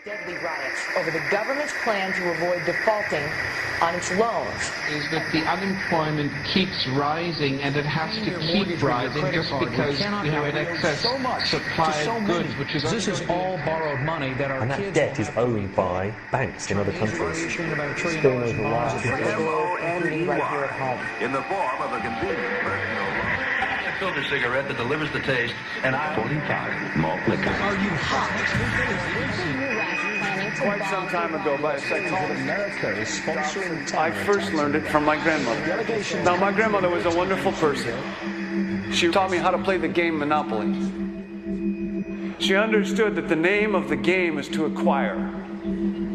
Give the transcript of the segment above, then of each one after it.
Deadly riots over the government's plan to avoid defaulting on its loans. Is that the unemployment keeps rising, and it has to keep rising just because we have an excess supply of goods, which is this is all borrowed money that our and that debt is owned by banks in other countries. Still over right here at home. In the form of a convenient personal loan. Filter cigarette that delivers the taste, and 45 malt liquor. Are you hot? Quite some time ago, by a second, America is sponsoring I first learned it from my grandmother. Now, my grandmother was a wonderful person. She taught me how to play the game Monopoly. She understood that the name of the game is to acquire.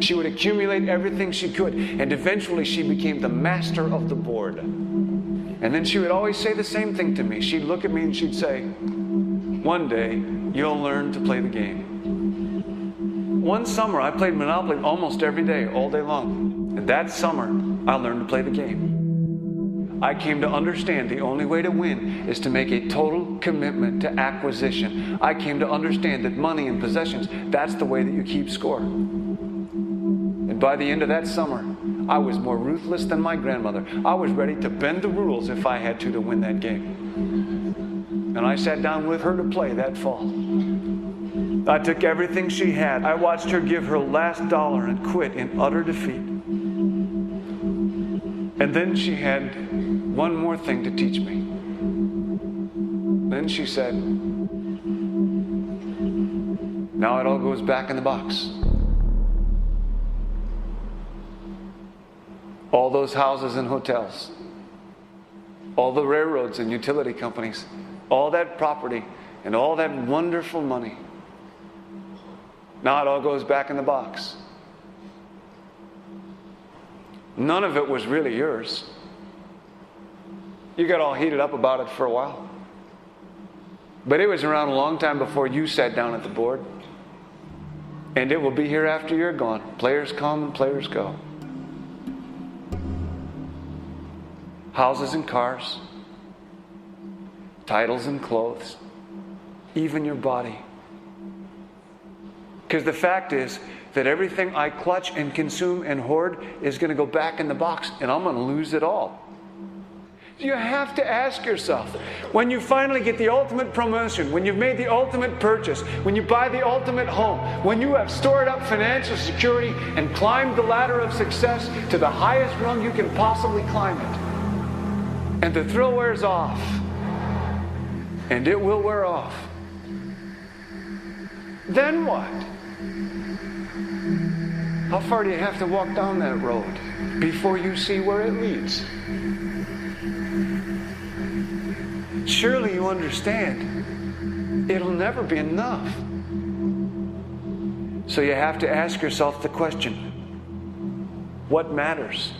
She would accumulate everything she could, and eventually she became the master of the board. And then she would always say the same thing to me. She'd look at me and she'd say, "One day, you'll learn to play the game." One summer, I played Monopoly almost every day, all day long. And that summer, I learned to play the game. I came to understand the only way to win is to make a total commitment to acquisition. I came to understand that money and possessions, that's the way that you keep score. And by the end of that summer, I was more ruthless than my grandmother. I was ready to bend the rules if I had to win that game. And I sat down with her to play that fall. I took everything she had. I watched her give her last dollar and quit in utter defeat. And then she had one more thing to teach me. Then she said, "Now it all goes back in the box." All those houses and hotels, all the railroads and utility companies, all that property and all that wonderful money. Now it all goes back in the box. None of it was really yours. You got all heated up about it for a while. But it was around a long time before you sat down at the board. And it will be here after you're gone. Players come and players go. Houses and cars, titles and clothes, even your body. Because the fact is that everything I clutch and consume and hoard is going to go back in the box, and I'm going to lose it all. You have to ask yourself, when you finally get the ultimate promotion, when you've made the ultimate purchase, when you buy the ultimate home, when you have stored up financial security and climbed the ladder of success to the highest rung you can possibly climb it, and the thrill wears off, and it will wear off, then what? How far do you have to walk down that road before you see where it leads? Surely you understand, it'll never be enough. So you have to ask yourself the question, what matters?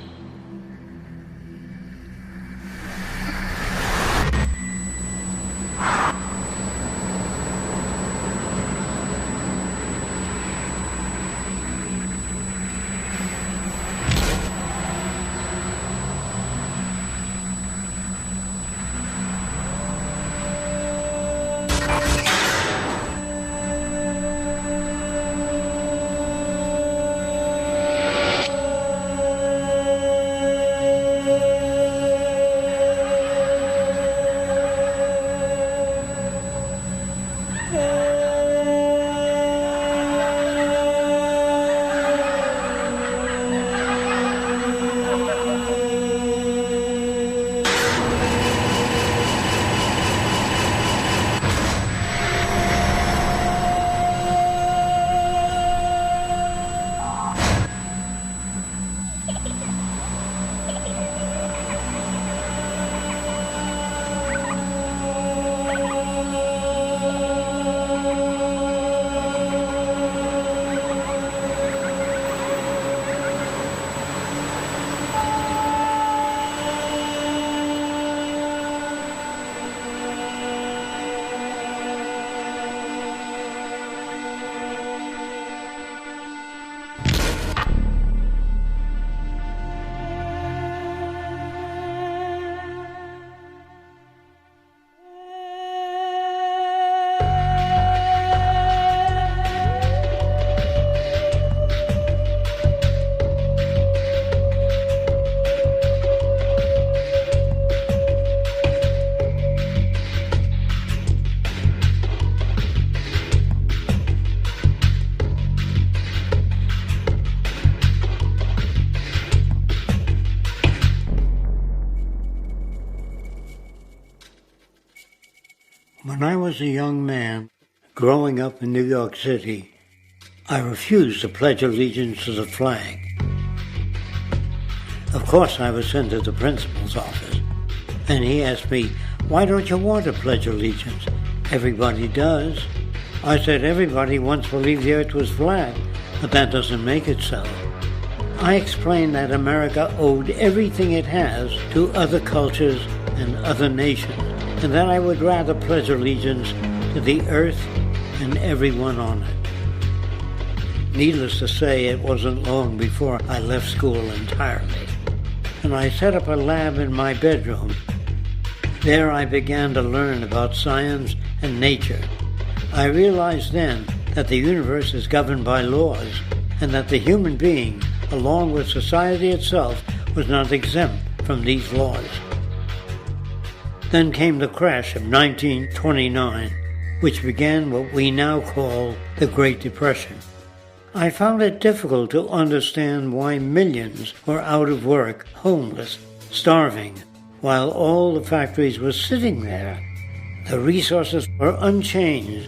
When I was a young man, growing up in New York City, I refused to pledge allegiance to the flag. Of course, I was sent to the principal's office, and he asked me, "Why don't you want to pledge allegiance? Everybody does." I said, "Everybody once believed the earth was flat, but that doesn't make it so." I explained that America owed everything it has to other cultures and other nations, and that I would rather pledge allegiance to the earth and everyone on it. Needless to say, it wasn't long before I left school entirely, and I set up a lab in my bedroom. There I began to learn about science and nature. I realized then that the universe is governed by laws, and that the human being, along with society itself, was not exempt from these laws. Then came the crash of 1929, which began what we now call the Great Depression. I found it difficult to understand why millions were out of work, homeless, starving, while all the factories were sitting there. The resources were unchanged.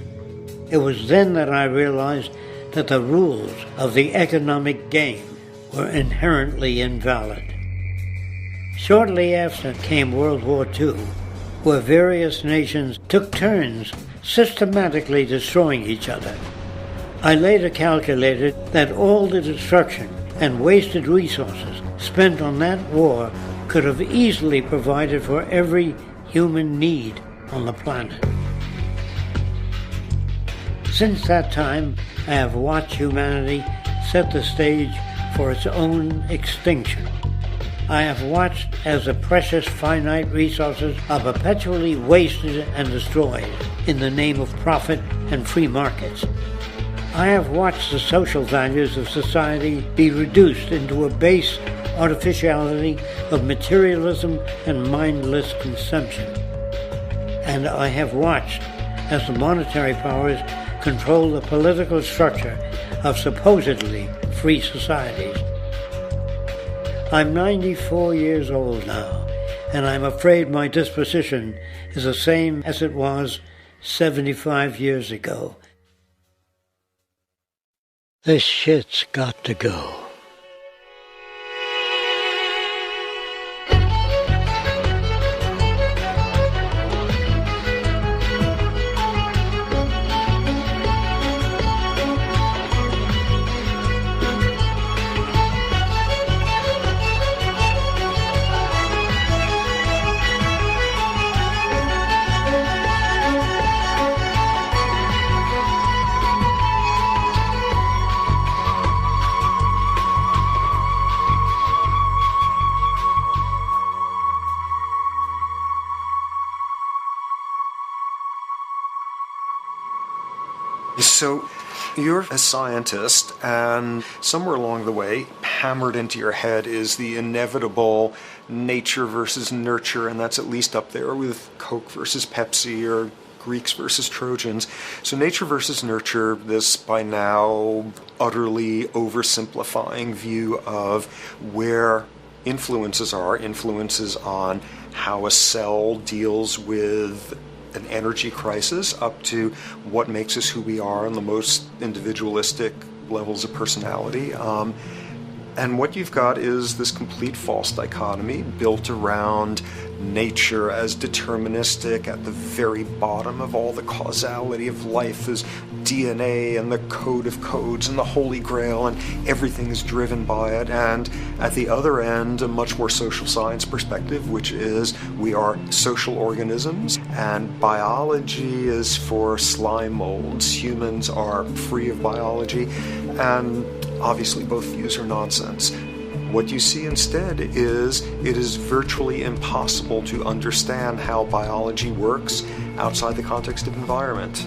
It was then that I realized that the rules of the economic game were inherently invalid. Shortly after came World War II, where various nations took turns systematically destroying each other. I later calculated that all the destruction and wasted resources spent on that war could have easily provided for every human need on the planet. Since that time, I have watched humanity set the stage for its own extinction. I have watched as the precious finite resources are perpetually wasted and destroyed in the name of profit and free markets. I have watched the social values of society be reduced into a base artificiality of materialism and mindless consumption. And I have watched as the monetary powers control the political structure of supposedly free societies. I'm 94 years old now, and I'm afraid my disposition is the same as it was 75 years ago. This shit's got to go. So you're a scientist, and somewhere along the way, hammered into your head is the inevitable nature versus nurture, and that's at least up there with Coke versus Pepsi or Greeks versus Trojans. So nature versus nurture, this by now utterly oversimplifying view of where influences on how a cell deals with an energy crisis, up to what makes us who we are on the most individualistic levels of personality. And what you've got is this complete false dichotomy built around nature as deterministic. At the very bottom of all the causality of life is DNA and the code of codes and the Holy Grail, and everything is driven by it. And at the other end, a much more social science perspective, which is we are social organisms, and biology is for slime molds. Humans are free of biology, and obviously both views are nonsense. What you see instead is it is virtually impossible to understand how biology works outside the context of environment.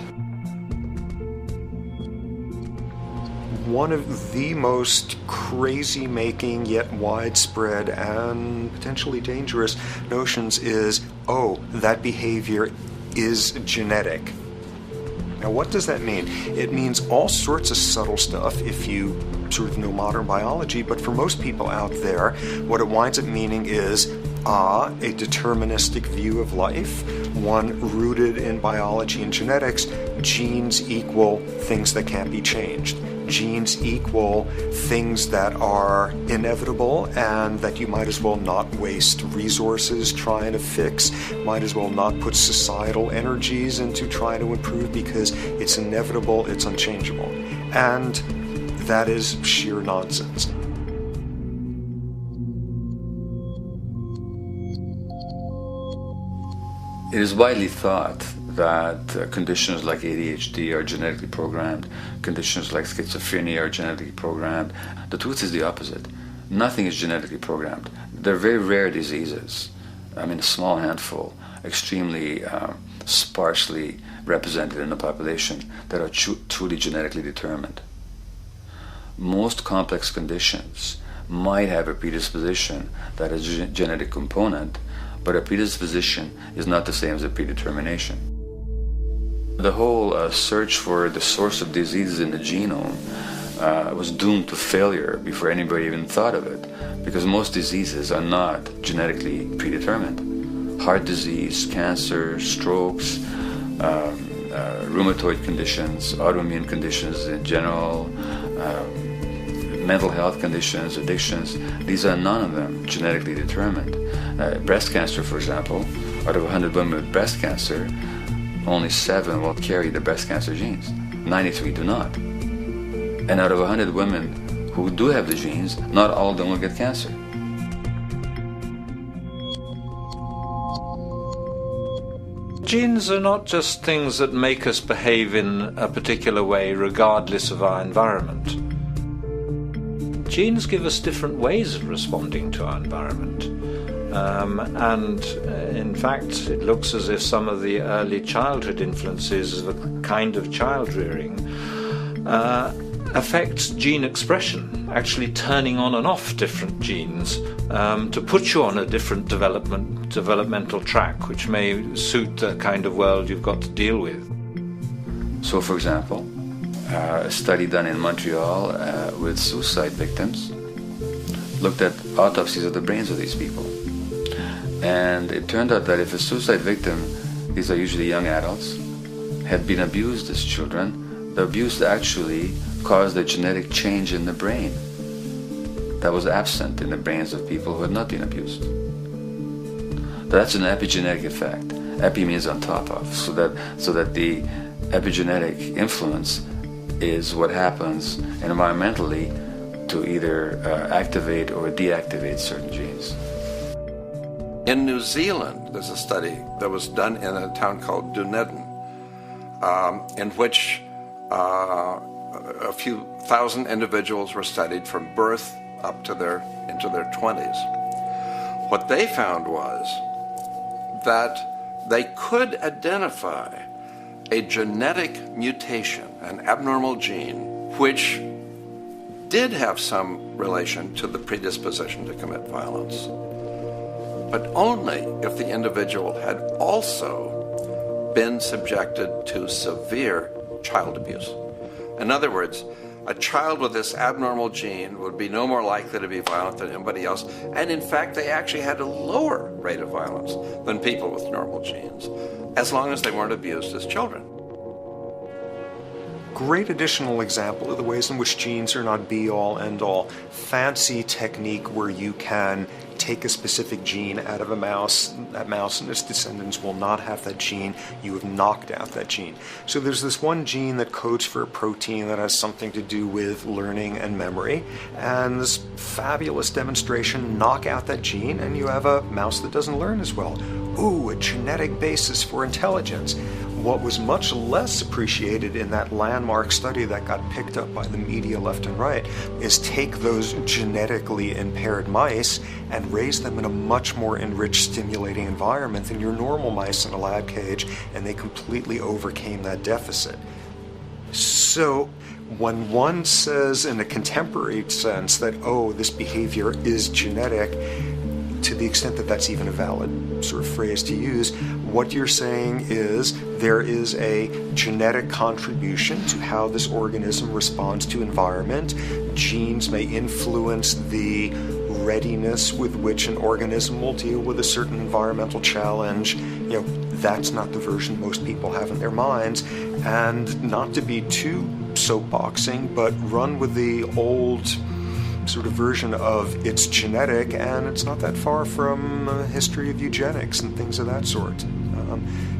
One of the most crazy-making yet widespread and potentially dangerous notions is, oh, that behavior is genetic. Now, what does that mean? It means all sorts of subtle stuff if you sort of know modern biology, but for most people out there, what it winds up meaning is a deterministic view of life, one rooted in biology and genetics. Genes equal things that can't be changed. Genes equal things that are inevitable and that you might as well not waste resources trying to fix, might as well not put societal energies into trying to improve because it's inevitable, it's unchangeable. And that is sheer nonsense. It is widely thought that conditions like ADHD are genetically programmed, conditions like schizophrenia are genetically programmed. The truth is the opposite. Nothing is genetically programmed. They're very rare diseases. I mean, a small handful, extremely sparsely represented in the population, that are truly genetically determined. Most complex conditions might have a predisposition that is a genetic component, but a predisposition is not the same as a predetermination. The whole search for the source of diseases in the genome was doomed to failure before anybody even thought of it, because most diseases are not genetically predetermined. Heart disease, cancer, strokes, rheumatoid conditions, autoimmune conditions in general, mental health conditions, addictions, these are none of them genetically determined. Breast cancer, for example, out of 100 women with breast cancer, only 7 will carry the breast cancer genes. 93 do not. And out of 100 women who do have the genes, not all of them will get cancer. Genes are not just things that make us behave in a particular way regardless of our environment. Genes give us different ways of responding to our environment. And in fact, it looks as if some of the early childhood influences of a kind of child rearing affects gene expression, actually turning on and off different genes to put you on a different developmental track, which may suit the kind of world you've got to deal with. So, for example, a study done in Montreal with suicide victims looked at autopsies of the brains of these people. And it turned out that if a suicide victim, these are usually young adults, had been abused as children, the abuse actually caused a genetic change in the brain that was absent in the brains of people who had not been abused. That's an epigenetic effect. Epi means on top of, so that the epigenetic influence is what happens environmentally to either activate or deactivate certain genes. In New Zealand, there's a study that was done in a town called Dunedin, in which a few thousand individuals were studied from birth up to into their 20s. What they found was that they could identify a genetic mutation, an abnormal gene, which did have some relation to the predisposition to commit violence, but only if the individual had also been subjected to severe child abuse. In other words, a child with this abnormal gene would be no more likely to be violent than anybody else, and in fact they actually had a lower rate of violence than people with normal genes, as long as they weren't abused as children. Great additional example of the ways in which genes are not be-all, end-all. Fancy technique where you can take a specific gene out of a mouse, that mouse and its descendants will not have that gene, you have knocked out that gene. So there's this one gene that codes for a protein that has something to do with learning and memory, and this fabulous demonstration, knock out that gene and you have a mouse that doesn't learn as well. Ooh, a genetic basis for intelligence. What was much less appreciated in that landmark study that got picked up by the media left and right is take those genetically impaired mice and raise them in a much more enriched, stimulating environment than your normal mice in a lab cage, and they completely overcame that deficit. So when one says in a contemporary sense that, oh, this behavior is genetic, to the extent that that's even a valid sort of phrase to use, what you're saying is there is a genetic contribution to how this organism responds to environment. Genes may influence the readiness with which an organism will deal with a certain environmental challenge. That's not the version most people have in their minds. And not to be too soapboxing, but run with the old sort of version of it's genetic, and it's not that far from a history of eugenics and things of that sort.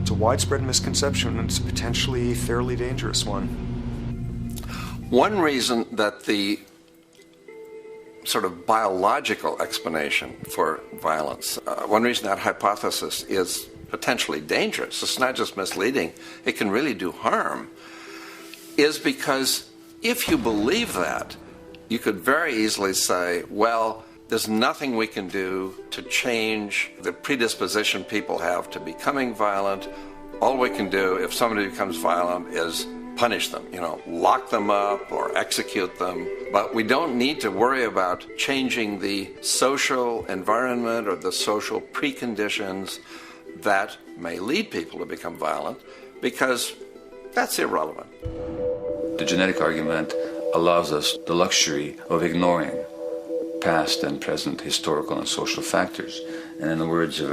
It's a widespread misconception, and it's a potentially fairly dangerous one. One reason that the sort of biological explanation for violence, one reason that hypothesis is potentially dangerous, it's not just misleading, it can really do harm, is because if you believe that, you could very easily say, well, there's nothing we can do to change the predisposition people have to becoming violent. All we can do if somebody becomes violent is punish them, lock them up or execute them. But we don't need to worry about changing the social environment or the social preconditions that may lead people to become violent, because that's irrelevant. The genetic argument allows us the luxury of ignoring past and present historical and social factors. And in the words of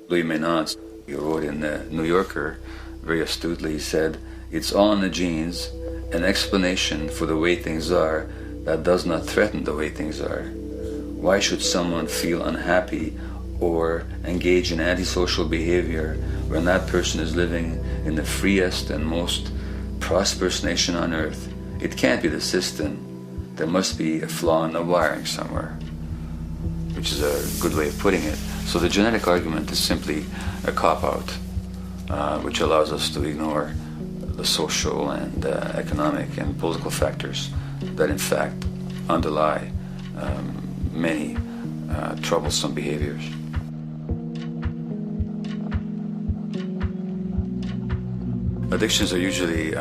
Louis Menand, he wrote in the New Yorker, very astutely, he said, "It's all in the genes, an explanation for the way things are that does not threaten the way things are. Why should someone feel unhappy or engage in antisocial behavior when that person is living in the freest and most prosperous nation on earth? It can't be the system. There must be a flaw in the wiring somewhere," which is a good way of putting it. So the genetic argument is simply a cop-out, which allows us to ignore the social and economic and political factors that in fact underlie many troublesome behaviors. Addictions are usually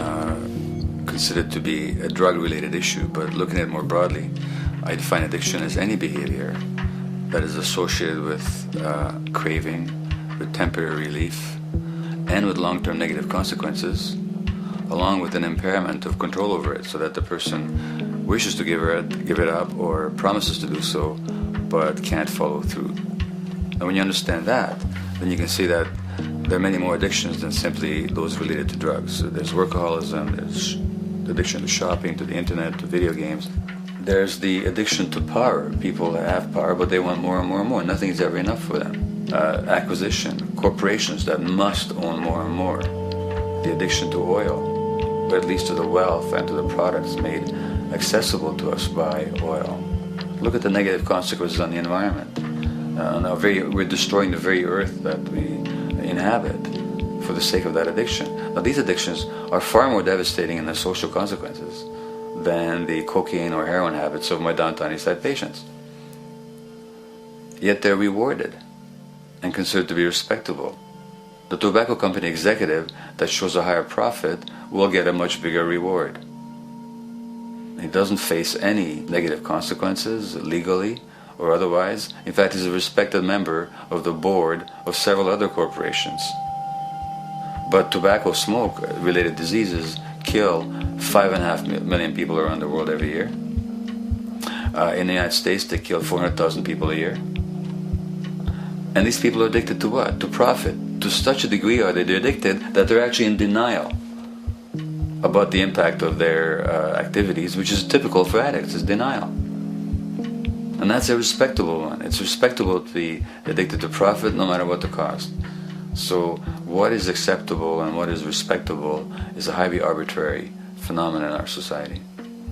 considered to be a drug-related issue, but looking at it more broadly, I define addiction as any behavior that is associated with craving, with temporary relief, and with long-term negative consequences, along with an impairment of control over it, so that the person wishes to give it up or promises to do so, but can't follow through. And when you understand that, then you can see that there are many more addictions than simply those related to drugs. So there's workaholism, there's addiction to shopping, to the internet, to video games. There's the addiction to power. People have power, but they want more and more and more. Nothing is ever enough for them. Acquisition, corporations that must own more and more. The addiction to oil, or at least to the wealth and to the products made accessible to us by oil. Look at the negative consequences on the environment. We're destroying the very earth that we inhabit for the sake of that addiction. Now, these addictions are far more devastating in their social consequences than the cocaine or heroin habits of my downtown East Side patients. Yet they're rewarded and considered to be respectable. The tobacco company executive that shows a higher profit will get a much bigger reward. He doesn't face any negative consequences legally or otherwise. In fact, he's a respected member of the board of several other corporations. But tobacco smoke-related diseases kill 5.5 million people around the world every year. In the United States, they kill 400,000 people a year. And these people are addicted to what? To profit. To such a degree are they addicted that they're actually in denial about the impact of their activities, which is typical for addicts, is denial. And that's a respectable one. It's respectable to be addicted to profit no matter what the cost. So what is acceptable and what is respectable is a highly arbitrary phenomenon in our society.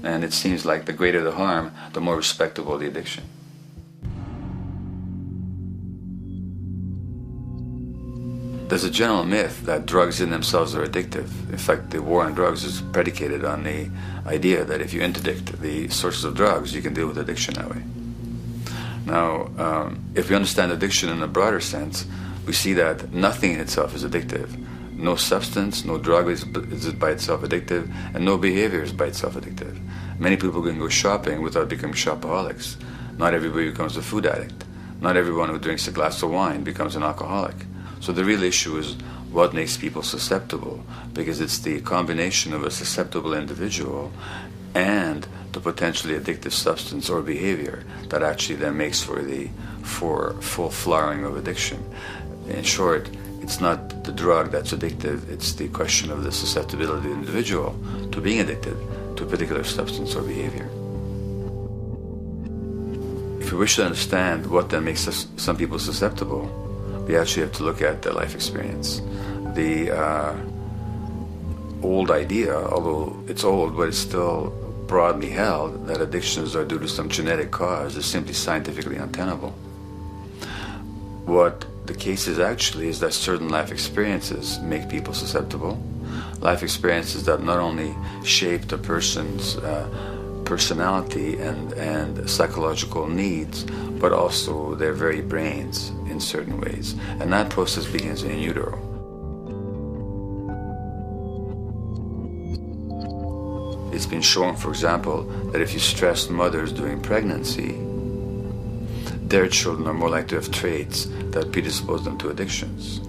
And it seems like the greater the harm, the more respectable the addiction. There's a general myth that drugs in themselves are addictive. In fact, the war on drugs is predicated on the idea that if you interdict the sources of drugs, you can deal with addiction that way. Now, if we understand addiction in a broader sense, we see that nothing in itself is addictive. No substance, no drug is by itself addictive, and no behavior is by itself addictive. Many people can go shopping without becoming shopaholics. Not everybody becomes a food addict. Not everyone who drinks a glass of wine becomes an alcoholic. So the real issue is what makes people susceptible, because it's the combination of a susceptible individual and to potentially addictive substance or behavior that actually then makes for full flowering of addiction. In short, it's not the drug that's addictive, it's the question of the susceptibility of the individual to being addicted to a particular substance or behavior. If we wish to understand what then makes some people susceptible, we actually have to look at their life experience. The old idea, although it's old, but it's still broadly held, that addictions are due to some genetic cause is simply scientifically untenable. What the case is actually is that certain life experiences make people susceptible. Life experiences that not only shape the person's personality and psychological needs, but also their very brains in certain ways. And that process begins in utero. It's been shown, for example, that if you stress mothers during pregnancy, their children are more likely to have traits that predispose them to addictions.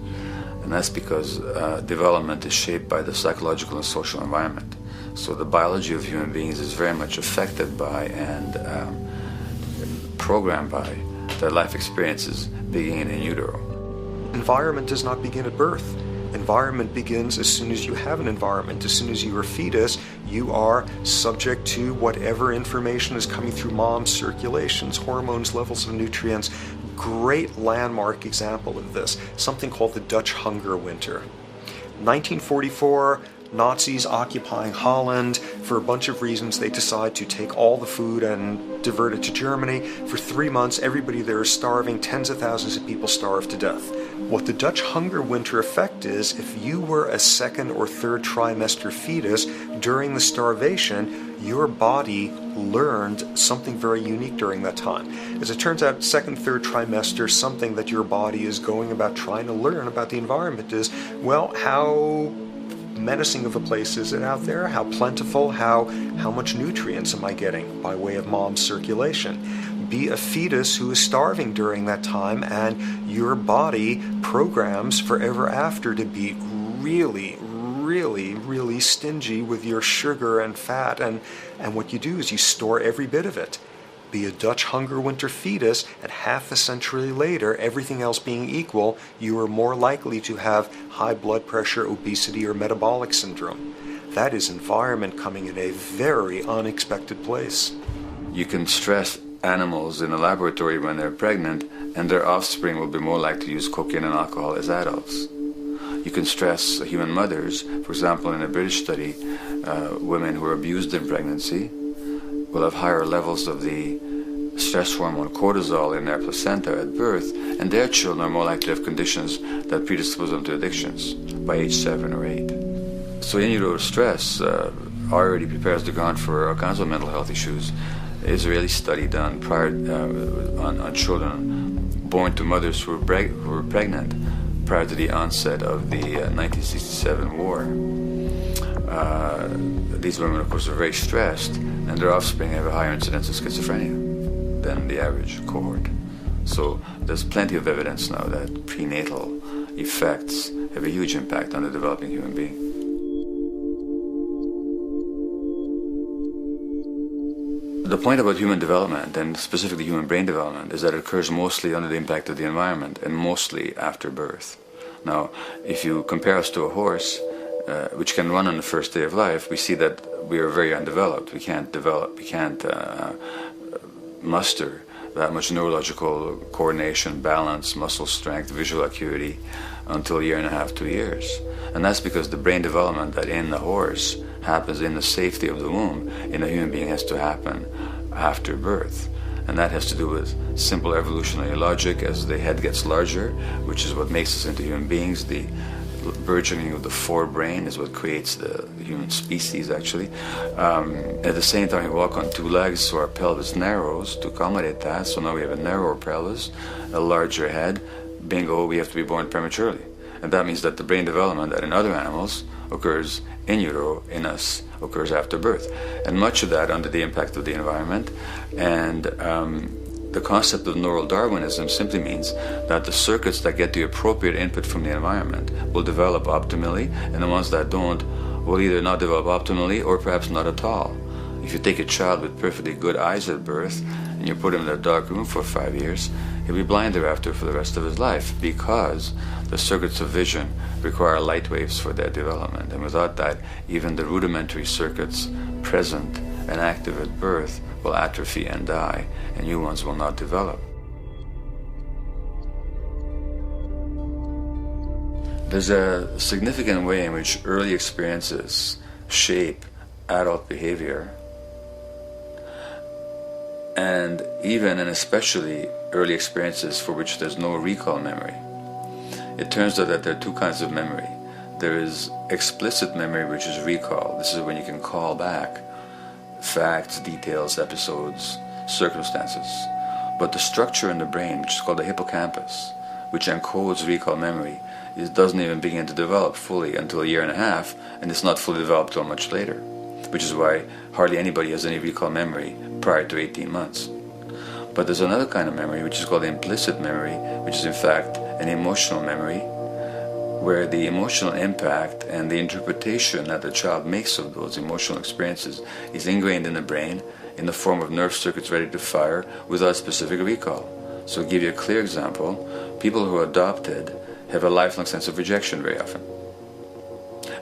And that's because development is shaped by the psychological and social environment. So the biology of human beings is very much affected by and programmed by their life experiences beginning in utero. Environment does not begin at birth. Environment begins as soon as you have an environment. As soon as you are a fetus, you are subject to whatever information is coming through mom's circulations, hormones, levels of nutrients. Great landmark example of this, something called the Dutch hunger winter. 1944, Nazis occupying Holland. For a bunch of reasons, they decide to take all the food and divert it to Germany. For 3 months, everybody there is starving. Tens of thousands of people starve to death. What the Dutch hunger winter effect is, if you were a second or third trimester fetus during the starvation, your body learned something very unique during that time. As it turns out, second, third trimester, something that your body is going about trying to learn about the environment is, well, how menacing of a place is it out there? How plentiful? How much nutrients am I getting by way of mom's circulation? Be a fetus who is starving during that time, and your body programs forever after to be really, really, really stingy with your sugar and fat, and what you do is you store every bit of it. Be a Dutch hunger winter fetus, and half a century later, everything else being equal, you are more likely to have high blood pressure, obesity, or metabolic syndrome. That is environment coming in a very unexpected place. You can stress animals in a laboratory when they're pregnant, and their offspring will be more likely to use cocaine and alcohol as adults. You can stress human mothers. For example, in a British study, women who are abused in pregnancy will have higher levels of the stress hormone cortisol in their placenta at birth, and their children are more likely to have conditions that predispose them to addictions by age 7 or 8. So in utero stress already prepares the ground for all kinds of mental health issues. Israeli study done prior on children born to mothers who were pregnant prior to the onset of the 1967 war. These women, of course, are very stressed, and their offspring have a higher incidence of schizophrenia than the average cohort. So there's plenty of evidence now that prenatal effects have a huge impact on the developing human being. The point about human development, and specifically human brain development, is that it occurs mostly under the impact of the environment and mostly after birth. Now, if you compare us to a horse, which can run on the first day of life, we see that we are very undeveloped. We can't muster that much neurological coordination, balance, muscle strength, visual acuity until a year and a half, 2 years. And that's because the brain development that in the horse happens in the safety of the womb, in a human being has to happen after birth. And that has to do with simple evolutionary logic. As the head gets larger, which is what makes us into human beings, the burgeoning of the forebrain is what creates the human species, actually. At the same time, we walk on 2 legs, so our pelvis narrows to accommodate that. So now we have a narrower pelvis, a larger head. Bingo, we have to be born prematurely. And that means that the brain development that in other animals occurs in utero, in us, occurs after birth. And much of that under the impact of the environment. And the concept of neural Darwinism simply means that the circuits that get the appropriate input from the environment will develop optimally, and the ones that don't will either not develop optimally or perhaps not at all. If you take a child with perfectly good eyes at birth and you put him in a dark room for 5 years, he'll be blind thereafter for the rest of his life, because the circuits of vision require light waves for their development. And without that, even the rudimentary circuits present and active at birth will atrophy and die, and new ones will not develop. There's a significant way in which early experiences shape adult behavior, and even and especially early experiences for which there's no recall memory. It turns out that there are two kinds of memory. There is explicit memory, which is recall. This is when you can call back facts, details, episodes, circumstances. But the structure in the brain, which is called the hippocampus, which encodes recall memory, it doesn't even begin to develop fully until a year and a half, and it's not fully developed till much later, which is why hardly anybody has any recall memory prior to 18 months. But there's another kind of memory, which is called implicit memory, which is in fact an emotional memory, where the emotional impact and the interpretation that the child makes of those emotional experiences is ingrained in the brain in the form of nerve circuits ready to fire without specific recall. So to give you a clear example, people who are adopted have a lifelong sense of rejection very often.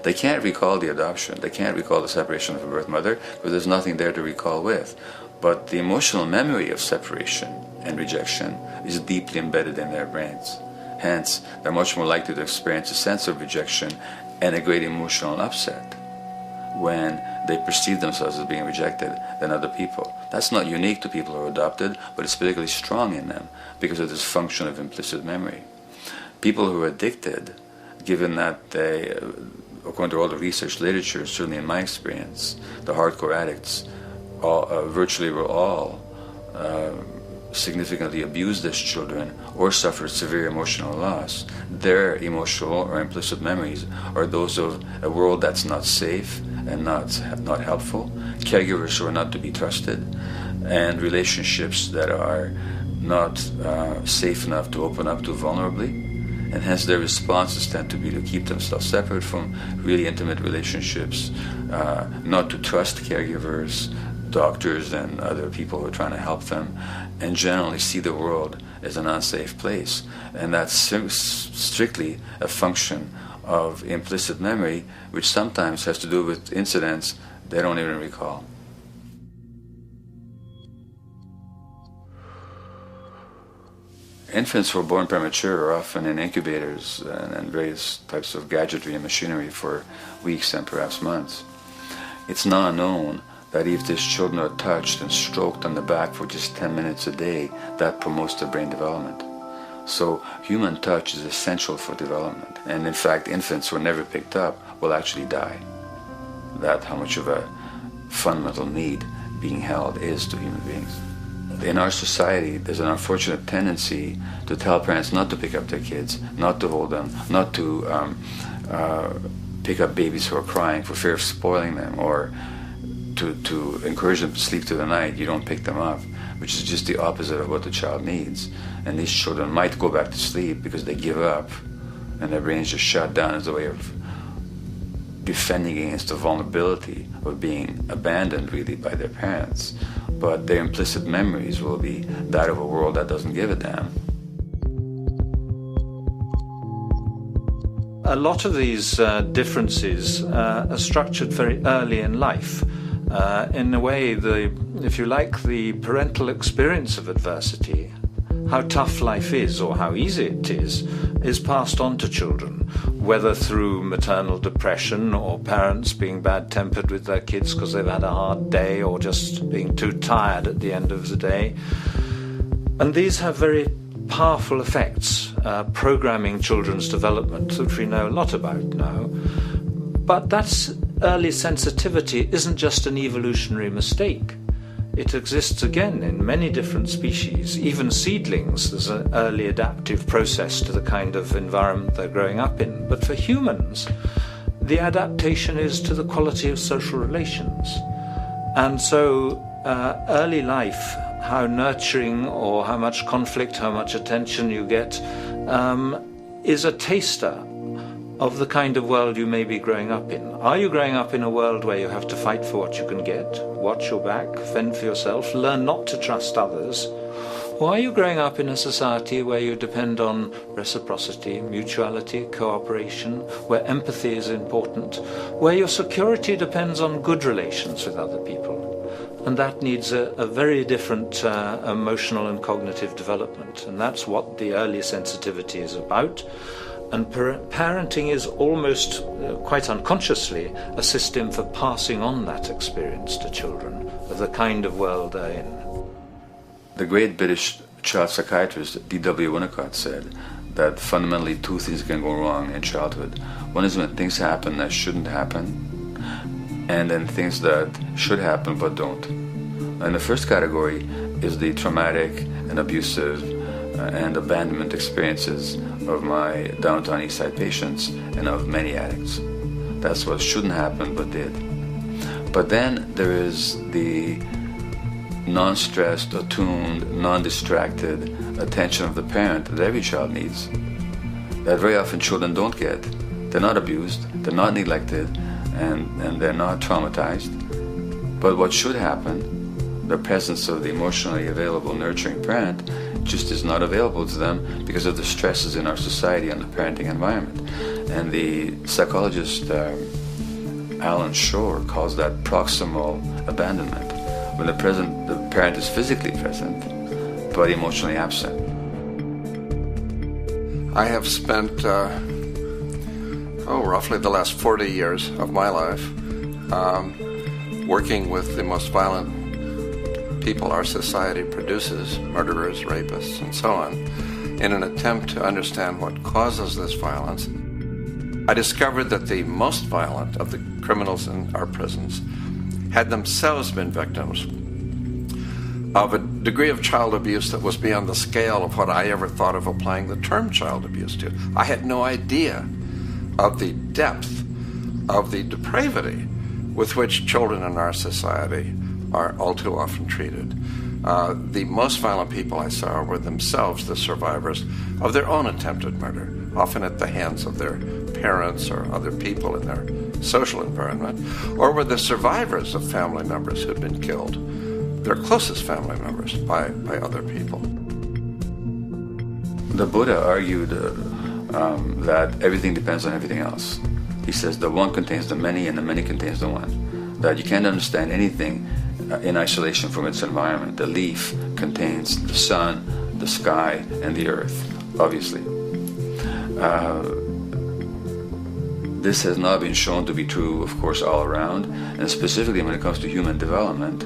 They can't recall the adoption, they can't recall the separation of a birth mother, because there's nothing there to recall with. But the emotional memory of separation and rejection is deeply embedded in their brains. Hence, they're much more likely to experience a sense of rejection and a great emotional upset when they perceive themselves as being rejected than other people. That's not unique to people who are adopted, but it's particularly strong in them because of this function of implicit memory. People who are addicted, given that they, according to all the research literature, certainly in my experience, the hardcore addicts virtually were all significantly abused as children or suffered severe emotional loss. Their emotional or implicit memories are those of a world that's not safe and not helpful, caregivers who are not to be trusted, and relationships that are not safe enough to open up to vulnerably. And hence their responses tend to be to keep themselves separate from really intimate relationships, not to trust caregivers, doctors and other people who are trying to help them, and generally see the world as an unsafe place. And that's strictly a function of implicit memory, which sometimes has to do with incidents they don't even recall. Infants who are born premature are often in incubators and various types of gadgetry and machinery for weeks and perhaps months. It's now known that if these children are touched and stroked on the back for just 10 minutes a day, that promotes their brain development. So human touch is essential for development. And in fact, infants who are never picked up will actually die. That's how much of a fundamental need being held is to human beings. In our society, there's an unfortunate tendency to tell parents not to pick up their kids, not to hold them, not to pick up babies who are crying for fear of spoiling them, or to encourage them to sleep through the night. You don't pick them up, which is just the opposite of what the child needs. And these children might go back to sleep because they give up and their brains just shut down as a way of defending against the vulnerability of being abandoned really by their parents. But their implicit memories will be that of a world that doesn't give a damn. A lot of these differences are structured very early in life. In a way, if you like, the parental experience of adversity, how tough life is or how easy it is passed on to children, whether through maternal depression or parents being bad-tempered with their kids because they've had a hard day or just being too tired at the end of the day. And these have very powerful effects, programming children's development, which we know a lot about now. But that's early sensitivity isn't just an evolutionary mistake. It exists again in many different species. Even seedlings, there's an early adaptive process to the kind of environment they're growing up in. But for humans, the adaptation is to the quality of social relations. And so early life, how nurturing or how much conflict, how much attention you get, is a taster of the kind of world you may be growing up in. Are you growing up in a world where you have to fight for what you can get, watch your back, fend for yourself, learn not to trust others? Or are you growing up in a society where you depend on reciprocity, mutuality, cooperation, where empathy is important, where your security depends on good relations with other people? And that needs a very different emotional and cognitive development. And that's what the early sensitivity is about. And parenting is almost, quite unconsciously, a system for passing on that experience to children of the kind of world they're in. The great British child psychiatrist D.W. Winnicott said that fundamentally two things can go wrong in childhood. One is when things happen that shouldn't happen, and then things that should happen but don't. And the first category is the traumatic and abusive and abandonment experiences of my downtown East Side patients and of many addicts. That's what shouldn't happen but did. But then there is the non-stressed, attuned, non-distracted attention of the parent that every child needs, that very often children don't get. They're not abused, they're not neglected, and they're not traumatized. But what should happen, the presence of the emotionally available, nurturing parent, just is not available to them because of the stresses in our society and the parenting environment. And the psychologist Alan Shore calls that proximal abandonment, when the parent is physically present, but emotionally absent. I have spent, roughly the last 40 years of my life working with the most violent people our society produces, murderers, rapists, and so on, in an attempt to understand what causes this violence. I discovered that the most violent of the criminals in our prisons had themselves been victims of a degree of child abuse that was beyond the scale of what I ever thought of applying the term child abuse to. I had no idea of the depth of the depravity with which children in our society are all too often treated. The most violent people I saw were themselves the survivors of their own attempted murder, often at the hands of their parents or other people in their social environment, or were the survivors of family members who'd been killed, their closest family members, by other people. The Buddha argued that everything depends on everything else. He says the one contains the many and the many contains the one. That you can't understand anything in isolation from its environment. The leaf contains the sun, the sky, and the earth, obviously. This has not been shown to be true, of course, all around, and specifically when it comes to human development.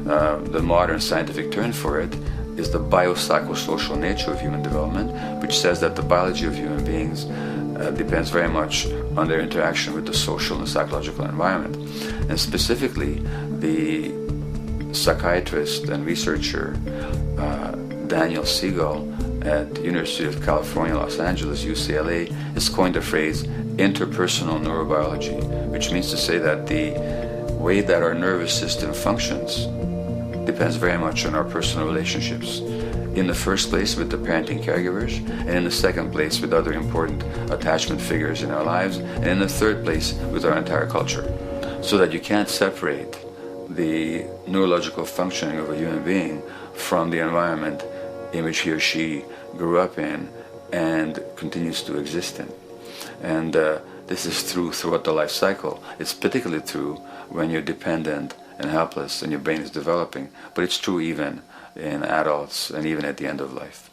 The modern scientific term for it is the biopsychosocial nature of human development, which says that the biology of human beings depends very much on their interaction with the social and psychological environment. And specifically, the psychiatrist and researcher Daniel Siegel at the University of California, Los Angeles, UCLA, has coined the phrase interpersonal neurobiology, which means to say that the way that our nervous system functions depends very much on our personal relationships. In the first place with the parenting caregivers, and in the second place with other important attachment figures in our lives, and in the third place with our entire culture. So that you can't separate the neurological functioning of a human being from the environment in which he or she grew up in and continues to exist in. And this is true throughout the life cycle. It's particularly true when you're dependent and helpless and your brain is developing, but it's true even in adults and even at the end of life.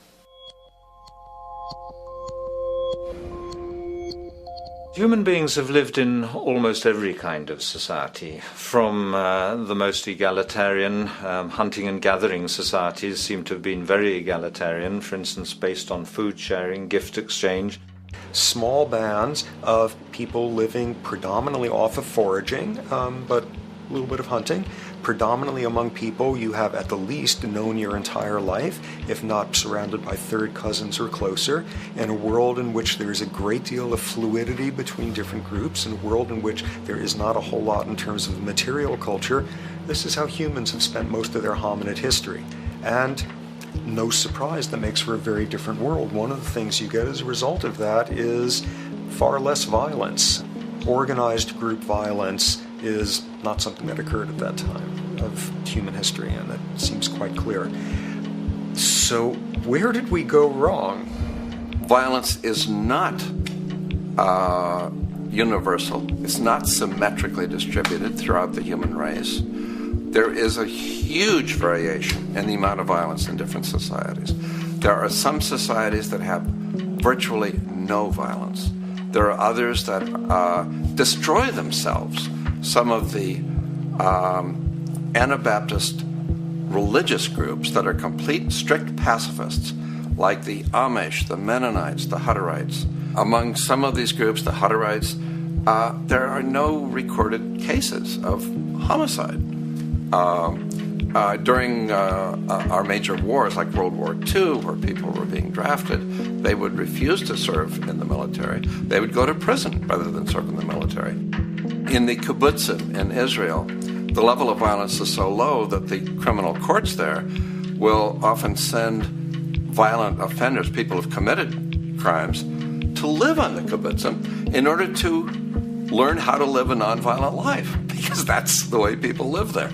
Human beings have lived in almost every kind of society, from the most egalitarian, hunting and gathering societies seem to have been very egalitarian, for instance, based on food sharing, gift exchange. Small bands of people living predominantly off of foraging, but a little bit of hunting. Predominantly among people you have at the least known your entire life, if not surrounded by third cousins or closer, in a world in which there is a great deal of fluidity between different groups, in a world in which there is not a whole lot in terms of material culture. This is how humans have spent most of their hominid history. And no surprise, that makes for a very different world. One of the things you get as a result of that is far less violence. Organized group violence is not something that occurred at that time of human history, and that seems quite clear. So where did we go wrong? Violence is not universal. It's not symmetrically distributed throughout the human race. There is a huge variation in the amount of violence in different societies. There are some societies that have virtually no violence. There are others that destroy themselves. Some of the Anabaptist religious groups that are complete, strict pacifists, like the Amish, the Mennonites, the Hutterites. Among some of these groups, the Hutterites, there are no recorded cases of homicide. During our major wars, like World War II, where people were being drafted, they would refuse to serve in the military. They would go to prison rather than serve in the military. In the kibbutzim in Israel, the level of violence is so low that the criminal courts there will often send violent offenders, people who've committed crimes, to live on the kibbutzim in order to learn how to live a nonviolent life, because that's the way people live there.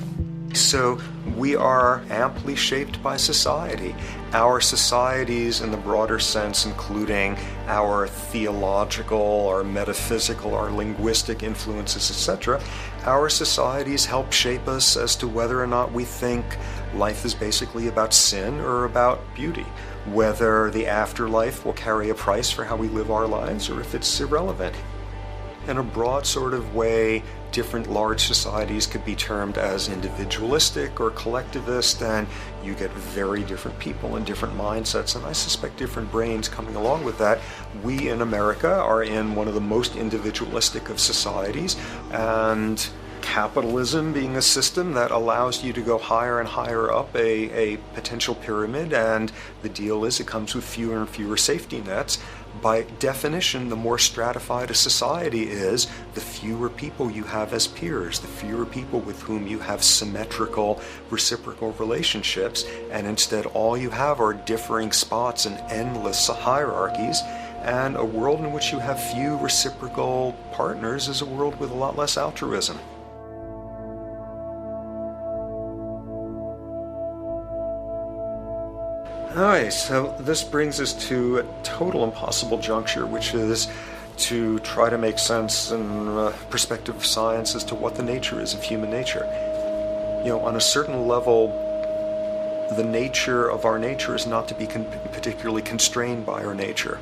So we are amply shaped by society. Our societies, in the broader sense, including our theological, our metaphysical, our linguistic influences, etc., our societies help shape us as to whether or not we think life is basically about sin or about beauty, whether the afterlife will carry a price for how we live our lives or if it's irrelevant. In a broad sort of way, different large societies could be termed as individualistic or collectivist, and you get very different people and different mindsets, and I suspect different brains coming along with that. We in America are in one of the most individualistic of societies, and capitalism being a system that allows you to go higher and higher up a potential pyramid, and the deal is it comes with fewer and fewer safety nets. By definition, the more stratified a society is, the fewer people you have as peers, the fewer people with whom you have symmetrical, reciprocal relationships, and instead all you have are differing spots and endless hierarchies. And a world in which you have few reciprocal partners is a world with a lot less altruism. Alright, so this brings us to a total impossible juncture, which is to try to make sense in perspective of science as to what the nature is of human nature. You know, on a certain level, the nature of our nature is not to be particularly constrained by our nature.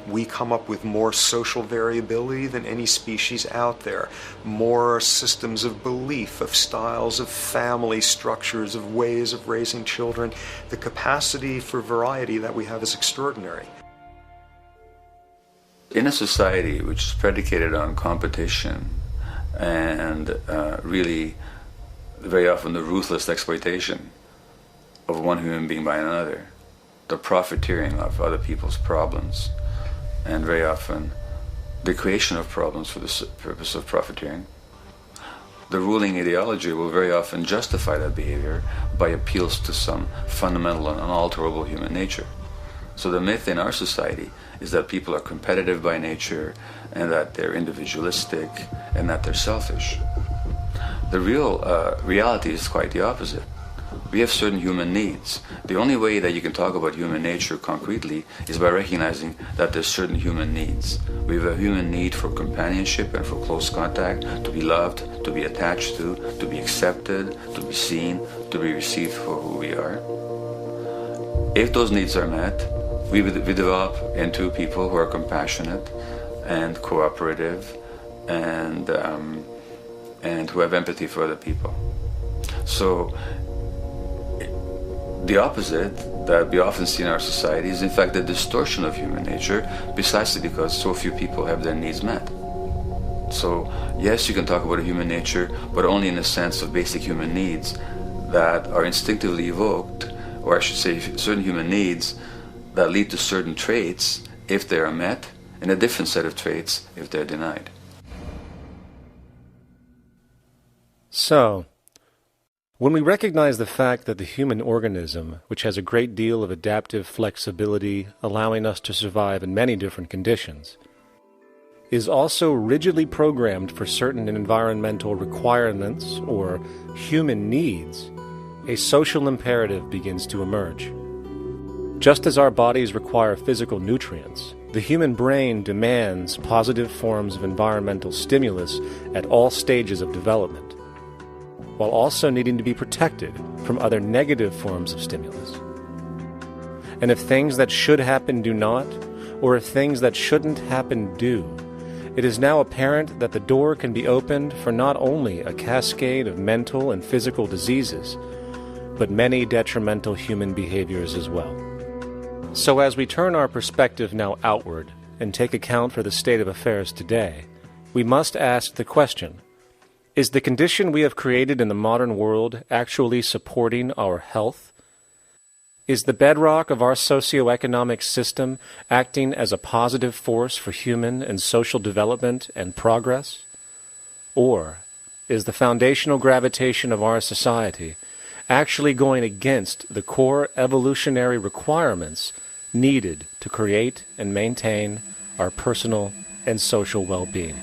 We come up with more social variability than any species out there, more systems of belief, of styles of family structures, of ways of raising children. The capacity for variety that we have is extraordinary. In a society which is predicated on competition and really very often the ruthless exploitation of one human being by another, the profiteering of other people's problems, and very often the creation of problems for the purpose of profiteering, the ruling ideology will very often justify that behavior by appeals to some fundamental and unalterable human nature. So the myth in our society is that people are competitive by nature, and that they're individualistic, and that they're selfish. The real reality is quite the opposite. We have certain human needs. The only way that you can talk about human nature concretely is by recognizing that there's certain human needs. We have a human need for companionship and for close contact, to be loved, to be attached to be accepted, to be seen, to be received for who we are. If those needs are met, we develop into people who are compassionate and cooperative and who have empathy for other people. So the opposite that we often see in our society is in fact the distortion of human nature, precisely because so few people have their needs met. So yes, you can talk about a human nature, but only in the sense of basic human needs that are instinctively evoked, or I should say certain human needs that lead to certain traits if they are met, and a different set of traits if they're denied. So, when we recognize the fact that the human organism, which has a great deal of adaptive flexibility, allowing us to survive in many different conditions, is also rigidly programmed for certain environmental requirements or human needs, a social imperative begins to emerge. Just as our bodies require physical nutrients, the human brain demands positive forms of environmental stimulus at all stages of development, while also needing to be protected from other negative forms of stimulus. And if things that should happen do not, or if things that shouldn't happen do, it is now apparent that the door can be opened for not only a cascade of mental and physical diseases, but many detrimental human behaviors as well. So as we turn our perspective now outward and take account for the state of affairs today, we must ask the question, is the condition we have created in the modern world actually supporting our health? Is the bedrock of our socioeconomic system acting as a positive force for human and social development and progress? Or is the foundational gravitation of our society actually going against the core evolutionary requirements needed to create and maintain our personal and social well-being?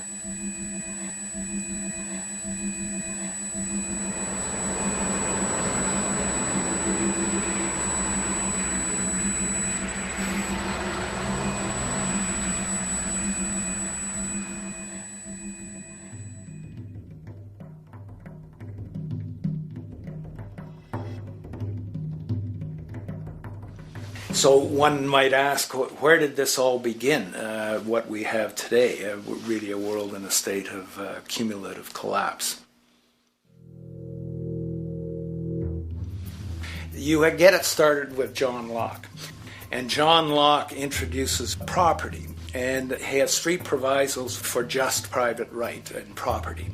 So one might ask, where did this all begin, what we have today, really a world in a state of cumulative collapse? You get it started with John Locke. And John Locke introduces property, and he has three provisos for just private right and property.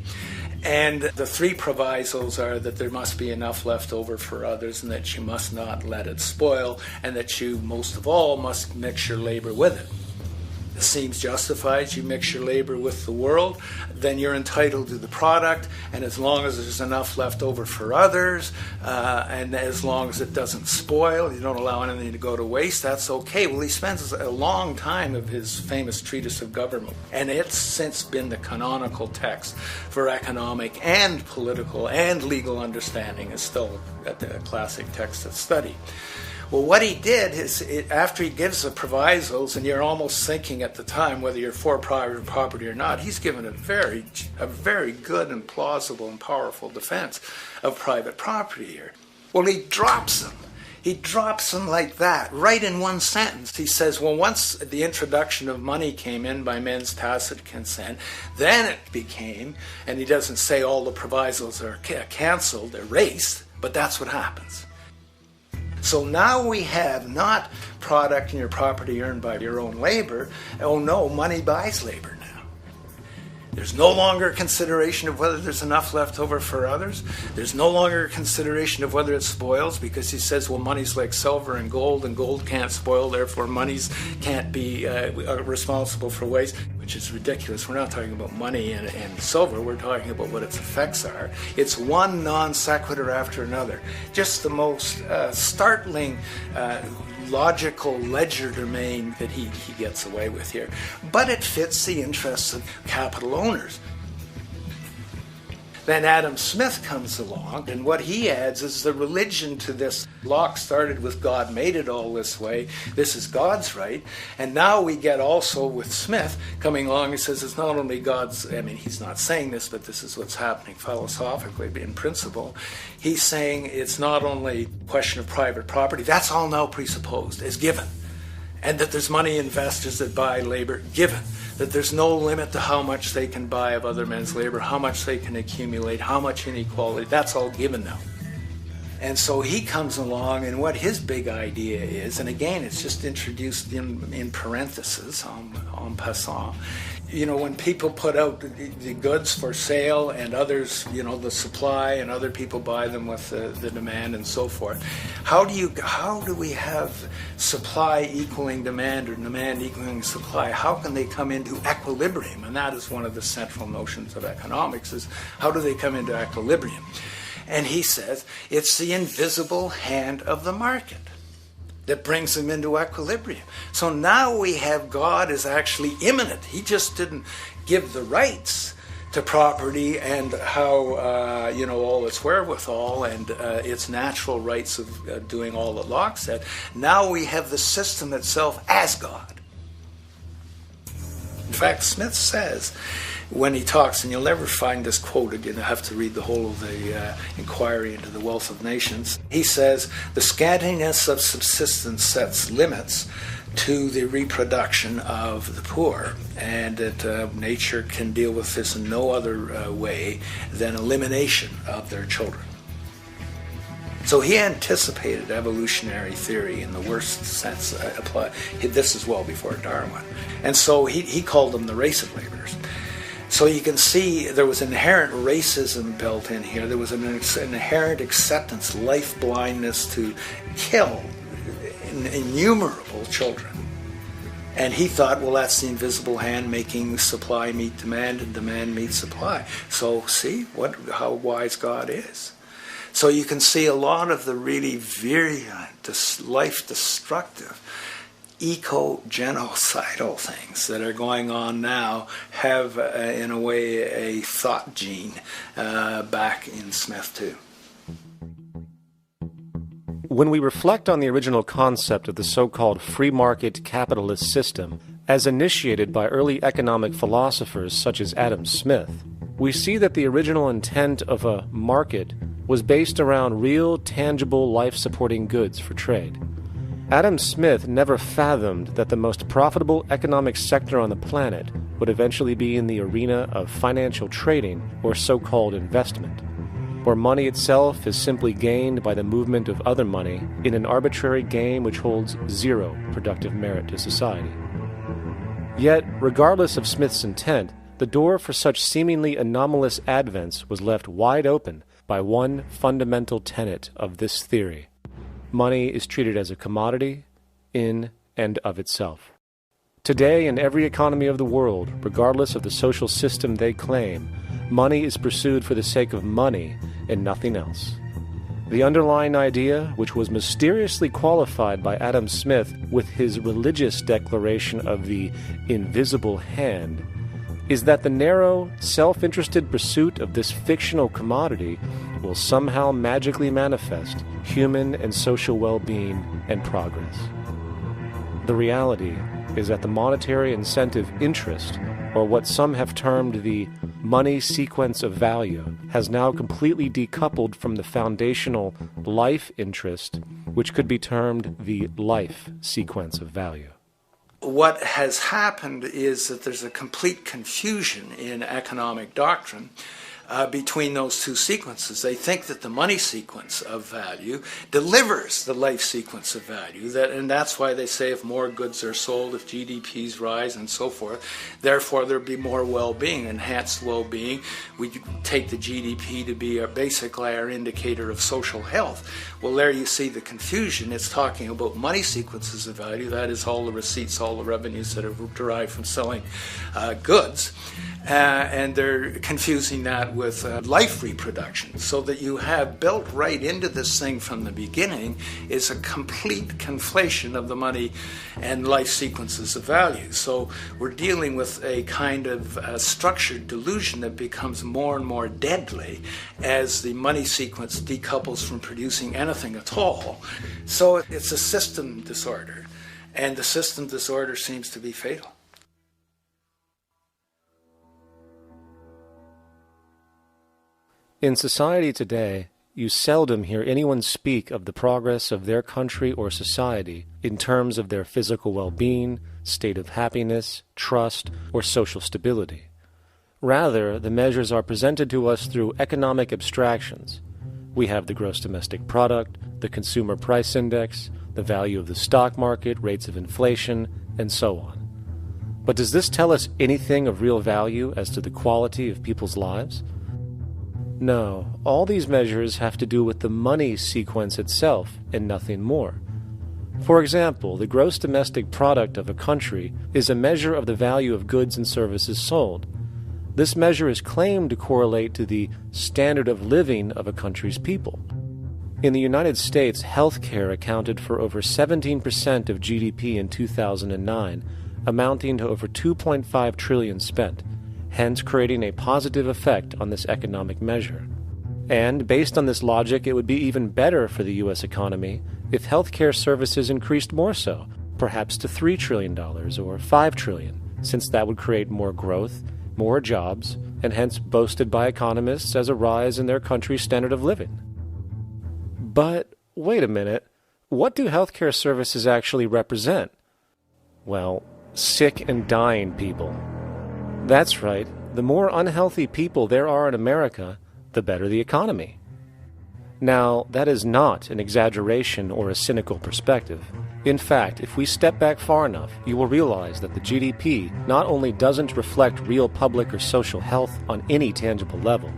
And the three provisos are that there must be enough left over for others, and that you must not let it spoil, and that you, most of all, must mix your labor with it. It seems justified. You mix your labor with the world, then you're entitled to the product, and as long as there's enough left over for others, and as long as it doesn't spoil, you don't allow anything to go to waste, that's okay. Well, he spends a long time of his famous treatise of government, and it's since been the canonical text for economic and political and legal understanding. Is still a classic text of study. Well, what he did is, after he gives the provisos, and you're almost thinking at the time whether you're for private property or not, he's given a very good and plausible and powerful defense of private property here. Well, he drops them. He drops them like that, right in one sentence. He says, well, once the introduction of money came in by men's tacit consent, then it became, and he doesn't say all the provisos are cancelled, erased, but that's what happens. So now we have not product and your property earned by your own labor. Oh no, money buys labor now. There's no longer a consideration of whether there's enough left over for others. There's no longer a consideration of whether it spoils, because he says, well, money's like silver and gold can't spoil, therefore monies can't be responsible for waste, which is ridiculous. We're not talking about money and silver, we're talking about what its effects are. It's one non sequitur after another. Just the most startling logical legerdemain that he gets away with here. But it fits the interests of capital owners. Then Adam Smith comes along, and what he adds is the religion to this. Locke started with God made it all this way. This is God's right. And now we get also with Smith coming along, he says it's not only God's, he's not saying this, but this is what's happening philosophically in principle. He's saying it's not only a question of private property, that's all now presupposed, is given. And that there's money investors that buy labor, given. That there's no limit to how much they can buy of other men's labor, how much they can accumulate, how much inequality, that's all given now. And so he comes along, and what his big idea is, and again, it's just introduced in parentheses, en passant. You know, when people put out the goods for sale and others, the supply, and other people buy them with the demand and so forth, how do we have supply equaling demand or demand equaling supply? How can they come into equilibrium? And that is one of the central notions of economics, is how do they come into equilibrium? And he says it's the invisible hand of the market. that brings them into equilibrium. So now we have God is actually immanent. He just didn't give the rights to property and how, all its wherewithal and its natural rights of doing all that Locke said. Now we have the system itself as God. In fact, Smith says, when he talks, and you'll never find this quoted, you'll have to read the whole of the Inquiry into the Wealth of Nations. He says, the scantiness of subsistence sets limits to the reproduction of the poor, and that nature can deal with this in no other way than elimination of their children. So he anticipated evolutionary theory in the worst sense. This is well before Darwin. And so he called them the race of laborers. So you can see there was inherent racism built in here. There was an inherent acceptance, life blindness to kill innumerable children. And he thought, well, that's the invisible hand making supply meet demand and demand meet supply. So see how wise God is. So you can see a lot of the really virulent, life-destructive, eco-genocidal things that are going on now have, in a way, a thought gene back in Smith too. When we reflect on the original concept of the so-called free market capitalist system, as initiated by early economic philosophers such as Adam Smith, we see that the original intent of a market was based around real, tangible, life-supporting goods for trade. Adam Smith never fathomed that the most profitable economic sector on the planet would eventually be in the arena of financial trading or so-called investment, where money itself is simply gained by the movement of other money in an arbitrary game which holds zero productive merit to society. Yet, regardless of Smith's intent, the door for such seemingly anomalous advents was left wide open by one fundamental tenet of this theory. Money is treated as a commodity in and of itself. Today, in every economy of the world, regardless of the social system they claim, money is pursued for the sake of money and nothing else. The underlying idea, which was mysteriously qualified by Adam Smith with his religious declaration of the invisible hand, is that the narrow, self-interested pursuit of this fictional commodity will somehow magically manifest human and social well-being and progress. The reality is that the monetary incentive interest, or what some have termed the money sequence of value, has now completely decoupled from the foundational life interest, which could be termed the life sequence of value. What has happened is that there's a complete confusion in economic doctrine between those two sequences. They think that the money sequence of value delivers the life sequence of value, and that's why they say if more goods are sold, if GDPs rise and so forth, therefore there'll be more well-being, enhanced well-being. We take the GDP to be basically our indicator of social health. Well, there you see the confusion. It's talking about money sequences of value, that is all the receipts, all the revenues that are derived from selling goods, and they're confusing that with life reproduction, so that you have built right into this thing from the beginning is a complete conflation of the money and life sequences of value. So we're dealing with a kind of structured delusion that becomes more and more deadly as the money sequence decouples from producing anything at all. So it's a system disorder, and the system disorder seems to be fatal. In society today, you seldom hear anyone speak of the progress of their country or society in terms of their physical well-being, state of happiness, trust, or social stability. Rather, the measures are presented to us through economic abstractions. We have the gross domestic product, the consumer price index, the value of the stock market, rates of inflation, and so on. But does this tell us anything of real value as to the quality of people's lives? No, all these measures have to do with the money sequence itself and nothing more. For example, the gross domestic product of a country is a measure of the value of goods and services sold. This measure is claimed to correlate to the standard of living of a country's people. In the United States, healthcare accounted for over 17% of GDP in 2009, amounting to over $2.5 trillion spent, hence creating a positive effect on this economic measure. And based on this logic, it would be even better for the U.S. economy if healthcare services increased more so, perhaps to $3 trillion or $5 trillion, since that would create more growth, more jobs, and hence boasted by economists as a rise in their country's standard of living. But wait a minute, what do healthcare services actually represent? Well, sick and dying people. That's right, the more unhealthy people there are in America, the better the economy. Now, that is not an exaggeration or a cynical perspective. In fact, if we step back far enough, you will realize that the GDP not only doesn't reflect real public or social health on any tangible level,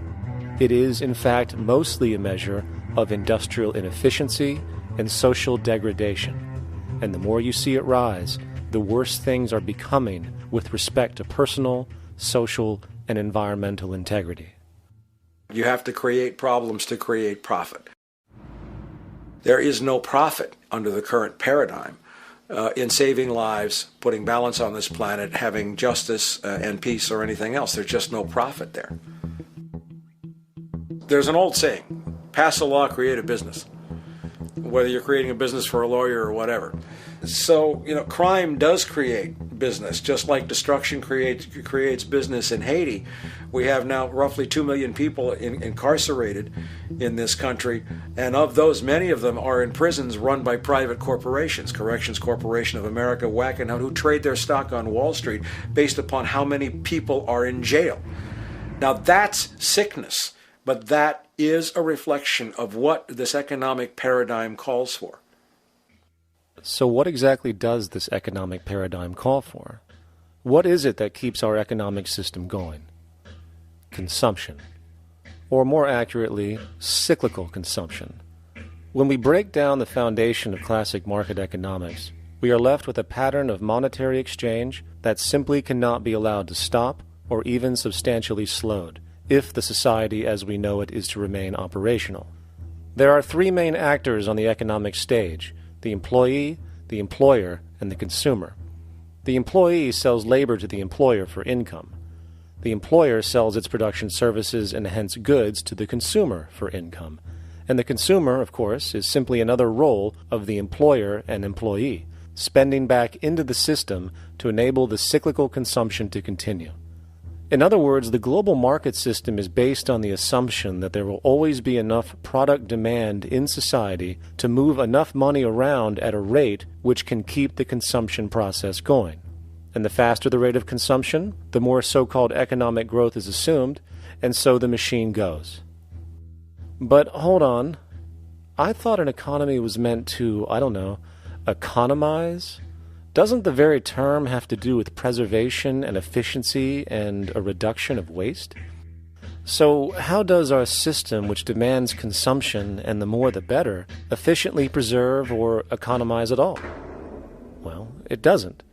it is, in fact, mostly a measure of industrial inefficiency and social degradation. And the more you see it rise, the worse things are becoming with respect to personal, social, and environmental integrity. You have to create problems to create profit. There is no profit under the current paradigm in saving lives, putting balance on this planet, having justice and peace or anything else. There's just no profit there. There's an old saying, pass a law, create a business. Whether you're creating a business for a lawyer or whatever. So, crime does create business, just like destruction creates business in Haiti. We have now roughly 2 million people incarcerated in this country, and of those, many of them are in prisons run by private corporations, Corrections Corporation of America, Wackenhut, who trade their stock on Wall Street based upon how many people are in jail. Now, that's sickness, but that is a reflection of what this economic paradigm calls for. So what exactly does this economic paradigm call for? What is it that keeps our economic system going? Consumption. Or more accurately, cyclical consumption. When we break down the foundation of classic market economics, we are left with a pattern of monetary exchange that simply cannot be allowed to stop or even substantially slowed, if the society as we know it is to remain operational. There are three main actors on the economic stage: the employee, the employer, and the consumer. The employee sells labor to the employer for income. The employer sells its production services and hence goods to the consumer for income. And the consumer, of course, is simply another role of the employer and employee, spending back into the system to enable the cyclical consumption to continue. In other words, the global market system is based on the assumption that there will always be enough product demand in society to move enough money around at a rate which can keep the consumption process going. And the faster the rate of consumption, the more so-called economic growth is assumed, and so the machine goes. But hold on, I thought an economy was meant to, economize? Doesn't the very term have to do with preservation and efficiency and a reduction of waste? So how does our system, which demands consumption and the more the better, efficiently preserve or economize at all? Well, it doesn't.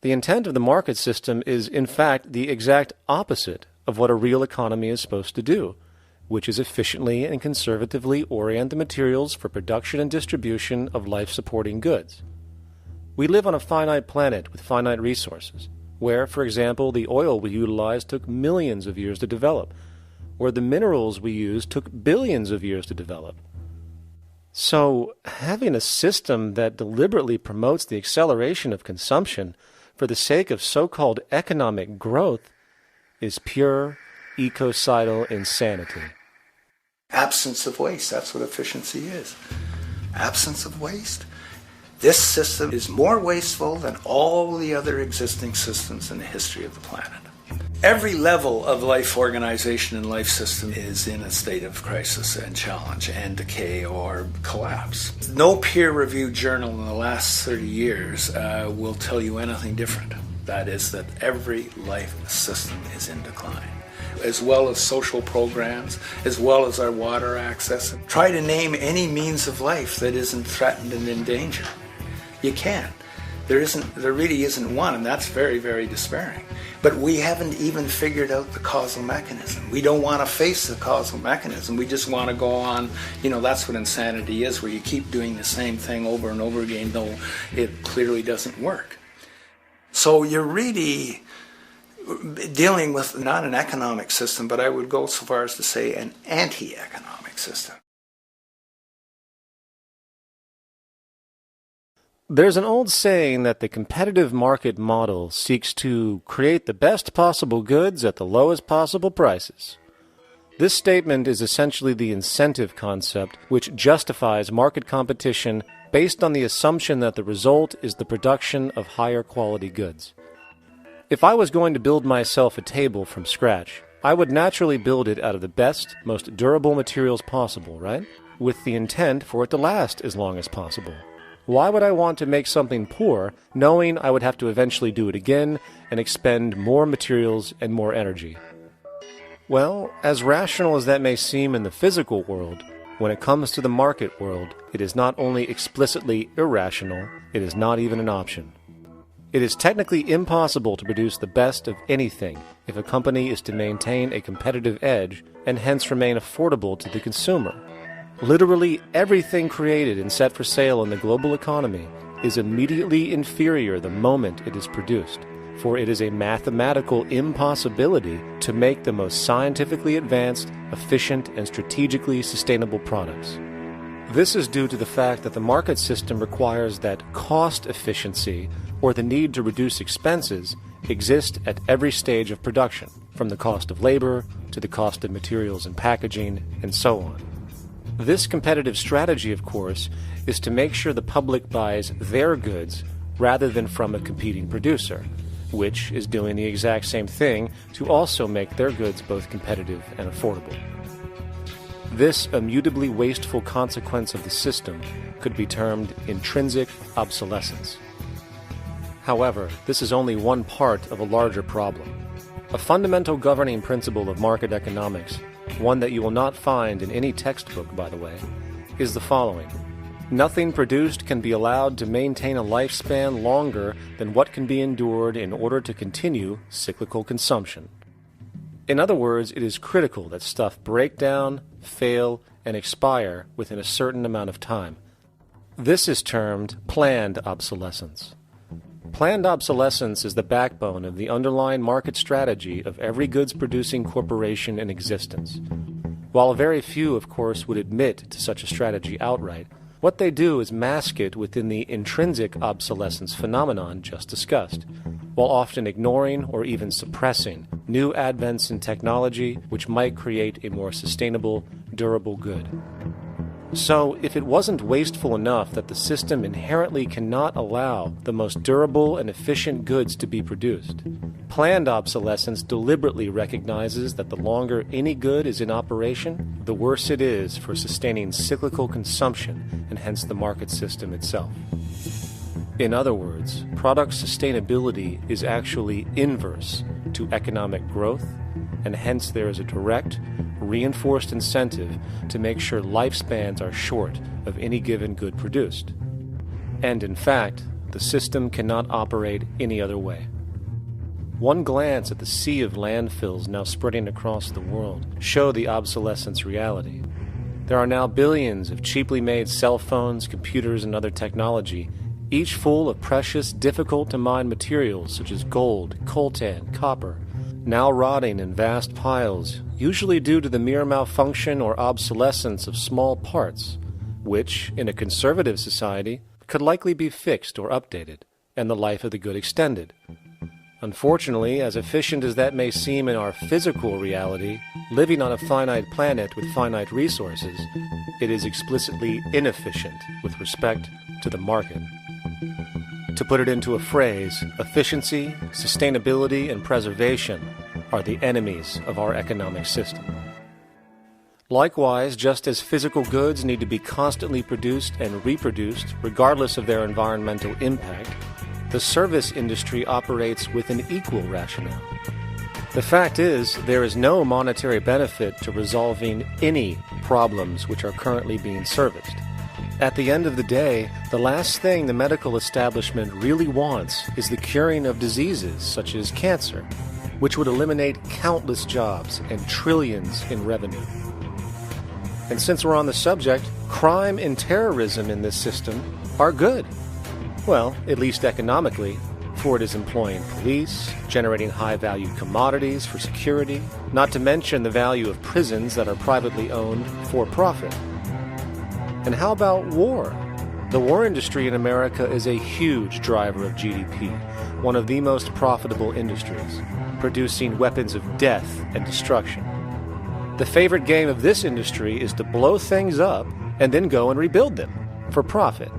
The intent of the market system is, in fact, the exact opposite of what a real economy is supposed to do, which is efficiently and conservatively orient the materials for production and distribution of life-supporting goods. We live on a finite planet with finite resources, where, for example, the oil we utilize took millions of years to develop, where the minerals we use took billions of years to develop. So, having a system that deliberately promotes the acceleration of consumption for the sake of so-called economic growth is pure ecocidal insanity. Absence of waste, that's what efficiency is. Absence of waste. This system is more wasteful than all the other existing systems in the history of the planet. Every level of life organization and life system is in a state of crisis and challenge and decay or collapse. No peer-reviewed journal in the last 30 years will tell you anything different. That is that every life system is in decline, as well as social programs, as well as our water access. Try to name any means of life that isn't threatened and in danger. You can't. There really isn't one, and that's very, very despairing. But we haven't even figured out the causal mechanism. We don't want to face the causal mechanism. We just want to go on, that's what insanity is, where you keep doing the same thing over and over again, though it clearly doesn't work. So you're really dealing with not an economic system, but I would go so far as to say an anti-economic system. There's an old saying that the competitive market model seeks to create the best possible goods at the lowest possible prices. This statement is essentially the incentive concept, which justifies market competition based on the assumption that the result is the production of higher quality goods. If I was going to build myself a table from scratch, I would naturally build it out of the best, most durable materials possible, right? With the intent for it to last as long as possible. Why would I want to make something poor, knowing I would have to eventually do it again and expend more materials and more energy? Well, as rational as that may seem in the physical world, when it comes to the market world, it is not only explicitly irrational, it is not even an option. It is technically impossible to produce the best of anything if a company is to maintain a competitive edge and hence remain affordable to the consumer. Literally everything created and set for sale in the global economy is immediately inferior the moment it is produced, for it is a mathematical impossibility to make the most scientifically advanced, efficient, and strategically sustainable products. This is due to the fact that the market system requires that cost efficiency, or the need to reduce expenses, exist at every stage of production, from the cost of labor to the cost of materials and packaging, and so on. This competitive strategy, of course, is to make sure the public buys their goods rather than from a competing producer, which is doing the exact same thing to also make their goods both competitive and affordable. This immutably wasteful consequence of the system could be termed intrinsic obsolescence. However, this is only one part of a larger problem. A fundamental governing principle of market economics, one that you will not find in any textbook, by the way, is the following. Nothing produced can be allowed to maintain a lifespan longer than what can be endured in order to continue cyclical consumption. In other words, it is critical that stuff break down, fail, and expire within a certain amount of time. This is termed planned obsolescence. Planned obsolescence is the backbone of the underlying market strategy of every goods-producing corporation in existence. While very few, of course, would admit to such a strategy outright, what they do is mask it within the intrinsic obsolescence phenomenon just discussed, while often ignoring or even suppressing new advents in technology which might create a more sustainable, durable good. So, if it wasn't wasteful enough that the system inherently cannot allow the most durable and efficient goods to be produced, planned obsolescence deliberately recognizes that the longer any good is in operation, the worse it is for sustaining cyclical consumption and hence the market system itself. In other words, product sustainability is actually inverse to economic growth, and hence there is a direct, reinforced incentive to make sure lifespans are short of any given good produced. And in fact, the system cannot operate any other way. One glance at the sea of landfills now spreading across the world show the obsolescence reality. There are now billions of cheaply made cell phones, computers, and other technology, each full of precious, difficult-to-mine materials such as gold, coltan, copper, now rotting in vast piles, usually due to the mere malfunction or obsolescence of small parts, which, in a conservative society, could likely be fixed or updated, and the life of the good extended. Unfortunately, as efficient as that may seem in our physical reality, living on a finite planet with finite resources, it is explicitly inefficient with respect to the market. To put it into a phrase, efficiency, sustainability, and preservation are the enemies of our economic system. Likewise, just as physical goods need to be constantly produced and reproduced, regardless of their environmental impact, the service industry operates with an equal rationale. The fact is, there is no monetary benefit to resolving any problems which are currently being serviced. At the end of the day, the last thing the medical establishment really wants is the curing of diseases such as cancer, which would eliminate countless jobs and trillions in revenue. And since we're on the subject, crime and terrorism in this system are good. Well, at least economically, for it is employing police, generating high-valued commodities for security, not to mention the value of prisons that are privately owned for profit. And how about war? The war industry in America is a huge driver of GDP, one of the most profitable industries, producing weapons of death and destruction. The favorite game of this industry is to blow things up and then go and rebuild them for profit.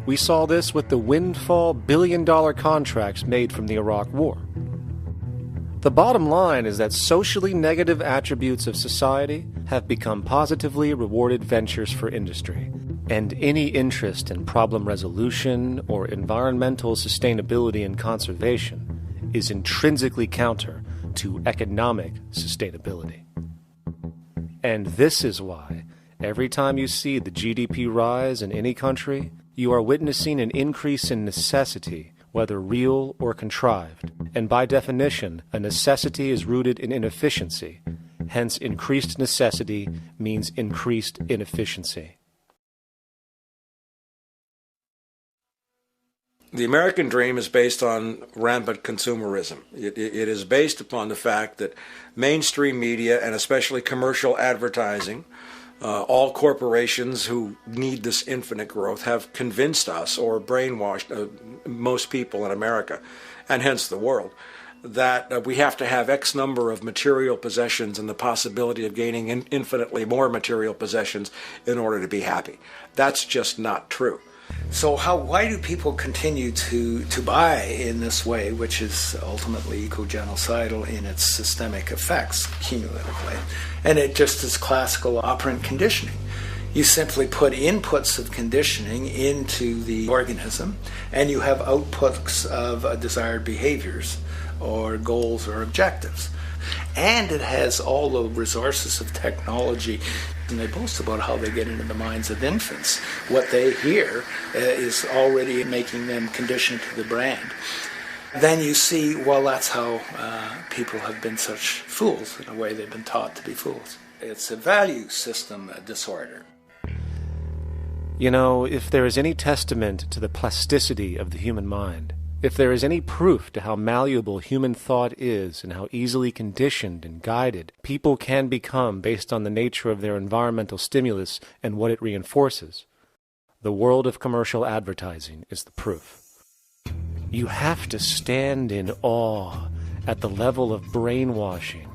We saw this with the windfall billion-dollar contracts made from the Iraq War. The bottom line is that socially negative attributes of society have become positively rewarded ventures for industry, and any interest in problem resolution or environmental sustainability and conservation is intrinsically counter to economic sustainability. And this is why, every time you see the GDP rise in any country, you are witnessing an increase in necessity, whether real or contrived. And by definition, a necessity is rooted in inefficiency. Hence, increased necessity means increased inefficiency. The American dream is based on rampant consumerism. It is based upon the fact that mainstream media, and especially commercial advertising, all corporations who need this infinite growth have convinced us or brainwashed most people in America, and hence the world, that we have to have X number of material possessions and the possibility of gaining infinitely more material possessions in order to be happy. That's just not true. So why do people continue to buy in this way, which is ultimately eco-genocidal in its systemic effects cumulatively? And it just is classical operant conditioning. You simply put inputs of conditioning into the organism, and you have outputs of desired behaviors or goals or objectives. And it has all the resources of technology. And they boast about how they get into the minds of infants. What they hear is already making them conditioned to the brand. Then you see, well, that's how people have been such fools, in a way they've been taught to be fools. It's a value system disorder. You know, if there is any testament to the plasticity of the human mind, if there is any proof to how malleable human thought is and how easily conditioned and guided people can become based on the nature of their environmental stimulus and what it reinforces, the world of commercial advertising is the proof. You have to stand in awe at the level of brainwashing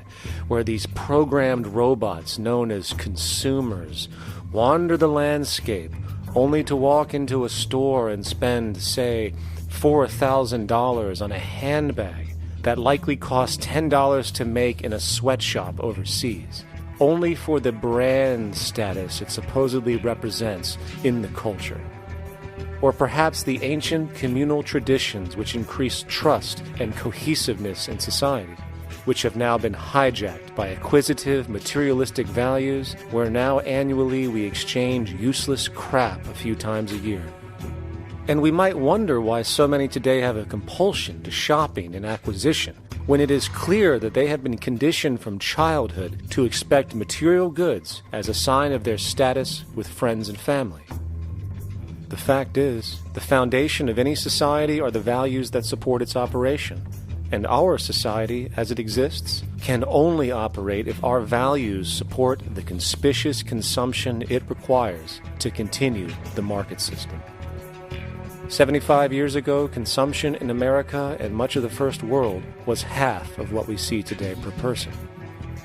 where these programmed robots known as consumers wander the landscape only to walk into a store and spend, say, $4,000 on a handbag that likely costs $10 to make in a sweatshop overseas, only for the brand status it supposedly represents in the culture. Or perhaps the ancient communal traditions which increase trust and cohesiveness in society, which have now been hijacked by acquisitive, materialistic values, where now annually we exchange useless crap a few times a year. And we might wonder why so many today have a compulsion to shopping and acquisition, when it is clear that they have been conditioned from childhood to expect material goods as a sign of their status with friends and family. The fact is, the foundation of any society are the values that support its operation, and our society, as it exists, can only operate if our values support the conspicuous consumption it requires to continue the market system. 75 years ago, consumption in America and much of the First World was half of what we see today per person.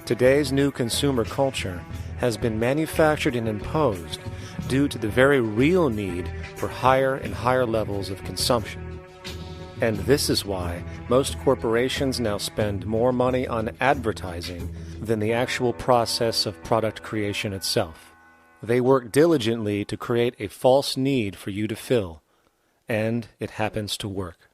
Today's new consumer culture has been manufactured and imposed due to the very real need for higher and higher levels of consumption. And this is why most corporations now spend more money on advertising than the actual process of product creation itself. They work diligently to create a false need for you to fill, and it happens to work.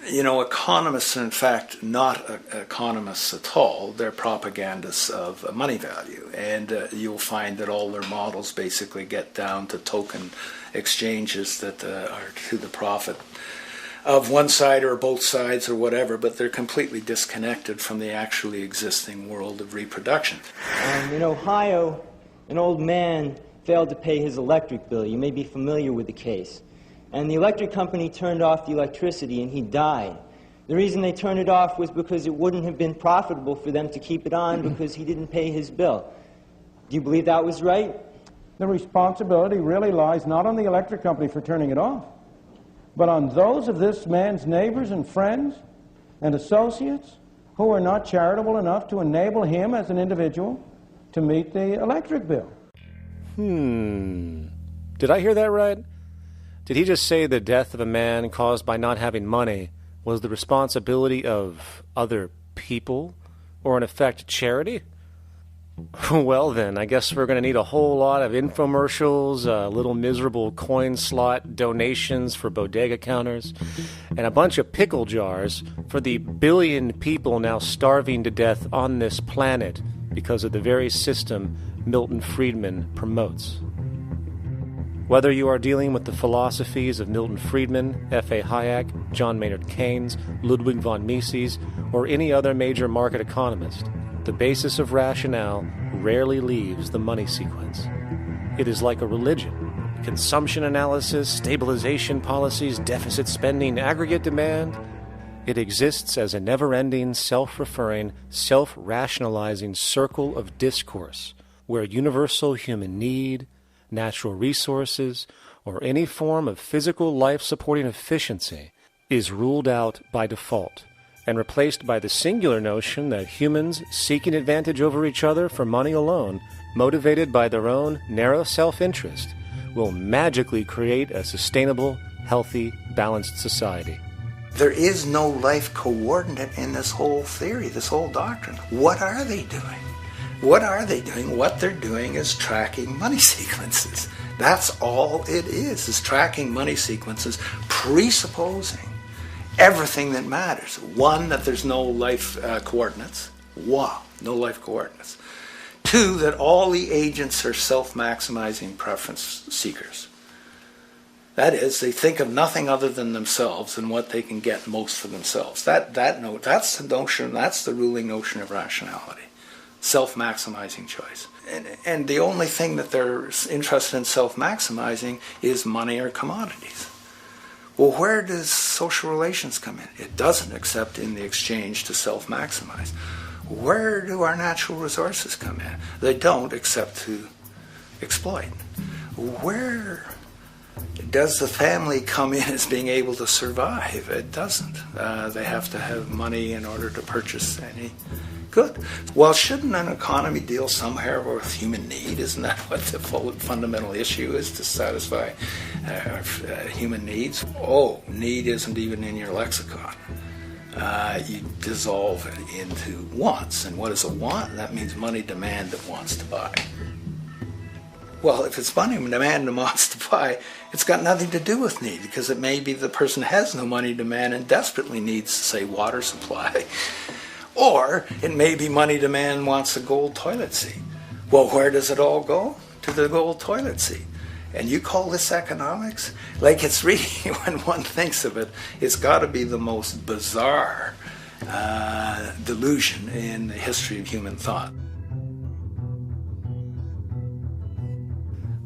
Economists are in fact not economists at all. They're propagandists of money value. And you'll find that all their models basically get down to token exchanges that are to the profit of one side or both sides or whatever, but they're completely disconnected from the actually existing world of reproduction. In Ohio, an old man failed to pay his electric bill. You may be familiar with the case. And the electric company turned off the electricity and he died. The reason they turned it off was because it wouldn't have been profitable for them to keep it on because he didn't pay his bill. Do you believe that was right? The responsibility really lies not on the electric company for turning it off, but on those of this man's neighbors and friends and associates who are not charitable enough to enable him as an individual to meet the electric bill. Did I hear that right? Did he just say the death of a man caused by not having money was the responsibility of other people, or in effect, charity? Well then, I guess we're going to need a whole lot of infomercials, little miserable coin slot donations for bodega counters, and a bunch of pickle jars for the billion people now starving to death on this planet because of the very system Milton Friedman promotes. Whether you are dealing with the philosophies of Milton Friedman, F.A. Hayek, John Maynard Keynes, Ludwig von Mises, or any other major market economist, the basis of rationale rarely leaves the money sequence. It is like a religion. Consumption analysis, stabilization policies, deficit spending, aggregate demand. It exists as a never-ending, self-referring, self-rationalizing circle of discourse where universal human need, natural resources, or any form of physical life-supporting efficiency is ruled out by default and replaced by the singular notion that humans seeking advantage over each other for money alone, motivated by their own narrow self-interest, will magically create a sustainable, healthy, balanced society. There is no life coordinate in this whole theory, this whole doctrine. What are they doing? What are they doing? What they're doing is tracking money sequences. That's all it is tracking money sequences, presupposing everything that matters. One, that there's no life coordinates. Wow, no life coordinates. Two, that all the agents are self-maximizing preference seekers. That is, they think of nothing other than themselves and what they can get most for themselves. That's the notion, that's the ruling notion of rationality. Self-maximizing choice. And the only thing that they're interested in self-maximizing is money or commodities. Well, where does social relations come in? It doesn't, except in the exchange to self-maximize. Where do our natural resources come in? They don't, except to exploit. Where does the family come in as being able to survive? It doesn't. They have to have money in order to purchase any good. Well, shouldn't an economy deal somewhere with human need? Isn't that what the fundamental issue is, to satisfy human needs? Oh, need isn't even in your lexicon. You dissolve it into wants. And what is a want? That means money demand that wants to buy. Well, if it's money demand that wants to buy, it's got nothing to do with need, because it may be the person has no money demand and desperately needs, say, water supply. Or it may be money demand wants a gold toilet seat. Well, where does it all go? To the gold toilet seat. And you call this economics? Like, it's really, when one thinks of it, it's got to be the most bizarre delusion in the history of human thought.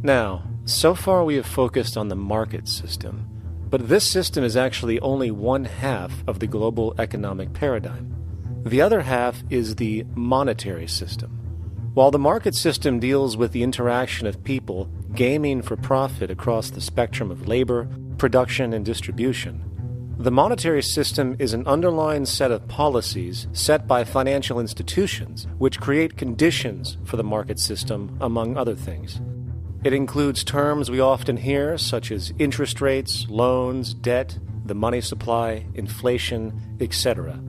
Now, so far we have focused on the market system, but this system is actually only one half of the global economic paradigm. The other half is the monetary system. While the market system deals with the interaction of people gaming for profit across the spectrum of labor, production, and distribution, the monetary system is an underlying set of policies set by financial institutions which create conditions for the market system, among other things. It includes terms we often hear, such as interest rates, loans, debt, the money supply, inflation, etc.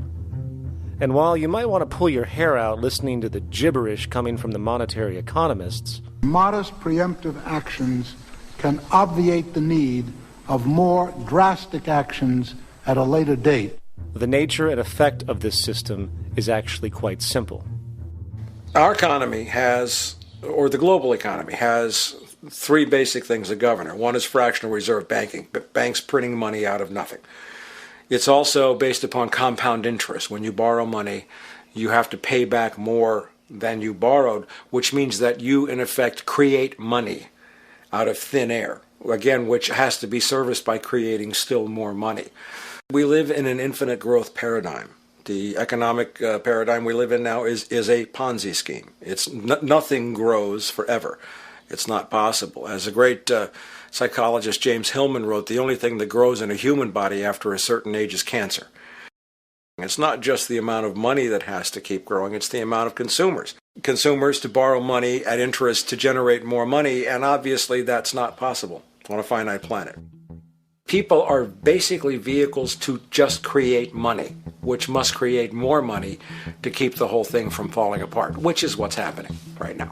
And while you might want to pull your hair out listening to the gibberish coming from the monetary economists, modest preemptive actions can obviate the need of more drastic actions at a later date. The nature and effect of this system is actually quite simple. Our economy has, or the global economy has, three basic things that govern it. One is fractional reserve banking, banks printing money out of nothing. It's also based upon compound interest. When you borrow money, you have to pay back more than you borrowed, which means that you, in effect, create money out of thin air, again, which has to be serviced by creating still more money. We live in an infinite growth paradigm. The economic paradigm we live in now is a Ponzi scheme. It's nothing grows forever. It's not possible. As a great psychologist James Hillman wrote, the only thing that grows in a human body after a certain age is cancer. It's not just the amount of money that has to keep growing, it's the amount of consumers. Consumers to borrow money at interest to generate more money, and obviously that's not possible on a finite planet. People are basically vehicles to just create money, which must create more money to keep the whole thing from falling apart, which is what's happening right now.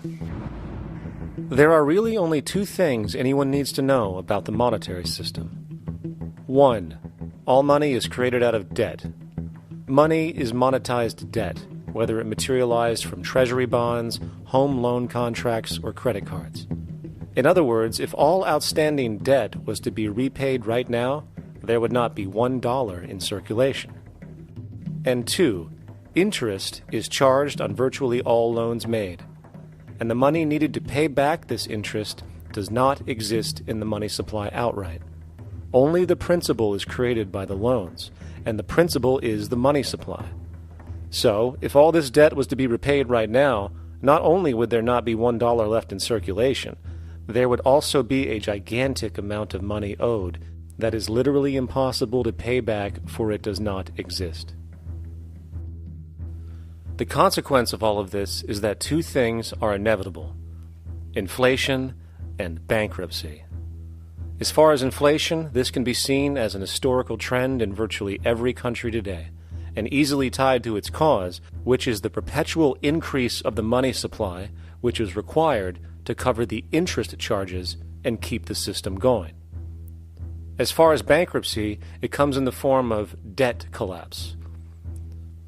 There are really only two things anyone needs to know about the monetary system. 1. All money is created out of debt. Money is monetized debt, whether it materialized from treasury bonds, home loan contracts, or credit cards. In other words, if all outstanding debt was to be repaid right now, there would not be $1 in circulation. And 2, interest is charged on virtually all loans made, and the money needed to pay back this interest does not exist in the money supply outright. Only the principal is created by the loans, and the principal is the money supply. So, if all this debt was to be repaid right now, not only would there not be $1 left in circulation, there would also be a gigantic amount of money owed that is literally impossible to pay back, for it does not exist. The consequence of all of this is that two things are inevitable: inflation and bankruptcy. As far as inflation, this can be seen as an historical trend in virtually every country today, and easily tied to its cause, which is the perpetual increase of the money supply, which is required to cover the interest charges and keep the system going. As far as bankruptcy, it comes in the form of debt collapse.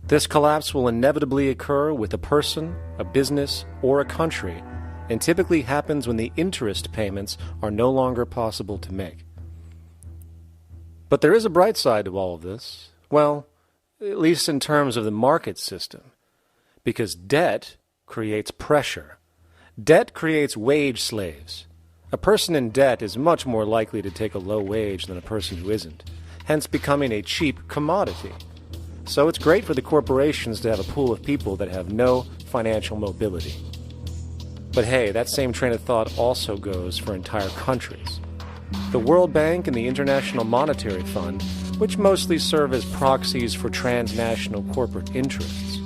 This collapse will inevitably occur with a person, a business, or a country, and typically happens when the interest payments are no longer possible to make. But there is a bright side to all of this. Well, at least in terms of the market system, because debt creates pressure. Debt creates wage slaves. A person in debt is much more likely to take a low wage than a person who isn't, hence becoming a cheap commodity. So it's great for the corporations to have a pool of people that have no financial mobility. But hey, that same train of thought also goes for entire countries. The World Bank and the International Monetary Fund, which mostly serve as proxies for transnational corporate interests,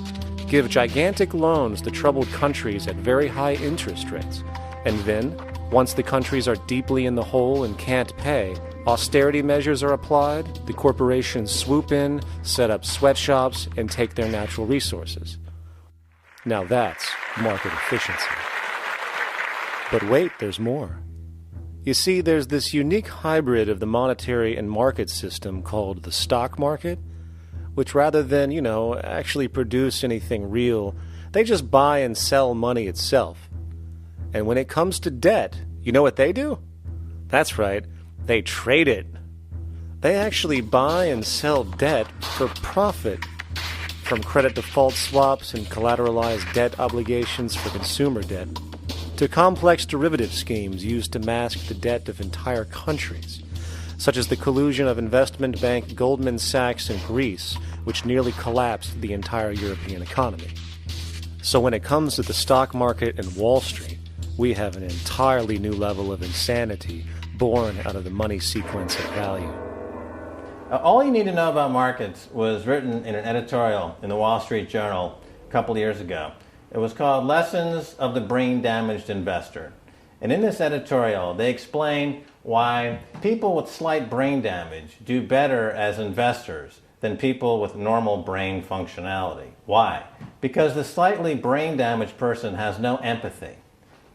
give gigantic loans to troubled countries at very high interest rates. And then, once the countries are deeply in the hole and can't pay, austerity measures are applied, the corporations swoop in, set up sweatshops, and take their natural resources. Now that's market efficiency. But wait, there's more. You see, there's this unique hybrid of the monetary and market system called the stock market, which rather than, actually produce anything real, they just buy and sell money itself. And when it comes to debt, you know what they do? That's right, they trade it. They actually buy and sell debt for profit, from credit default swaps and collateralized debt obligations for consumer debt, to complex derivative schemes used to mask the debt of entire countries, such as the collusion of investment bank Goldman Sachs in Greece, which nearly collapsed the entire European economy. So when it comes to the stock market and Wall Street, we have an entirely new level of insanity born out of the money sequence of value. All you need to know about markets was written in an editorial in the Wall Street Journal a couple of years ago. It was called Lessons of the Brain-Damaged Investor. And in this editorial, they explain why people with slight brain damage do better as investors than people with normal brain functionality. Why? Because the slightly brain-damaged person has no empathy.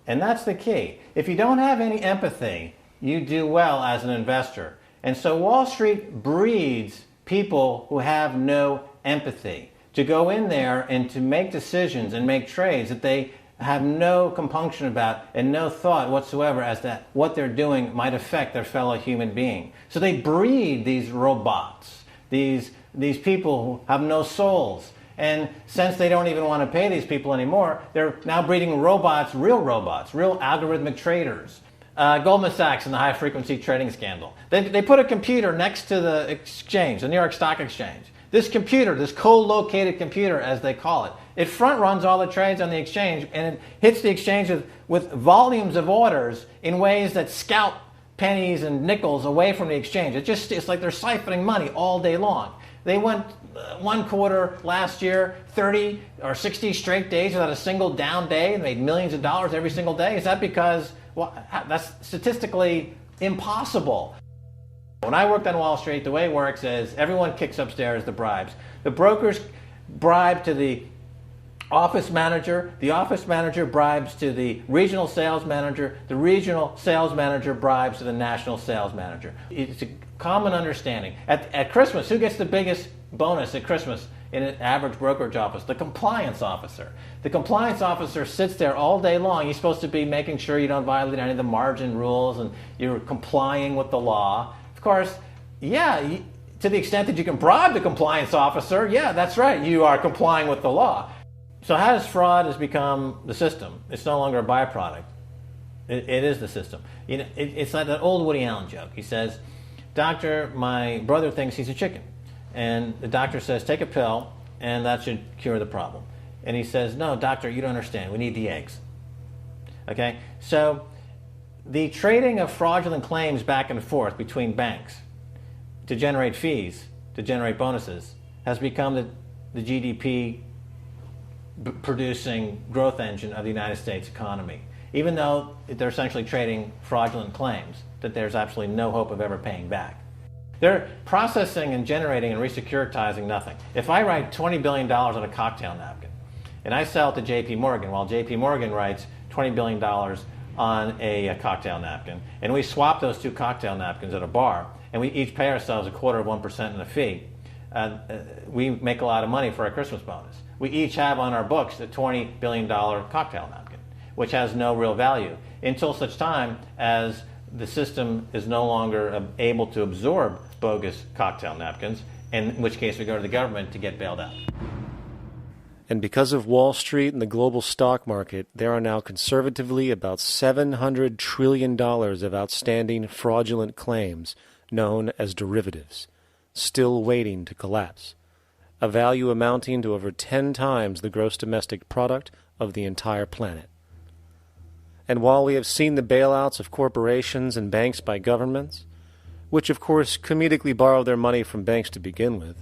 And that's the key. If you don't have any empathy, you do well as an investor. And so Wall Street breeds people who have no empathy, to go in there and to make decisions and make trades that they have no compunction about and no thought whatsoever as to what they're doing might affect their fellow human being. So they breed these robots, these people who have no souls. And since they don't even want to pay these people anymore, they're now breeding robots, real algorithmic traders. Goldman Sachs and the high-frequency trading scandal. They put a computer next to the exchange, the New York Stock Exchange. This computer, this co-located computer, as they call it, it front-runs all the trades on the exchange, and it hits the exchange with volumes of orders in ways that scalp pennies and nickels away from the exchange. It's like they're siphoning money all day long. They went one quarter last year, 30 or 60 straight days without a single down day and made millions of dollars every single day. Is that because, well, that's statistically impossible? When I worked on Wall Street, the way it works is everyone kicks upstairs the bribes. The brokers bribe to the office manager bribes to the regional sales manager bribes to the national sales manager. It's a common understanding. At Christmas, who gets the biggest bonus at Christmas in an average brokerage office? The compliance officer. The compliance officer sits there all day long. He's supposed to be making sure you don't violate any of the margin rules and you're complying with the law. Of course, yeah, to the extent that you can bribe the compliance officer, yeah, that's right, you are complying with the law. So how does fraud has become the system? It's no longer a byproduct. It is the system. You know, it's like that old Woody Allen joke. He says, "Doctor, my brother thinks he's a chicken." And the doctor says, "Take a pill, and that should cure the problem." And he says, "No, doctor, you don't understand. We need the eggs." Okay? So the trading of fraudulent claims back and forth between banks to generate fees, to generate bonuses, has become the GDP producing growth engine of the United States economy. Even though they're essentially trading fraudulent claims that there's absolutely no hope of ever paying back. They're processing and generating and re-securitizing nothing. If I write $20 billion on a cocktail napkin and I sell it to JP Morgan while JP Morgan writes $20 billion on a cocktail napkin, and we swap those two cocktail napkins at a bar, and we each pay ourselves 1/4% in a fee, we make a lot of money for our Christmas bonus. We each have on our books a $20 billion cocktail napkin, which has no real value until such time as the system is no longer able to absorb bogus cocktail napkins, in which case we go to the government to get bailed out. And because of Wall Street and the global stock market, there are now conservatively about $700 trillion of outstanding fraudulent claims known as derivatives, still waiting to collapse, a value amounting to over 10 times the gross domestic product of the entire planet. And while we have seen the bailouts of corporations and banks by governments, which of course comedically borrow their money from banks to begin with,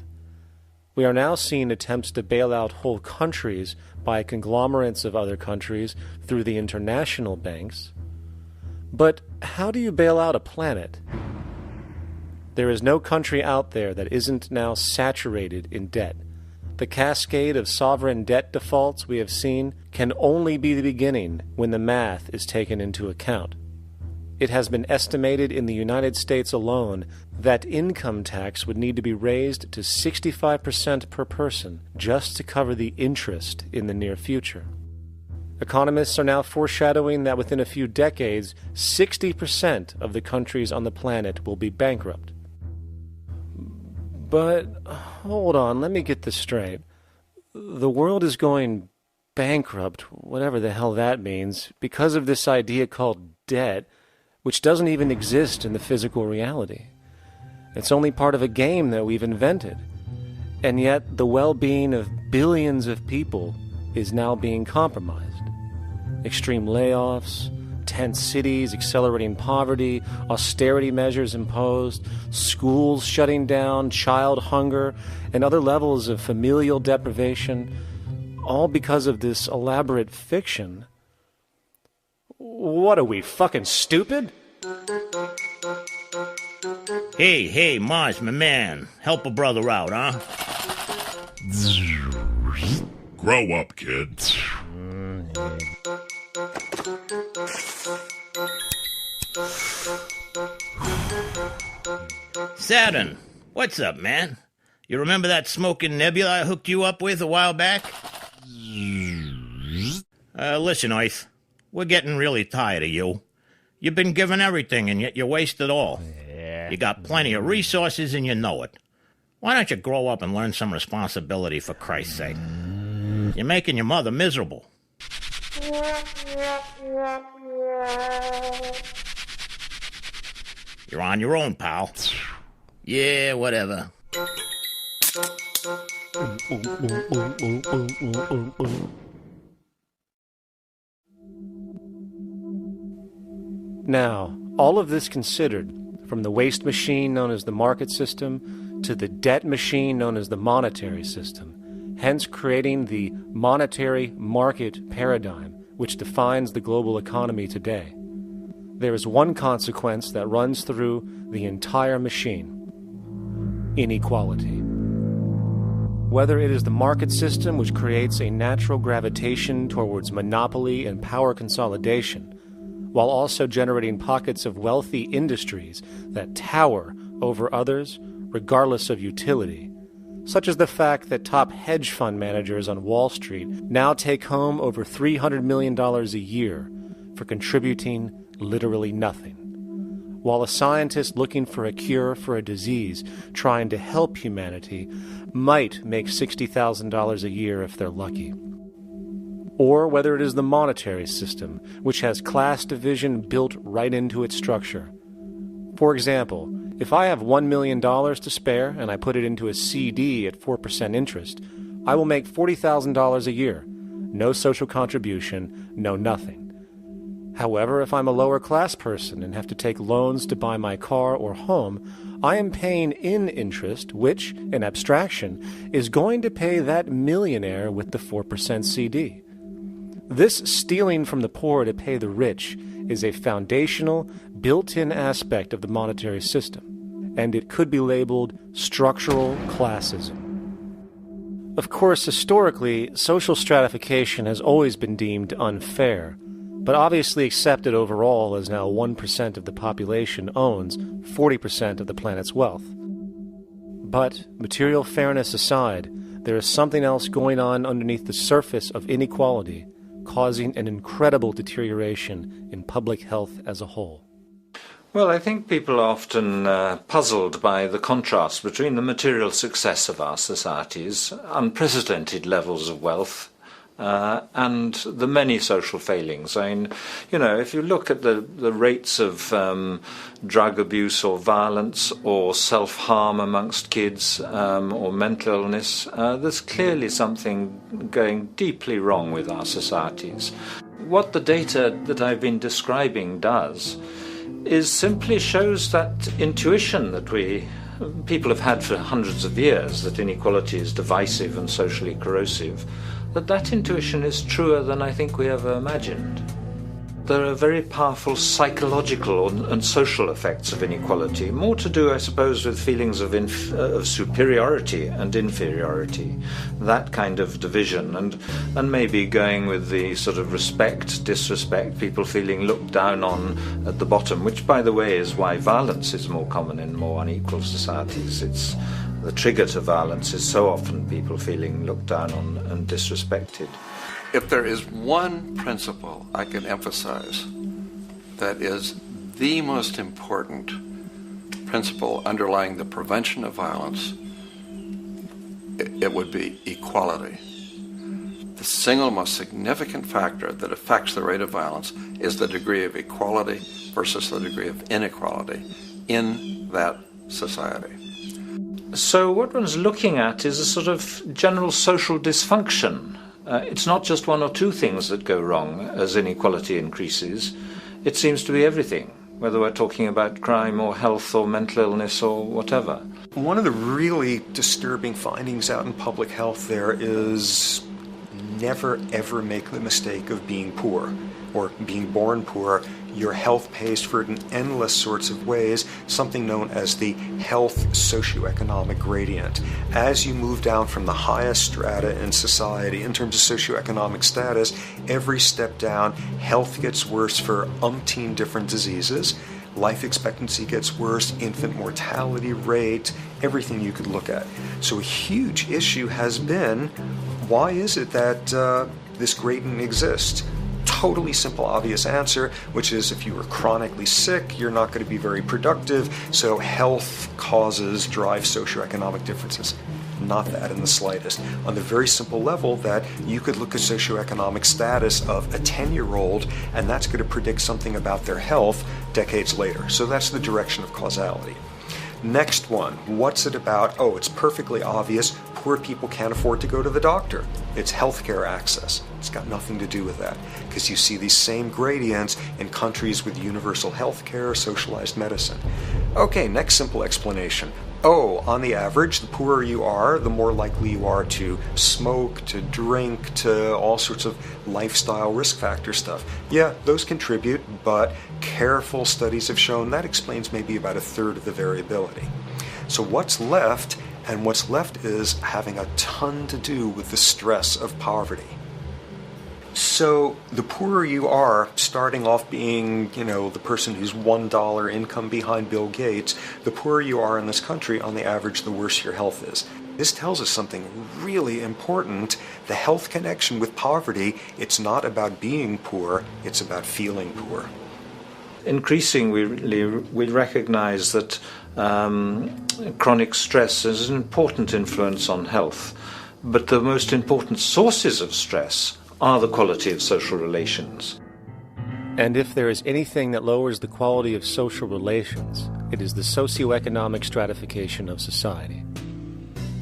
we are now seeing attempts to bail out whole countries by conglomerates of other countries through the international banks. But how do you bail out a planet? There is no country out there that isn't now saturated in debt. The cascade of sovereign debt defaults we have seen can only be the beginning when the math is taken into account. It has been estimated in the United States alone that income tax would need to be raised to 65% per person just to cover the interest in the near future. Economists are now foreshadowing that within a few decades, 60% of the countries on the planet will be bankrupt. But, hold on, let me get this straight. The world is going bankrupt, whatever the hell that means, because of this idea called debt, which doesn't even exist in the physical reality. It's only part of a game that we've invented. And yet, the well-being of billions of people is now being compromised. Extreme layoffs, tent cities, accelerating poverty, austerity measures imposed, schools shutting down, child hunger, and other levels of familial deprivation, all because of this elaborate fiction. What are we, fucking stupid? Hey, Mars, my man. Help a brother out, huh? Grow up, kid. Saturn, what's up, man? You remember that smoking nebula I hooked you up with a while back? Listen, Earth, we're getting really tired of you. You've been given everything, and yet you waste it all. You got plenty of resources, and you know it. Why don't you grow up and learn some responsibility, for Christ's sake? You're making your mother miserable. You're on your own, pal. Yeah, whatever. Now, all of this considered, from the waste machine known as the market system to the debt machine known as the monetary system, hence creating the monetary market paradigm which defines the global economy today, there is one consequence that runs through the entire machine: inequality. Whether it is the market system which creates a natural gravitation towards monopoly and power consolidation, while also generating pockets of wealthy industries that tower over others regardless of utility, such as the fact that top hedge fund managers on Wall Street now take home over $300 million a year for contributing literally nothing, while a scientist looking for a cure for a disease trying to help humanity might make $60,000 a year if they're lucky. Or whether it is the monetary system, which has class division built right into its structure. For example, if I have $1 million to spare and I put it into a CD at 4% interest, I will make $40,000 a year. No social contribution, no nothing. However, if I'm a lower class person and have to take loans to buy my car or home, I am paying in interest, which, in abstraction, is going to pay that millionaire with the 4% CD. This stealing from the poor to pay the rich is a foundational, built-in aspect of the monetary system, and it could be labeled structural classism. Of course, historically, social stratification has always been deemed unfair, but obviously accepted overall as now 1% of the population owns 40% of the planet's wealth. But, material fairness aside, there is something else going on underneath the surface of inequality, causing an incredible deterioration in public health as a whole. Well, I think people are often puzzled by the contrast between the material success of our societies, unprecedented levels of wealth, and the many social failings. I mean, if you look at the rates of drug abuse or violence or self-harm amongst kids or mental illness, there's clearly something going deeply wrong with our societies. What the data that I've been describing does is simply shows that intuition that people have had for hundreds of years, that inequality is divisive and socially corrosive, that intuition is truer than I think we ever imagined. There are very powerful psychological and social effects of inequality, more to do, I suppose, with feelings of superiority and inferiority, that kind of division, and maybe going with the sort of respect, disrespect, people feeling looked down on at the bottom, which, by the way, is why violence is more common in more unequal societies. It's the trigger to violence is so often people feeling looked down on and disrespected. If there is one principle I can emphasize that is the most important principle underlying the prevention of violence, it would be equality. The single most significant factor that affects the rate of violence is the degree of equality versus the degree of inequality in that society. So what one's looking at is a sort of general social dysfunction. It's not just one or two things that go wrong as inequality increases. It seems to be everything, whether we're talking about crime or health or mental illness or whatever. One of the really disturbing findings out in public health there is never ever make the mistake of being poor or being born poor. Your health pays for it in endless sorts of ways, something known as the health socioeconomic gradient. As you move down from the highest strata in society in terms of socioeconomic status, every step down, health gets worse for umpteen different diseases. life expectancy gets worse, infant mortality rate, everything you could look at. So a huge issue has been, why is it that this gradient exists? Totally simple, obvious answer, which is if you were chronically sick, you're not going to be very productive, so health causes drive socioeconomic differences. Not that in the slightest. On the very simple level that you could look at socioeconomic status of a 10-year-old, and that's going to predict something about their health decades later. So that's the direction of causality. Next one, what's it about? Oh, it's perfectly obvious. Poor people can't afford to go to the doctor. It's healthcare access. It's got nothing to do with that, because you see these same gradients in countries with universal healthcare, socialized medicine. Okay, next simple explanation. Oh, on the average, the poorer you are, the more likely you are to smoke, to drink, to all sorts of lifestyle risk factor stuff. Yeah, those contribute, but careful studies have shown that explains maybe about a third of the variability. So what's left? And what's left is having a ton to do with the stress of poverty. So the poorer you are, starting off being, the person who's $1 income behind Bill Gates, the poorer you are in this country, on the average, the worse your health is. This tells us something really important. The health connection with poverty, it's not about being poor, it's about feeling poor. Increasingly, we recognize that chronic stress is an important influence on health, but the most important sources of stress are the quality of social relations. And if there is anything that lowers the quality of social relations, it is the socioeconomic stratification of society.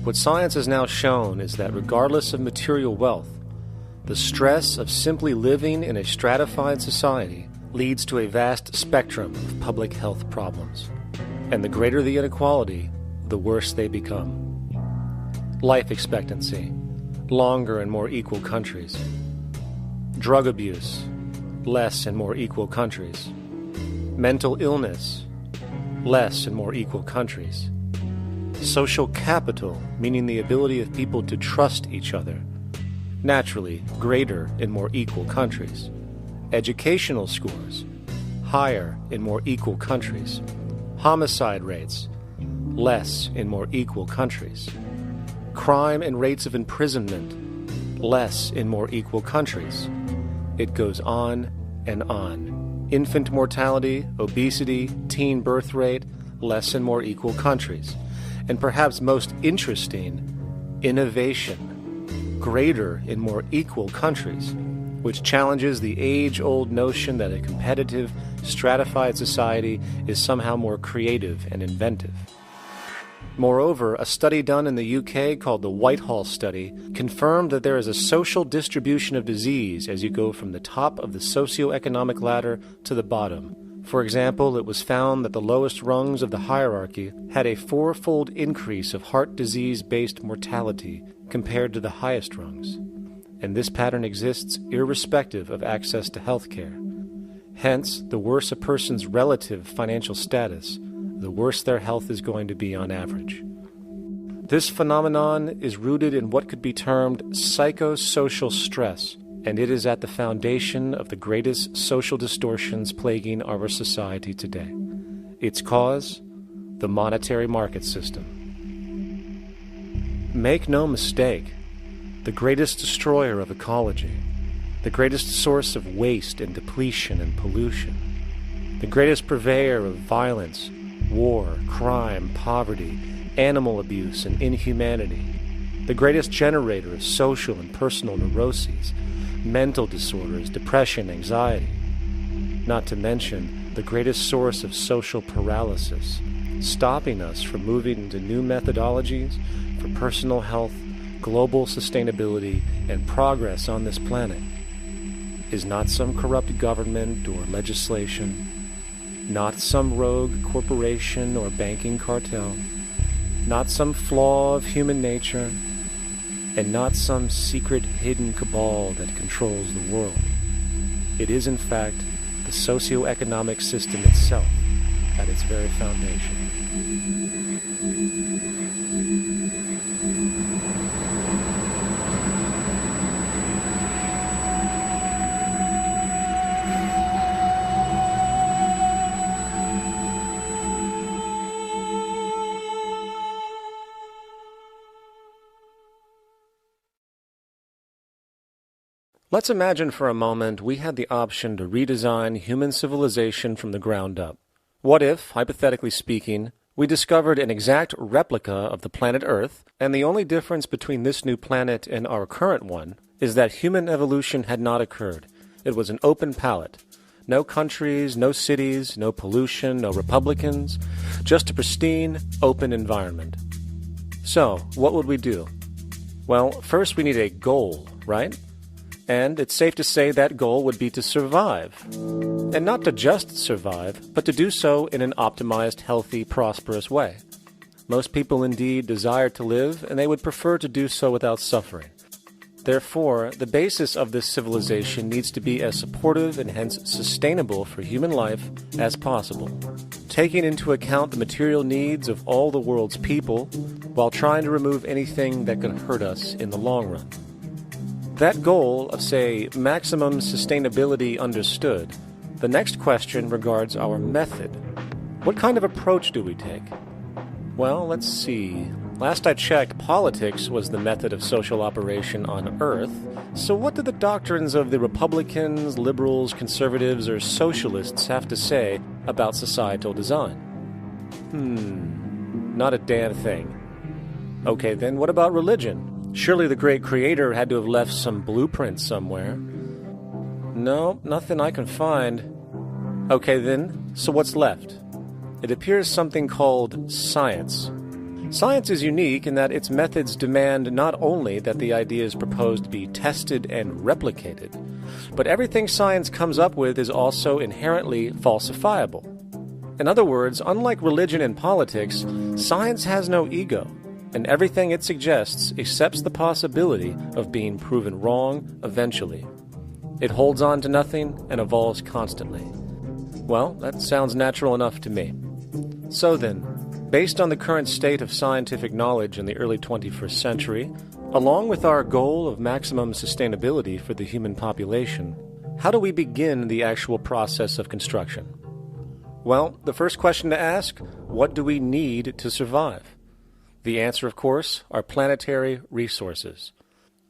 What science has now shown is that regardless of material wealth, the stress of simply living in a stratified society leads to a vast spectrum of public health problems. And the greater the inequality, the worse they become. Life expectancy, longer in more equal countries. Drug abuse, less in more equal countries. Mental illness, less in more equal countries. Social capital, meaning the ability of people to trust each other, naturally greater in more equal countries. Educational scores, higher in more equal countries. Homicide rates, less in more equal countries. Crime and rates of imprisonment, less in more equal countries. It goes on and on. Infant mortality, obesity, teen birth rate, less in more equal countries. And perhaps most interesting, innovation, greater in more equal countries, which challenges the age-old notion that a competitive, stratified society is somehow more creative and inventive. Moreover, a study done in the UK called the Whitehall Study confirmed that there is a social distribution of disease as you go from the top of the socioeconomic ladder to the bottom. For example, it was found that the lowest rungs of the hierarchy had a 4-fold increase of heart disease-based mortality compared to the highest rungs. And this pattern exists irrespective of access to health care. Hence, the worse a person's relative financial status, the worse their health is going to be on average. This phenomenon is rooted in what could be termed psychosocial stress, and it is at the foundation of the greatest social distortions plaguing our society today. Its cause? The monetary market system. Make no mistake, the greatest destroyer of ecology, the greatest source of waste and depletion and pollution, the greatest purveyor of violence, war, crime, poverty, animal abuse, and inhumanity, the greatest generator of social and personal neuroses, mental disorders, depression, anxiety, not to mention the greatest source of social paralysis, stopping us from moving into new methodologies for personal health, global sustainability, and progress on this planet, is not some corrupt government or legislation, not some rogue corporation or banking cartel, not some flaw of human nature, and not some secret hidden cabal that controls the world. It is, in fact, the socio-economic system itself at its very foundation. Let's imagine for a moment we had the option to redesign human civilization from the ground up. What if, hypothetically speaking, we discovered an exact replica of the planet Earth, and the only difference between this new planet and our current one is that human evolution had not occurred. It was an open palette. No countries, no cities, no pollution, no Republicans, just a pristine, open environment. So, what would we do? Well, first we need a goal, right? And it's safe to say that goal would be to survive. And not to just survive, but to do so in an optimized, healthy, prosperous way. Most people indeed desire to live, and they would prefer to do so without suffering. Therefore, the basis of this civilization needs to be as supportive and hence sustainable for human life as possible, taking into account the material needs of all the world's people while trying to remove anything that could hurt us in the long run. That goal of, say, maximum sustainability understood, the next question regards our method. What kind of approach do we take? Well, let's see. Last I checked, politics was the method of social operation on Earth. So what do the doctrines of the Republicans, liberals, conservatives, or socialists have to say about societal design? Not a damn thing. Okay, then what about religion? Surely the great creator had to have left some blueprint somewhere. No, nothing I can find. Okay then, so what's left? It appears something called science. Science is unique in that its methods demand not only that the ideas proposed be tested and replicated, but everything science comes up with is also inherently falsifiable. In other words, unlike religion and politics, science has no ego, and everything it suggests accepts the possibility of being proven wrong eventually. It holds on to nothing and evolves constantly. Well, that sounds natural enough to me. So then, based on the current state of scientific knowledge in the early 21st century, along with our goal of maximum sustainability for the human population, how do we begin the actual process of construction? Well, the first question to ask, what do we need to survive? The answer, of course, are planetary resources.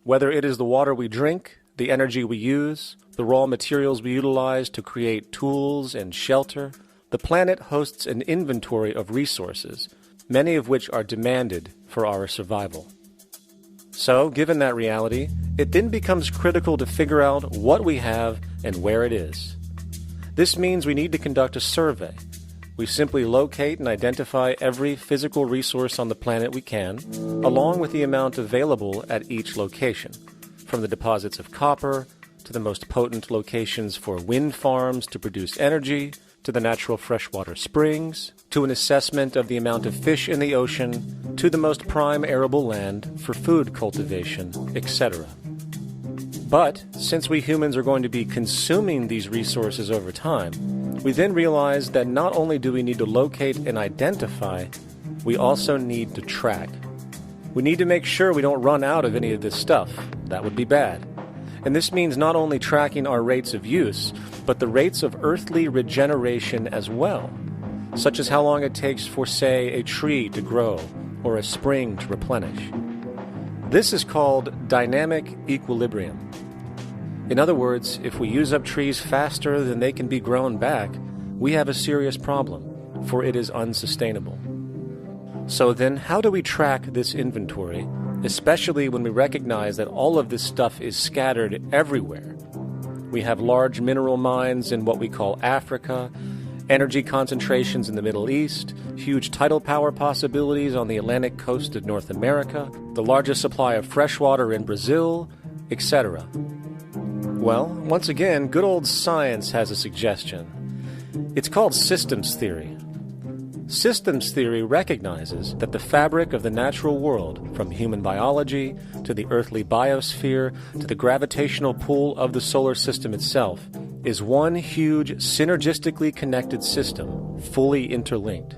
Whether it is the water we drink, the energy we use, the raw materials we utilize to create tools and shelter, the planet hosts an inventory of resources, many of which are demanded for our survival. So, given that reality, it then becomes critical to figure out what we have and where it is. This means we need to conduct a survey. We simply locate and identify every physical resource on the planet we can, along with the amount available at each location, from the deposits of copper to the most potent locations for wind farms to produce energy, to the natural freshwater springs, to an assessment of the amount of fish in the ocean, to the most prime arable land for food cultivation, etc. But, since we humans are going to be consuming these resources over time, we then realize that not only do we need to locate and identify, we also need to track. We need to make sure we don't run out of any of this stuff. That would be bad. And this means not only tracking our rates of use, but the rates of earthly regeneration as well, such as how long it takes for, say, a tree to grow or a spring to replenish. This is called dynamic equilibrium. In other words, if we use up trees faster than they can be grown back, we have a serious problem, for it is unsustainable. So then, how do we track this inventory, especially when we recognize that all of this stuff is scattered everywhere? We have large mineral mines in what we call Africa, energy concentrations in the Middle East, huge tidal power possibilities on the Atlantic coast of North America, the largest supply of fresh water in Brazil, etc. Well, once again, good old science has a suggestion. It's called systems theory. Systems theory recognizes that the fabric of the natural world, from human biology to the earthly biosphere to the gravitational pull of the solar system itself, is one huge synergistically connected system, fully interlinked.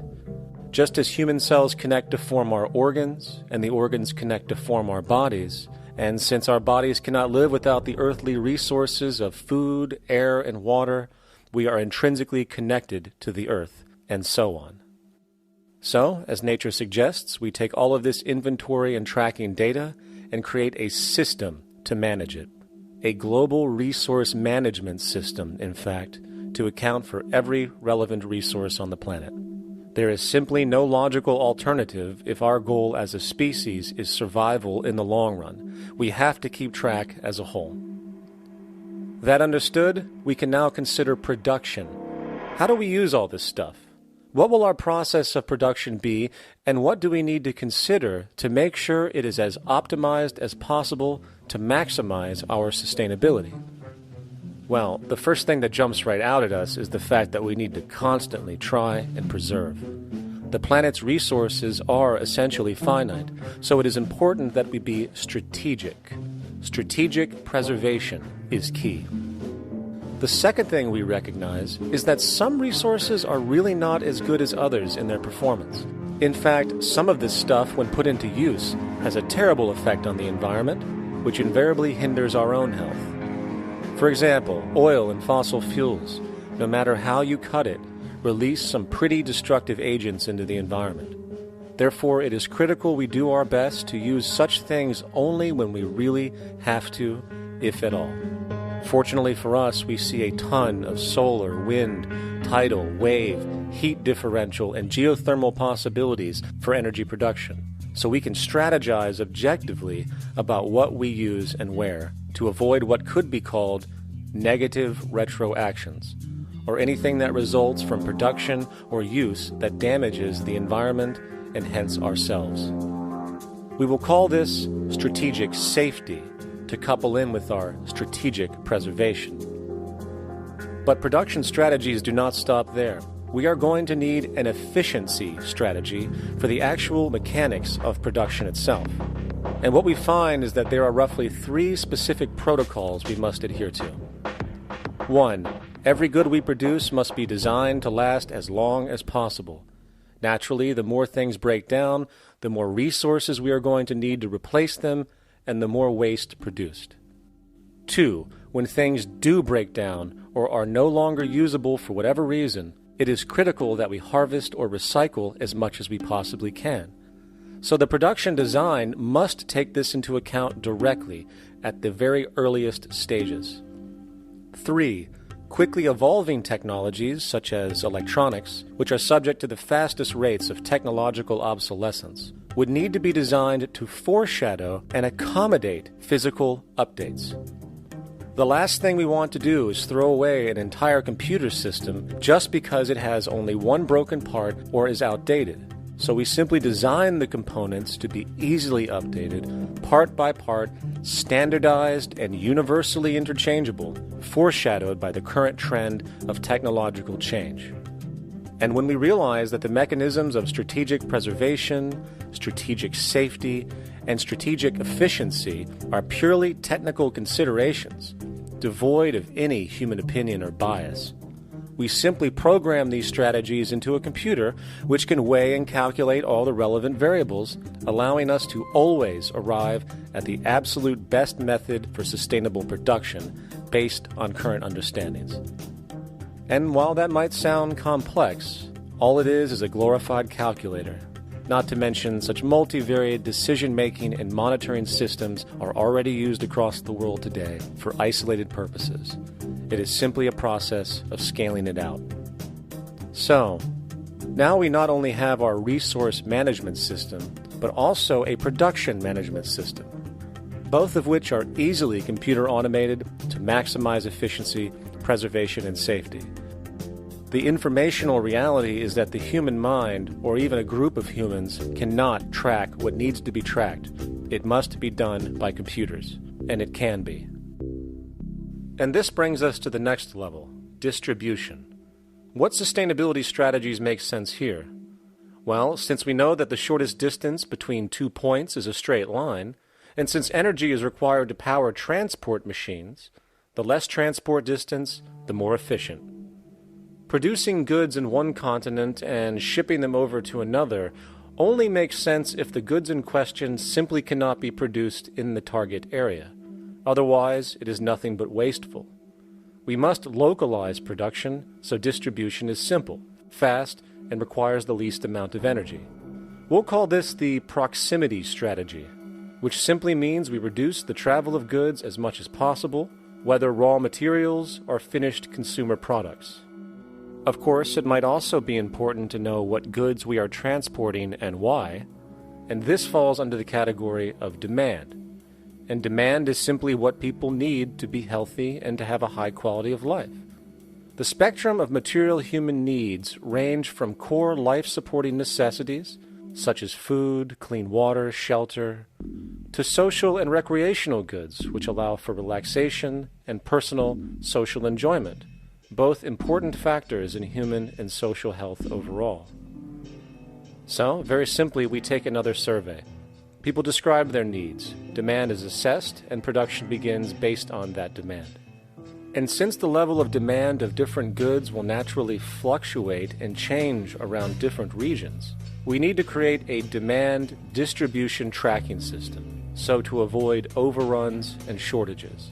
Just as human cells connect to form our organs, and the organs connect to form our bodies, and since our bodies cannot live without the earthly resources of food, air, and water, we are intrinsically connected to the earth, and so on. So, as nature suggests, we take all of this inventory and tracking data and create a system to manage it. a global resource management system, in fact, to account for every relevant resource on the planet. There is simply no logical alternative if our goal as a species is survival in the long run. We have to keep track as a whole. That understood, we can now consider production. How do we use all this stuff? What will our process of production be, and what do we need to consider to make sure it is as optimized as possible to maximize our sustainability? Well, the first thing that jumps right out at us is the fact that we need to constantly try and preserve. The planet's resources are essentially finite, so it is important that we be strategic. Strategic preservation is key. The second thing we recognize is that some resources are really not as good as others in their performance. In fact, some of this stuff, when put into use, has a terrible effect on the environment, which invariably hinders our own health. For example, oil and fossil fuels, no matter how you cut it, release some pretty destructive agents into the environment. Therefore, it is critical we do our best to use such things only when we really have to, if at all. Fortunately for us, we see a ton of solar, wind, tidal, wave, heat differential, and geothermal possibilities for energy production, so we can strategize objectively about what we use and where to avoid what could be called negative retroactions, or anything that results from production or use that damages the environment and hence ourselves. We will call this strategic safety, to couple in with our strategic preservation. But production strategies do not stop there. We are going to need an efficiency strategy for the actual mechanics of production itself. And what we find is that there are roughly 3 specific protocols we must adhere to. 1. Every good we produce must be designed to last as long as possible. Naturally, the more things break down, the more resources we are going to need to replace them, and the more waste produced. 2. When things do break down or are no longer usable for whatever reason, it is critical that we harvest or recycle as much as we possibly can. So the production design must take this into account directly at the very earliest stages. 3. Quickly evolving technologies, such as electronics, which are subject to the fastest rates of technological obsolescence, would need to be designed to foreshadow and accommodate physical updates. The last thing we want to do is throw away an entire computer system just because it has only one broken part or is outdated. So we simply design the components to be easily updated, part by part, standardized and universally interchangeable, foreshadowed by the current trend of technological change. And when we realize that the mechanisms of strategic preservation, strategic safety, and strategic efficiency are purely technical considerations, devoid of any human opinion or bias, we simply program these strategies into a computer which can weigh and calculate all the relevant variables, allowing us to always arrive at the absolute best method for sustainable production based on current understandings. And while that might sound complex, all it is a glorified calculator. Not to mention such multivariate decision-making and monitoring systems are already used across the world today for isolated purposes. It is simply a process of scaling it out. So, now we not only have our resource management system, but also a production management system, both of which are easily computer automated to maximize efficiency, preservation, and safety. The informational reality is that the human mind, or even a group of humans, cannot track what needs to be tracked. It must be done by computers, and it can be. And this brings us to the next level, distribution. What sustainability strategies make sense here? Well, since we know that the shortest distance between 2 points is a straight line, and since energy is required to power transport machines, the less transport distance, the more efficient. Producing goods in one continent and shipping them over to another only makes sense if the goods in question simply cannot be produced in the target area. Otherwise, it is nothing but wasteful. We must localize production so distribution is simple, fast, and requires the least amount of energy. We'll call this the proximity strategy. which simply means we reduce the travel of goods as much as possible, whether raw materials or finished consumer products. Of course, it might also be important to know what goods we are transporting and why, and this falls under the category of demand. And demand is simply what people need to be healthy and to have a high quality of life. The spectrum of material human needs range from core life-supporting necessities, such as food, clean water, shelter, to social and recreational goods, which allow for relaxation and personal social enjoyment, both important factors in human and social health overall. So, very simply, we take another survey. People describe their needs. Demand is assessed, and production begins based on that demand. And since the level of demand of different goods will naturally fluctuate and change around different regions, we need to create a demand distribution tracking system, so to avoid overruns and shortages.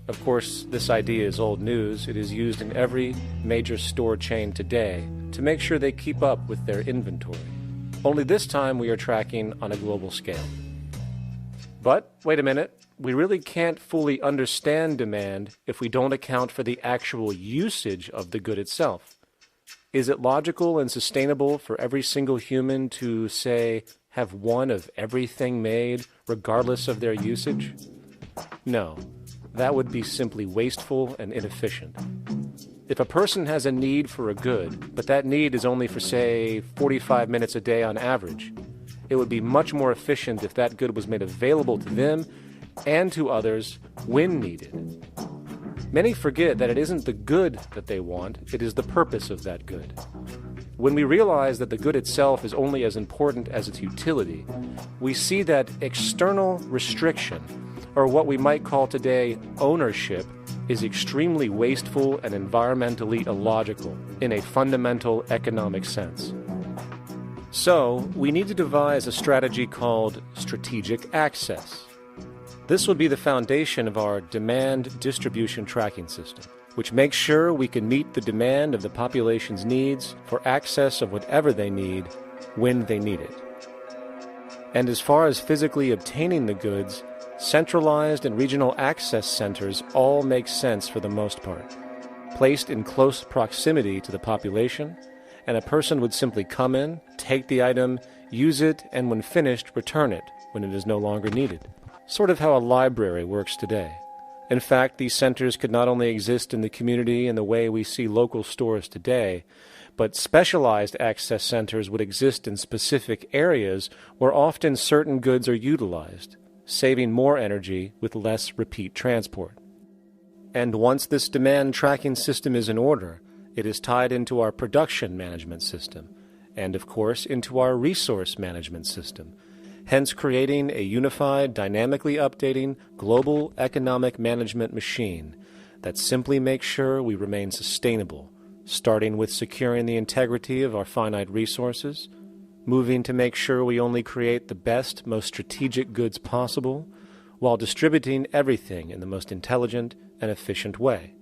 Of course, this idea is old news. It is used in every major store chain today to make sure they keep up with their inventory. Only this time we are tracking on a global scale. But, wait a minute, we really can't fully understand demand if we don't account for the actual usage of the good itself. Is it logical and sustainable for every single human to, say, have one of everything made, regardless of their usage? No, that would be simply wasteful and inefficient. If a person has a need for a good, but that need is only for, say, 45 minutes a day on average, it would be much more efficient if that good was made available to them and to others when needed. Many forget that it isn't the good that they want, it is the purpose of that good. When we realize that the good itself is only as important as its utility, we see that external restriction, or what we might call today ownership, is extremely wasteful and environmentally illogical in a fundamental economic sense. So, we need to devise a strategy called strategic access. This will be the foundation of our demand distribution tracking system, which makes sure we can meet the demand of the population's needs for access of whatever they need when they need it. And as far as physically obtaining the goods, centralized and regional access centers all make sense for the most part, placed in close proximity to the population, and a person would simply come in, take the item, use it, and when finished, return it when it is no longer needed. Sort of how a library works today. In fact, these centers could not only exist in the community in the way we see local stores today, but specialized access centers would exist in specific areas where often certain goods are utilized, saving more energy with less repeat transport. And once this demand tracking system is in order, it is tied into our production management system, and of course into our resource management system, hence creating a unified, dynamically updating global economic management machine that simply makes sure we remain sustainable, starting with securing the integrity of our finite resources, moving to make sure we only create the best, most strategic goods possible, while distributing everything in the most intelligent and efficient way.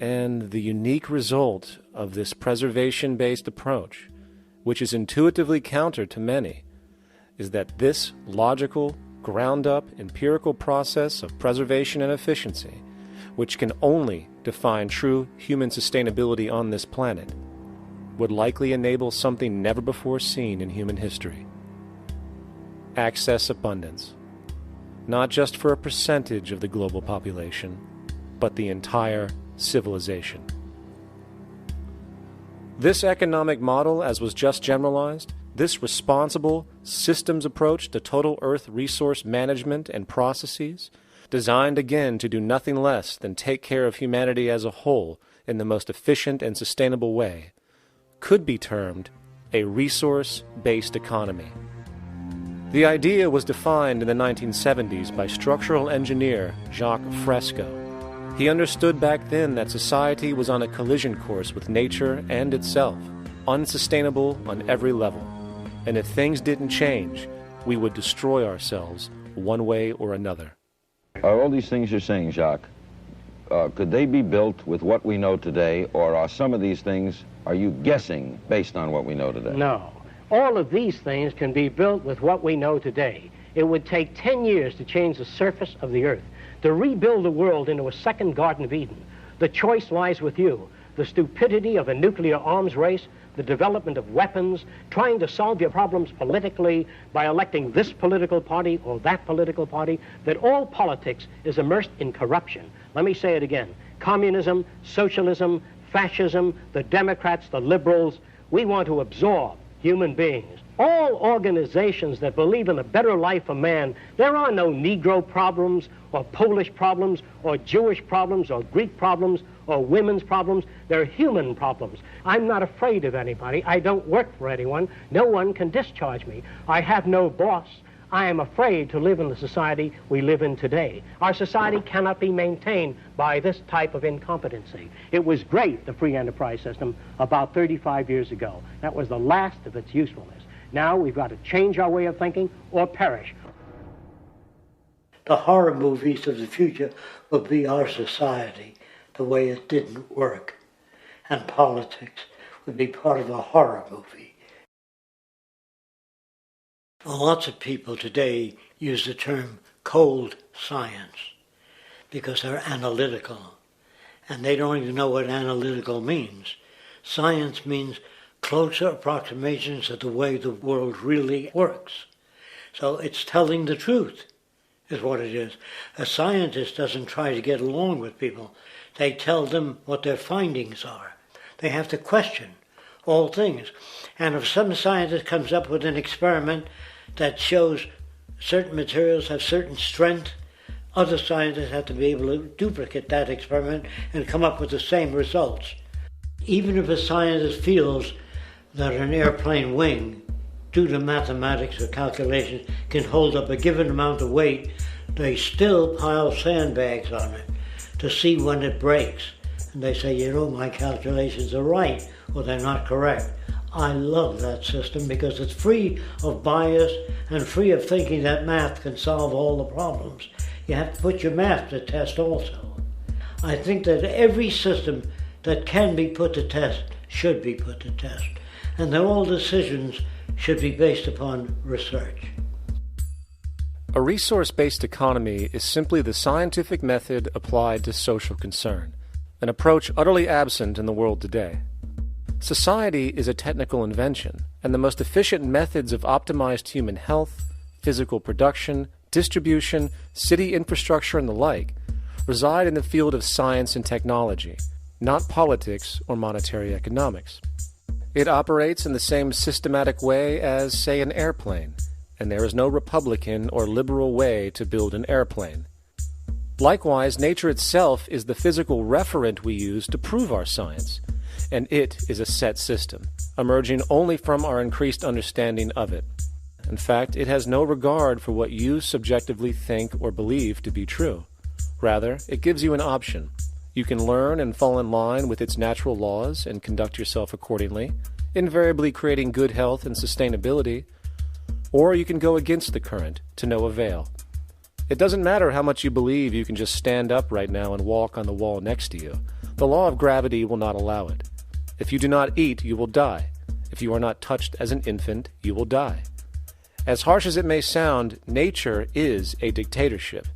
And the unique result of this preservation-based approach, which is intuitively counter to many, is that this logical, ground-up, empirical process of preservation and efficiency, which can only define true human sustainability on this planet, would likely enable something never before seen in human history. Access abundance, not just for a percentage of the global population, but the entire civilization. This economic model, as was just generalized, this responsible systems approach to total Earth resource management and processes, designed again to do nothing less than take care of humanity as a whole in the most efficient and sustainable way, could be termed a resource-based economy. The idea was defined in the 1970s by structural engineer Jacques Fresco. He understood back then that society was on a collision course with nature and itself, unsustainable on every level. And if things didn't change, we would destroy ourselves one way or another. Are all these things you're saying, Jacques, could they be built with what we know today, or are some of these things, are you guessing based on what we know today? No. All of these things can be built with what we know today. It would take 10 years to change the surface of the earth, to rebuild the world into a second Garden of Eden. The choice lies with you. The stupidity of a nuclear arms race, the development of weapons, trying to solve your problems politically by electing this political party or that political party, that all politics is immersed in corruption. Let me say it again. Communism, socialism, fascism, the Democrats, the liberals, we want to absorb human beings. All organizations that believe in a better life for man, there are no Negro problems or Polish problems or Jewish problems or Greek problems or women's problems. They're human problems. I'm not afraid of anybody. I don't work for anyone. No one can discharge me. I have no boss. I am afraid to live in the society we live in today. Our society cannot be maintained by this type of incompetency. It was great, the free enterprise system, about 35 years ago. That was the last of its usefulness. Now we've got to change our way of thinking or perish. The horror movies of the future will be our society, the way it didn't work. And politics would be part of a horror movie. Lots of people today use the term cold science because they're analytical. And they don't even know what analytical means. Science means closer approximations of the way the world really works. So it's telling the truth, is what it is. A scientist doesn't try to get along with people. They tell them what their findings are. They have to question all things. And if some scientist comes up with an experiment that shows certain materials have certain strength, other scientists have to be able to duplicate that experiment and come up with the same results. Even if a scientist feels that an airplane wing, due to mathematics or calculations, can hold up a given amount of weight, they still pile sandbags on it to see when it breaks. And they say, you know, my calculations are right, or they're not correct. I love that system because it's free of bias and free of thinking that math can solve all the problems. You have to put your math to test also. I think that every system that can be put to test should be put to test. And that all decisions should be based upon research. A resource-based economy is simply the scientific method applied to social concern, an approach utterly absent in the world today. Society is a technical invention, and the most efficient methods of optimized human health, physical production, distribution, city infrastructure, and the like reside in the field of science and technology, not politics or monetary economics. It operates in the same systematic way as, say, an airplane, and there is no Republican or liberal way to build an airplane. Likewise, nature itself is the physical referent we use to prove our science, and it is a set system, emerging only from our increased understanding of it. In fact, it has no regard for what you subjectively think or believe to be true. Rather, it gives you an option. You can learn and fall in line with its natural laws and conduct yourself accordingly, invariably creating good health and sustainability, or you can go against the current to no avail. It doesn't matter how much you believe you can just stand up right now and walk on the wall next to you. The law of gravity will not allow it. If you do not eat, you will die. If you are not touched as an infant, you will die. As harsh as it may sound, nature is a dictatorship,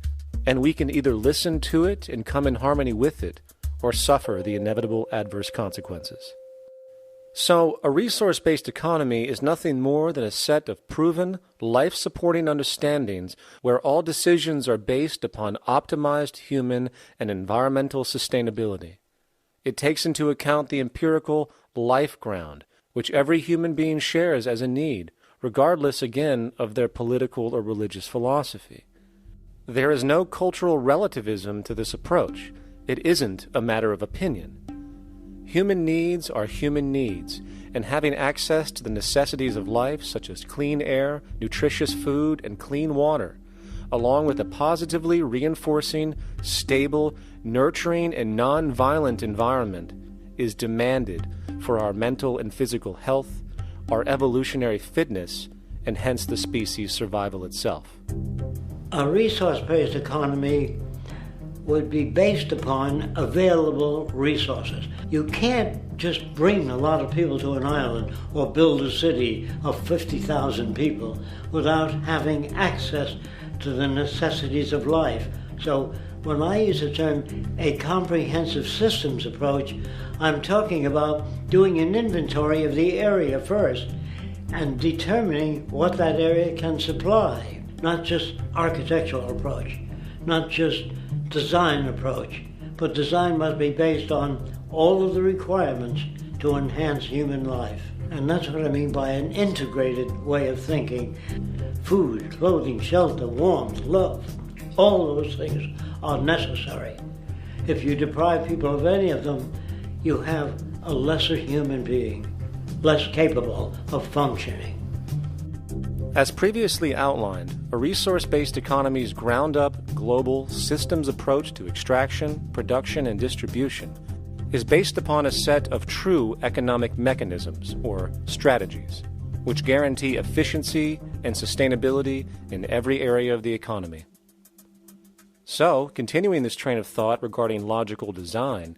and we can either listen to it and come in harmony with it, or suffer the inevitable adverse consequences. So, a resource-based economy is nothing more than a set of proven, life-supporting understandings where all decisions are based upon optimized human and environmental sustainability. It takes into account the empirical life ground, which every human being shares as a need, regardless, again, of their political or religious philosophy. There is no cultural relativism to this approach. It isn't a matter of opinion. Human needs are human needs, and having access to the necessities of life, such as clean air, nutritious food, and clean water, along with a positively reinforcing, stable, nurturing, and non-violent environment, is demanded for our mental and physical health, our evolutionary fitness, and hence the species' survival itself. A resource-based economy would be based upon available resources. You can't just bring a lot of people to an island or build a city of 50,000 people without having access to the necessities of life. So when I use the term a comprehensive systems approach, I'm talking about doing an inventory of the area first and determining what that area can supply, not just architectural approach, not just design approach, but design must be based on all of the requirements to enhance human life. And that's what I mean by an integrated way of thinking. Food, clothing, shelter, warmth, love, all those things are necessary. If you deprive people of any of them, you have a lesser human being, less capable of functioning. As previously outlined, a resource-based economy's ground-up, global, systems approach to extraction, production, and distribution is based upon a set of true economic mechanisms, or strategies, which guarantee efficiency and sustainability in every area of the economy. So, continuing this train of thought regarding logical design,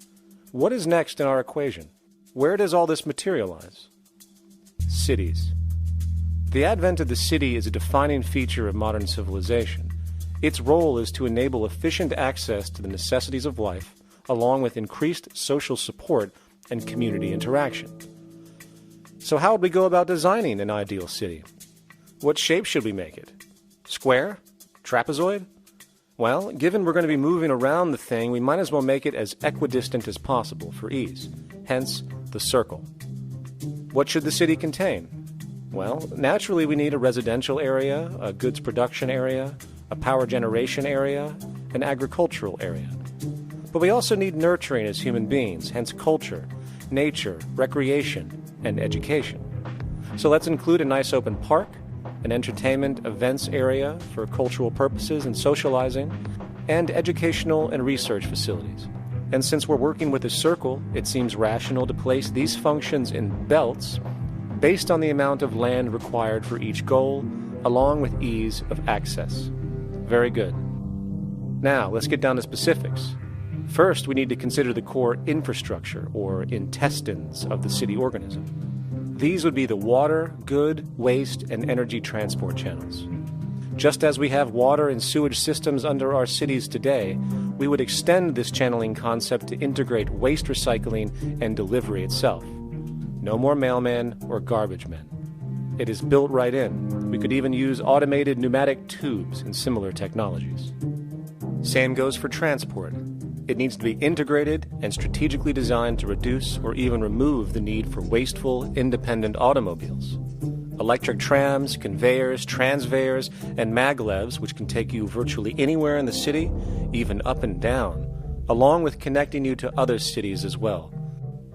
what is next in our equation? Where does all this materialize? Cities. The advent of the city is a defining feature of modern civilization. Its role is to enable efficient access to the necessities of life, along with increased social support and community interaction. So how would we go about designing an ideal city? What shape should we make it? Square? Trapezoid? Well, given we're going to be moving around the thing, we might as well make it as equidistant as possible for ease, hence the circle. What should the city contain? Well, naturally we need a residential area, a goods production area, a power generation area, an agricultural area. But we also need nurturing as human beings, hence culture, nature, recreation, and education. So let's include a nice open park, an entertainment events area for cultural purposes and socializing, and educational and research facilities. And since we're working with a circle, it seems rational to place these functions in belts based on the amount of land required for each goal, along with ease of access. Very good. Now, let's get down to specifics. First, we need to consider the core infrastructure, or intestines, of the city organism. These would be the water, good, waste, and energy transport channels. Just as we have water and sewage systems under our cities today, we would extend this channeling concept to integrate waste recycling and delivery itself. No more mailmen or garbage men. It is built right in. We could even use automated pneumatic tubes and similar technologies. Same goes for transport. It needs to be integrated and strategically designed to reduce or even remove the need for wasteful, independent automobiles. Electric trams, conveyors, transveyors, and maglevs, which can take you virtually anywhere in the city, even up and down, along with connecting you to other cities as well.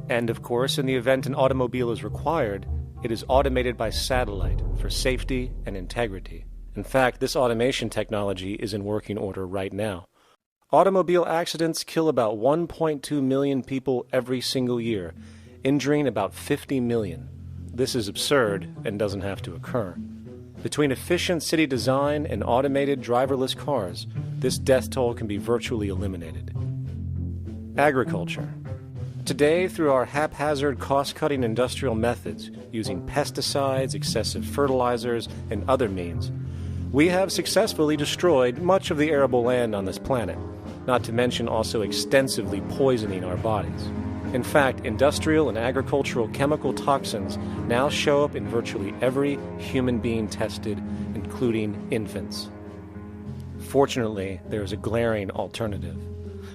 And of course, in the event an automobile is required, it is automated by satellite for safety and integrity. In fact, this automation technology is in working order right now. Automobile accidents kill about 1.2 million people every single year, injuring about 50 million. This is absurd and doesn't have to occur. Between efficient city design and automated driverless cars, this death toll can be virtually eliminated. Agriculture. Today, through our haphazard, cost-cutting industrial methods, using pesticides, excessive fertilizers, and other means, we have successfully destroyed much of the arable land on this planet, not to mention also extensively poisoning our bodies. In fact, industrial and agricultural chemical toxins now show up in virtually every human being tested, including infants. Fortunately, there is a glaring alternative: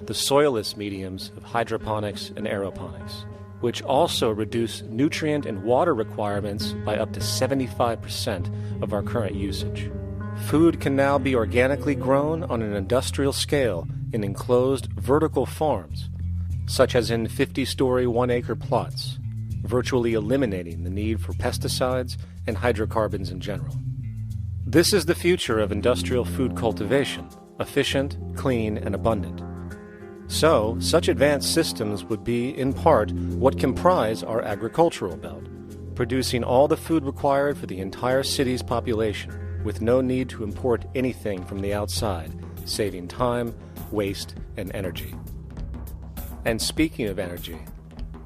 the soilless mediums of hydroponics and aeroponics, which also reduce nutrient and water requirements by up to 75% of our current usage. Food can now be organically grown on an industrial scale in enclosed vertical farms, such as in 50-story, 1-acre plots, virtually eliminating the need for pesticides and hydrocarbons in general. This is the future of industrial food cultivation: efficient, clean, and abundant. So, such advanced systems would be, in part, what comprise our agricultural belt, producing all the food required for the entire city's population, with no need to import anything from the outside, saving time, waste, and energy. And speaking of energy,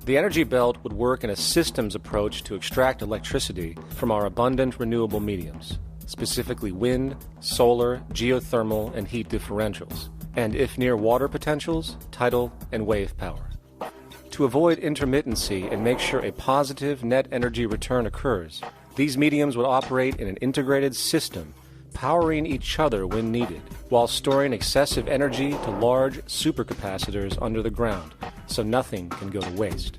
the energy belt would work in a systems approach to extract electricity from our abundant renewable mediums, specifically wind, solar, geothermal, and heat differentials, and if near water potentials, tidal and wave power. To avoid intermittency and make sure a positive net energy return occurs, these mediums would operate in an integrated system, powering each other when needed, while storing excessive energy to large supercapacitors under the ground, so nothing can go to waste.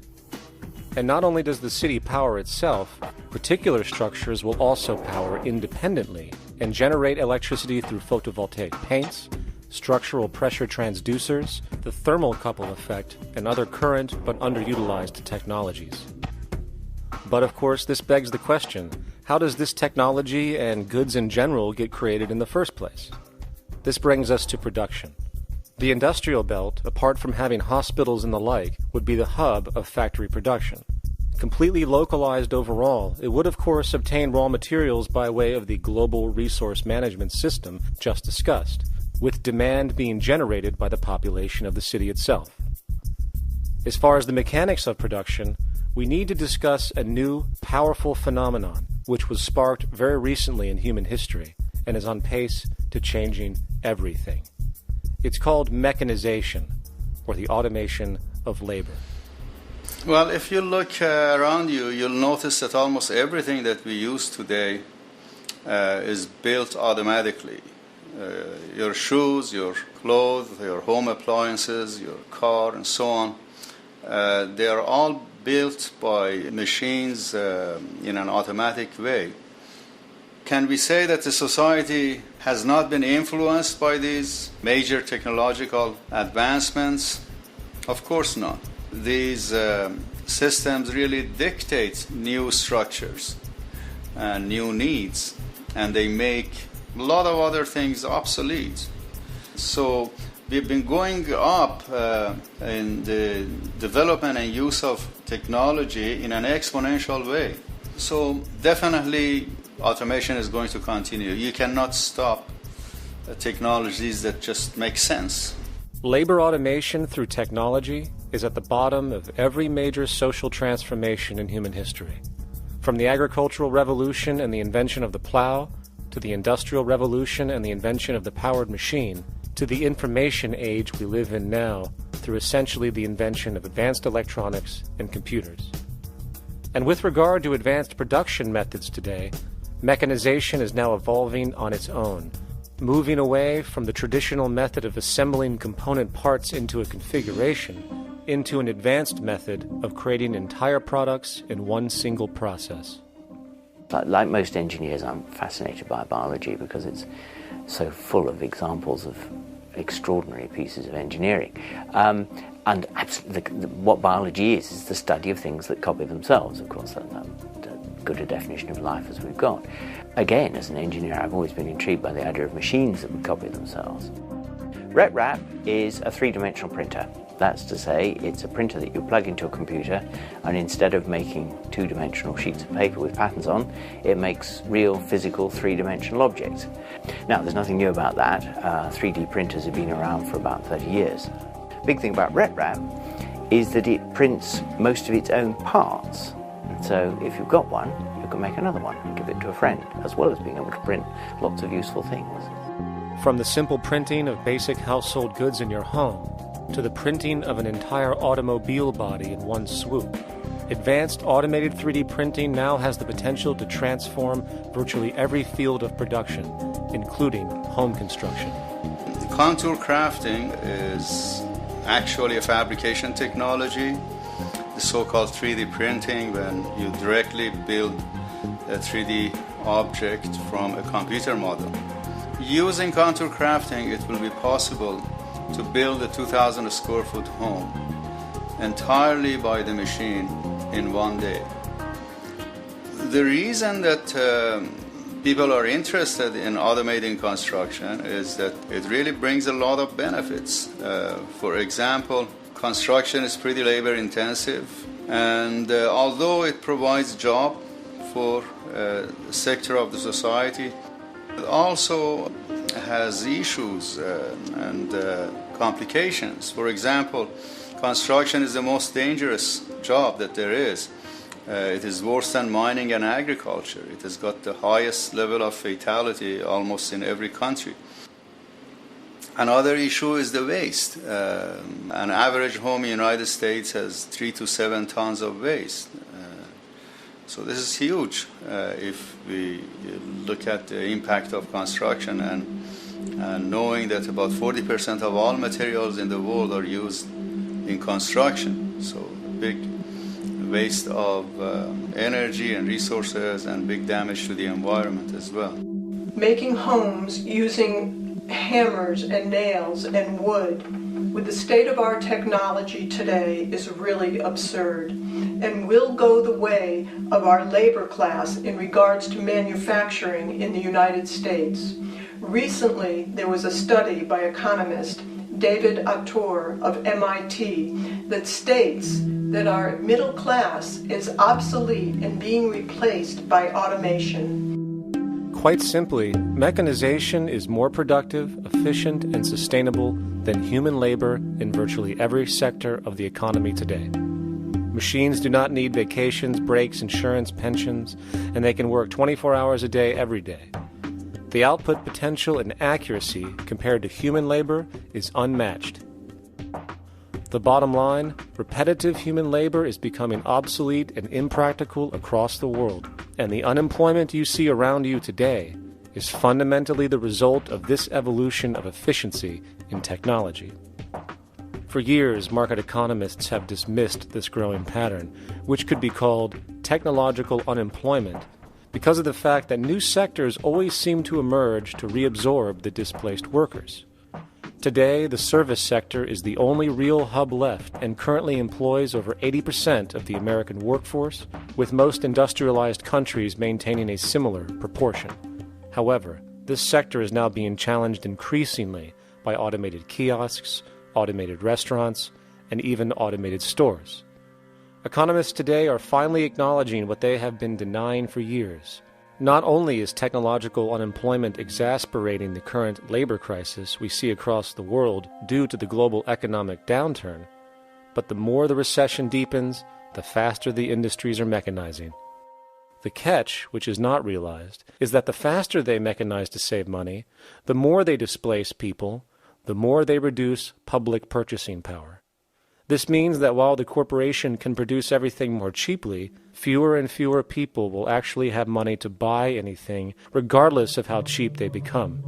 And not only does the city power itself, particular structures will also power independently and generate electricity through photovoltaic paints, structural pressure transducers, the thermocouple effect, and other current but underutilized technologies. But of course, this begs the question, how does this technology and goods in general get created in the first place? This brings us to production. The industrial belt, apart from having hospitals and the like, would be the hub of factory production. Completely localized overall, it would of course obtain raw materials by way of the global resource management system just discussed, with demand being generated by the population of the city itself. As far as the mechanics of production, we need to discuss a new, powerful phenomenon, which was sparked very recently in human history and is on pace to changing everything. It's called mechanization, or the automation of labor. Well, if you look around you, you'll notice that almost everything that we use today is built automatically. Your shoes, your clothes, your home appliances, your car, and so on, they are all built by machines in an automatic way. Can we say that the society has not been influenced by these major technological advancements? Of course not. These systems really dictate new structures and new needs, and they make a lot of other things obsolete. So we've been going up in the development and use of technology in an exponential way. So definitely automation is going to continue. You cannot stop technologies that just make sense. Labor automation through technology is at the bottom of every major social transformation in human history. From the agricultural revolution and the invention of the plow, to the industrial revolution and the invention of the powered machine, to the information age we live in now through essentially the invention of advanced electronics and computers. And with regard to advanced production methods today, mechanization is now evolving on its own, moving away from the traditional method of assembling component parts into a configuration into an advanced method of creating entire products in one single process. Like most engineers, I'm fascinated by biology because it's so full of examples of extraordinary pieces of engineering. And what biology is the study of things that copy themselves. Of course, that's good a definition of life as we've got. Again, as an engineer, I've always been intrigued by the idea of machines that would copy themselves. RepRap is a three-dimensional printer. That's to say, it's a printer that you plug into a computer, and instead of making two-dimensional sheets of paper with patterns on, it makes real, physical, three-dimensional objects. Now, there's nothing new about that. 3D printers have been around for about 30 years. Big thing about RepRap is that it prints most of its own parts. And so if you've got one, you can make another one and give it to a friend, as well as being able to print lots of useful things. From the simple printing of basic household goods in your home to the printing of an entire automobile body in one swoop, advanced automated 3D printing now has the potential to transform virtually every field of production, including home construction. Contour crafting is actually a fabrication technology, the so-called 3D printing, when you directly build a 3D object from a computer model. Using contour crafting, it will be possible to build a 2,000 square foot home entirely by the machine in one day. The reason that people are interested in automating construction is that it really brings a lot of benefits. For example, construction is pretty labor intensive, and although it provides job for a sector of the society, it also has issues and complications. For example, construction is the most dangerous job that there is. It is worse than mining and agriculture. It has got the highest level of fatality almost in every country. Another issue is the waste. An average home in the United States has 3 to 7 tons of waste. So this is huge if we look at the impact of construction and knowing that about 40% of all materials in the world are used in construction. So big waste of energy and resources and big damage to the environment as well. Making homes using hammers and nails and wood with the state of our technology today is really absurd and will go the way of our labor class in regards to manufacturing in the United States. Recently, there was a study by economist David Autor of MIT that states that our middle class is obsolete and being replaced by automation. Quite simply, mechanization is more productive, efficient, and sustainable than human labor in virtually every sector of the economy today. Machines do not need vacations, breaks, insurance, pensions, and they can work 24 hours a day every day. The output potential and accuracy compared to human labor is unmatched. The bottom line, repetitive human labor is becoming obsolete and impractical across the world, and the unemployment you see around you today is fundamentally the result of this evolution of efficiency in technology. For years, market economists have dismissed this growing pattern, which could be called technological unemployment, because of the fact that new sectors always seem to emerge to reabsorb the displaced workers. Today, the service sector is the only real hub left and currently employs over 80% of the American workforce, with most industrialized countries maintaining a similar proportion. However, this sector is now being challenged increasingly by automated kiosks, automated restaurants, and even automated stores. Economists today are finally acknowledging what they have been denying for years. Not only is technological unemployment exacerbating the current labor crisis we see across the world due to the global economic downturn, but the more the recession deepens, the faster the industries are mechanizing. The catch, which is not realized, is that the faster they mechanize to save money, the more they displace people, the more they reduce public purchasing power. This means that while the corporation can produce everything more cheaply, fewer and fewer people will actually have money to buy anything, regardless of how cheap they become.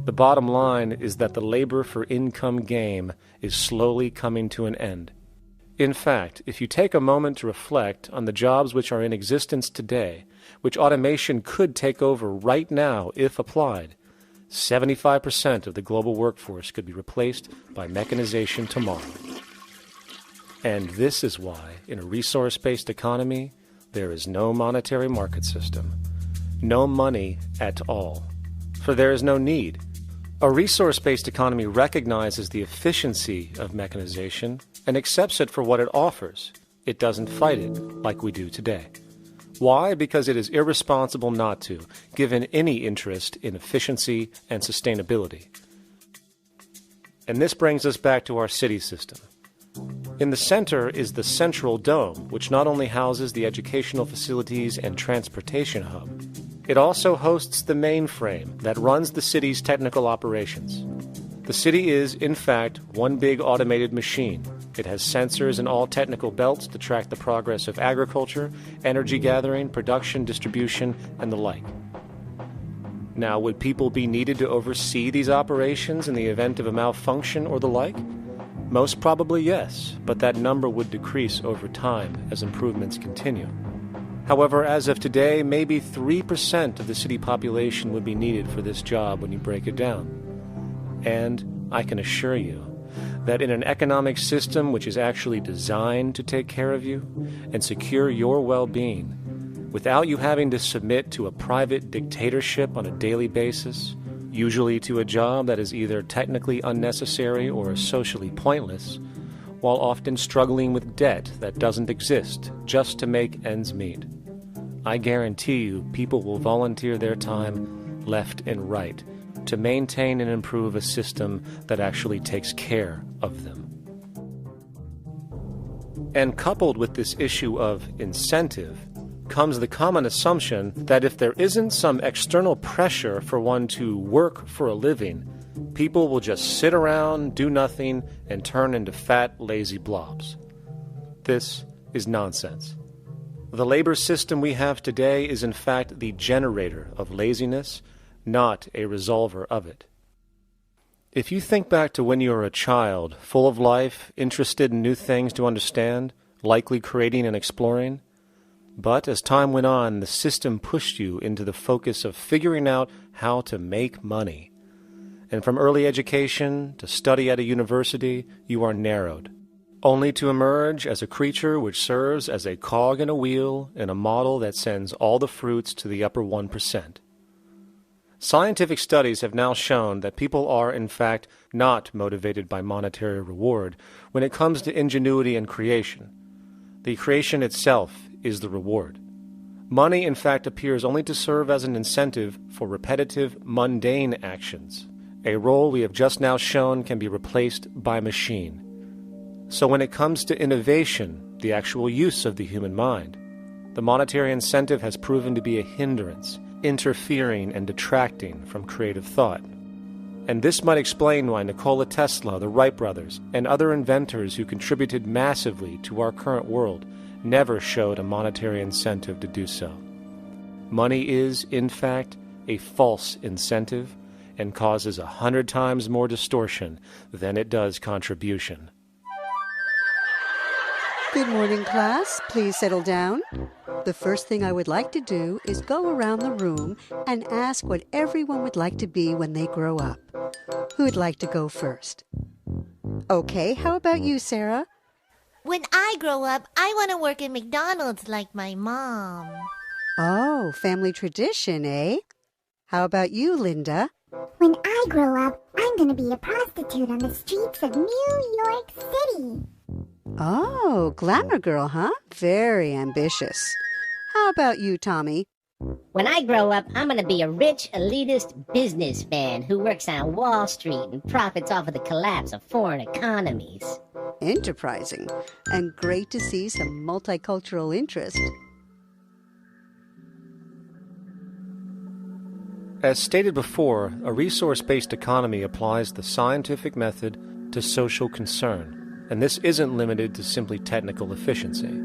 The bottom line is that the labor for income game is slowly coming to an end. In fact, if you take a moment to reflect on the jobs which are in existence today, which automation could take over right now if applied, 75% of the global workforce could be replaced by mechanization tomorrow. And this is why, in a resource-based economy, there is no monetary market system, no money at all, for there is no need. A resource-based economy recognizes the efficiency of mechanization and accepts it for what it offers. It doesn't fight it like we do today. Why? Because it is irresponsible not to, given any interest in efficiency and sustainability. And this brings us back to our city system. In the center is the central dome, which not only houses the educational facilities and transportation hub, it also hosts the mainframe that runs the city's technical operations. The city is, in fact, one big automated machine. It has sensors in all technical belts to track the progress of agriculture, energy gathering, production, distribution, and the like. Now, would people be needed to oversee these operations in the event of a malfunction or the like? Most probably yes, but that number would decrease over time as improvements continue. However, as of today, maybe 3% of the city population would be needed for this job when you break it down. And I can assure you that in an economic system which is actually designed to take care of you and secure your well-being, without you having to submit to a private dictatorship on a daily basis, usually to a job that is either technically unnecessary or socially pointless, while often struggling with debt that doesn't exist just to make ends meet. I guarantee you people will volunteer their time left and right to maintain and improve a system that actually takes care of them. And coupled with this issue of incentive comes the common assumption that if there isn't some external pressure for one to work for a living, people will just sit around, do nothing, and turn into fat, lazy blobs. This is nonsense. The labor system we have today is in fact the generator of laziness, not a resolver of it. If you think back to when you were a child, full of life, interested in new things to understand, likely creating and exploring, but as time went on, the system pushed you into the focus of figuring out how to make money. And from early education to study at a university, you are narrowed, only to emerge as a creature which serves as a cog in a wheel in a model that sends all the fruits to the upper 1%. Scientific studies have now shown that people are, in fact, not motivated by monetary reward when it comes to ingenuity and creation. The creation itself is the reward. Money, in fact, appears only to serve as an incentive for repetitive, mundane actions, a role we have just now shown can be replaced by machine. So when it comes to innovation, the actual use of the human mind, the monetary incentive has proven to be a hindrance, interfering and detracting from creative thought. And this might explain why Nikola Tesla, the Wright brothers, and other inventors who contributed massively to our current world never showed a monetary incentive to do so. Money is, in fact, a false incentive and causes 100 times more distortion than it does contribution. Good morning, class. Please settle down. The first thing I would like to do is go around the room and ask what everyone would like to be when they grow up. Who would like to go first? Okay, how about you, Sarah? When I grow up, I want to work at McDonald's like my mom. Oh, family tradition, eh? How about you, Linda? When I grow up, I'm going to be a prostitute on the streets of New York City. Oh, glamour girl, huh? Very ambitious. How about you, Tommy? When I grow up, I'm going to be a rich, elitist businessman who works on Wall Street and profits off of the collapse of foreign economies. Enterprising, and great to see some multicultural interest. As stated before, a resource-based economy applies the scientific method to social concern, and this isn't limited to simply technical efficiency.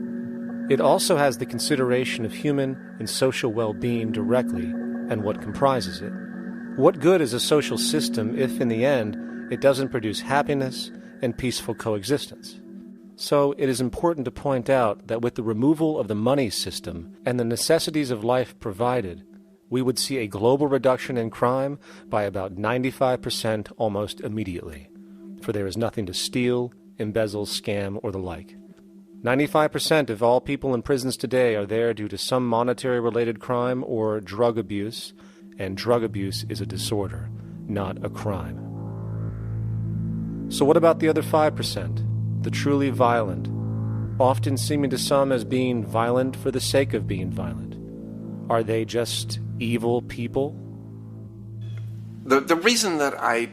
It also has the consideration of human and social well-being directly and what comprises it. What good is a social system if, in the end, it doesn't produce happiness and peaceful coexistence? So it is important to point out that with the removal of the money system and the necessities of life provided, we would see a global reduction in crime by about 95% almost immediately, for there is nothing to steal, embezzle, scam, or the like. 95% of all people in prisons today are there due to some monetary-related crime or drug abuse, and drug abuse is a disorder, not a crime. So what about the other 5%, the truly violent, often seeming to some as being violent for the sake of being violent? Are they just evil people? The reason that I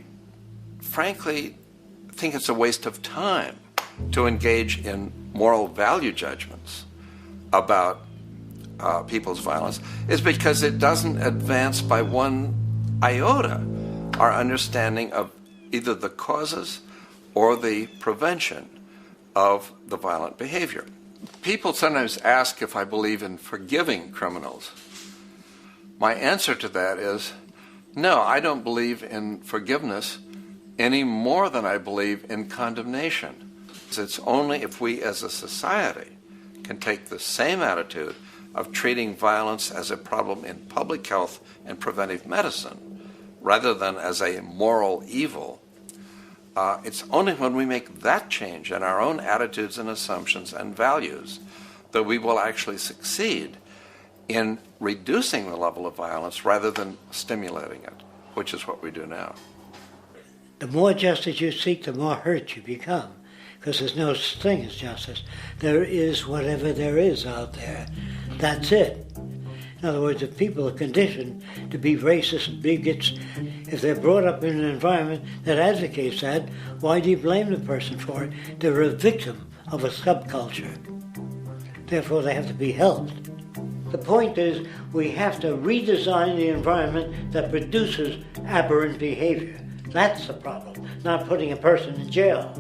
frankly think it's a waste of time to engage in moral value judgments about people's violence is because it doesn't advance by one iota our understanding of either the causes or the prevention of the violent behavior. People sometimes ask if I believe in forgiving criminals. My answer to that is, no, I don't believe in forgiveness any more than I believe in condemnation. It's only if we as a society can take the same attitude of treating violence as a problem in public health and preventive medicine rather than as a moral evil. It's only when we make that change in our own attitudes and assumptions and values that we will actually succeed in reducing the level of violence rather than stimulating it, which is what we do now. The more justice you seek, the more hurt you become, because there's no such thing as justice. There is whatever there is out there. That's it. In other words, if people are conditioned to be racist and bigots, if they're brought up in an environment that advocates that, why do you blame the person for it? They're a victim of a subculture. Therefore, they have to be helped. The point is, we have to redesign the environment that produces aberrant behavior. That's the problem, not putting a person in jail.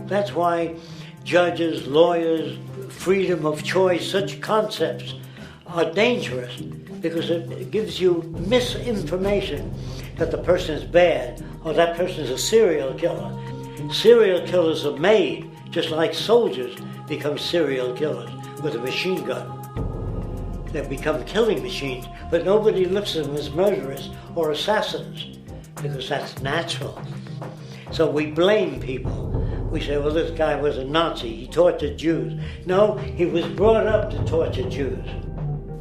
That's why judges, lawyers, freedom of choice, such concepts are dangerous, because it gives you misinformation that the person is bad or that person is a serial killer. Serial killers are made, just like soldiers become serial killers with a machine gun. They become killing machines, but nobody looks at them as murderers or assassins, because that's natural. So we blame people. We say, well, this guy was a Nazi, he tortured Jews. No, he was brought up to torture Jews.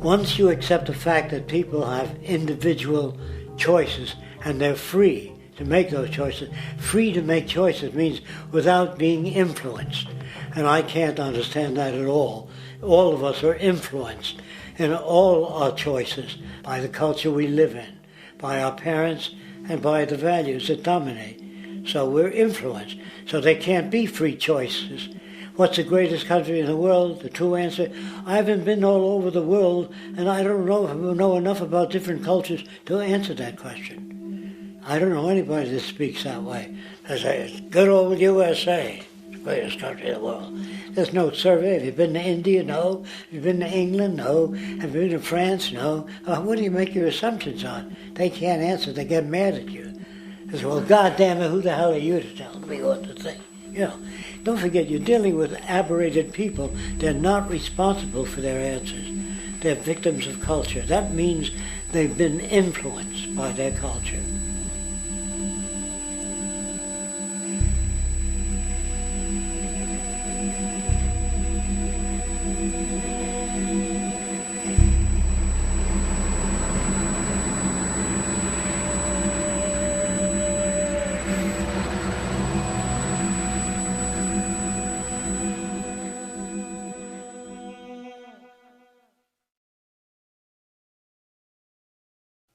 Once you accept the fact that people have individual choices and they're free to make those choices, free to make choices means without being influenced. And I can't understand that at all. All of us are influenced in all our choices by the culture we live in, by our parents, and by the values that dominate. So we're influenced. So there can't be free choices. What's the greatest country in the world? The true answer, I haven't been all over the world, and I don't know enough about different cultures to answer that question. I don't know anybody that speaks that way. They say, good old USA, the greatest country in the world. There's no survey. Have you been to India? No. Have you been to England? No. Have you been to France? No. What do you make your assumptions on? They can't answer. They get mad at you. They say, well, goddamn it, who the hell are you to tell me what to think? You know, don't forget, you're dealing with aberrated people. They're not responsible for their answers. They're victims of culture. That means they've been influenced by their culture.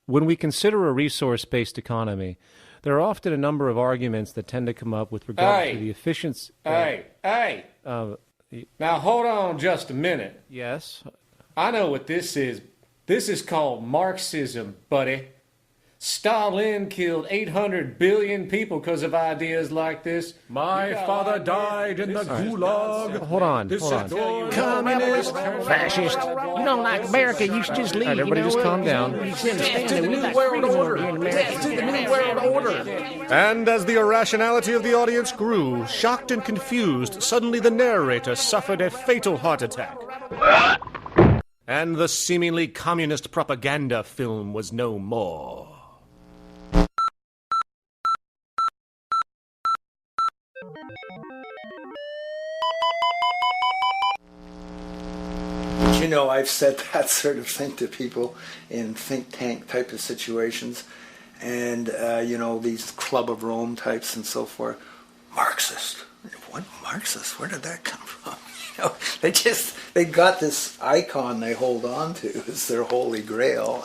When we consider a resource-based economy, there are often a number of arguments that tend to come up with regard to the efficiency... Now hold on just a minute. Yes? I know what this is. This is called Marxism, buddy. Stalin killed 800 billion people because of ideas like this. My father died in the gulag. Hold on. Communist, fascist. You know, like America, you should just leave. All right, everybody just calm down. Death to the New World Order. Death to the New World Order. And as the irrationality of the audience grew, shocked and confused, suddenly the narrator suffered a fatal heart attack. And the seemingly communist propaganda film was no more. You know, I've said that sort of thing to people in think tank type of situations, and you know, these Club of Rome types and so forth. Marxist? What Marxist? Where did that come from? You know, they got this icon they hold on to as their holy grail.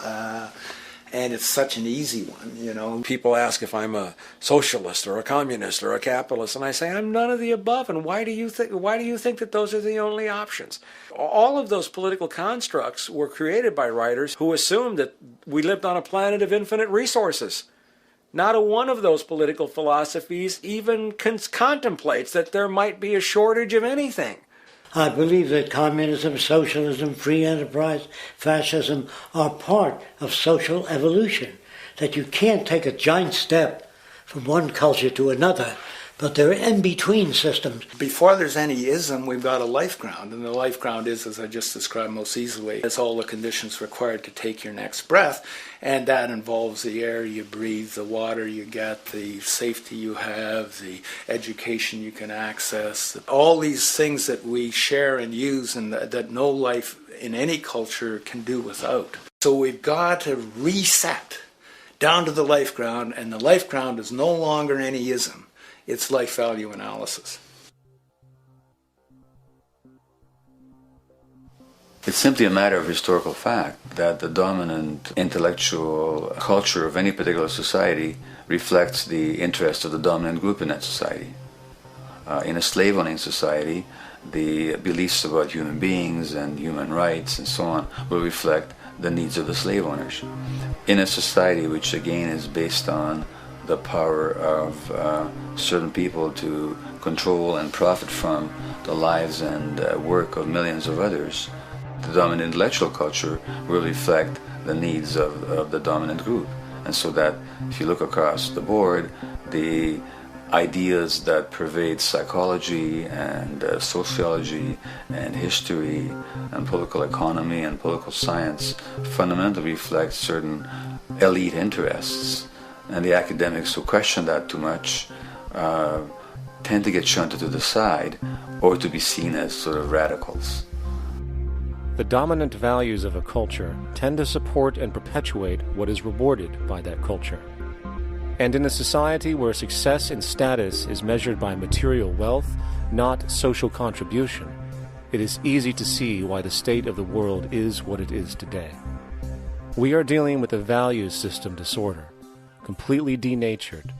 And it's such an easy one, you know. People ask if I'm a socialist or a communist or a capitalist, and I say I'm none of the above. And why do you think that those are the only options? All of those political constructs were created by writers who assumed that we lived on a planet of infinite resources. Not a one of those political philosophies even contemplates that there might be a shortage of anything. I believe that communism, socialism, free enterprise, fascism are part of social evolution, that you can't take a giant step from one culture to another, but they're in-between systems. Before there's any ism, we've got a life ground, and the life ground is, as I just described most easily, it's all the conditions required to take your next breath, and that involves the air you breathe, the water you get, the safety you have, the education you can access, all these things that we share and use and that no life in any culture can do without. So we've got to reset down to the life ground, and the life ground is no longer any ism. It's life value analysis. It's simply a matter of historical fact that the dominant intellectual culture of any particular society reflects the interests of the dominant group in that society. In a slave-owning society, the beliefs about human beings and human rights and so on will reflect the needs of the slave owners. In a society which again is based on the power of certain people to control and profit from the lives and work of millions of others, the dominant intellectual culture will reflect the needs of the dominant group. And so that if you look across the board, the ideas that pervade psychology and sociology and history and political economy and political science fundamentally reflect certain elite interests. And the academics who question that too much tend to get shunted to the side or to be seen as sort of radicals. The dominant values of a culture tend to support and perpetuate what is rewarded by that culture. And in a society where success and status is measured by material wealth, not social contribution, it is easy to see why the state of the world is what it is today. We are dealing with a values system disorder, completely denatured,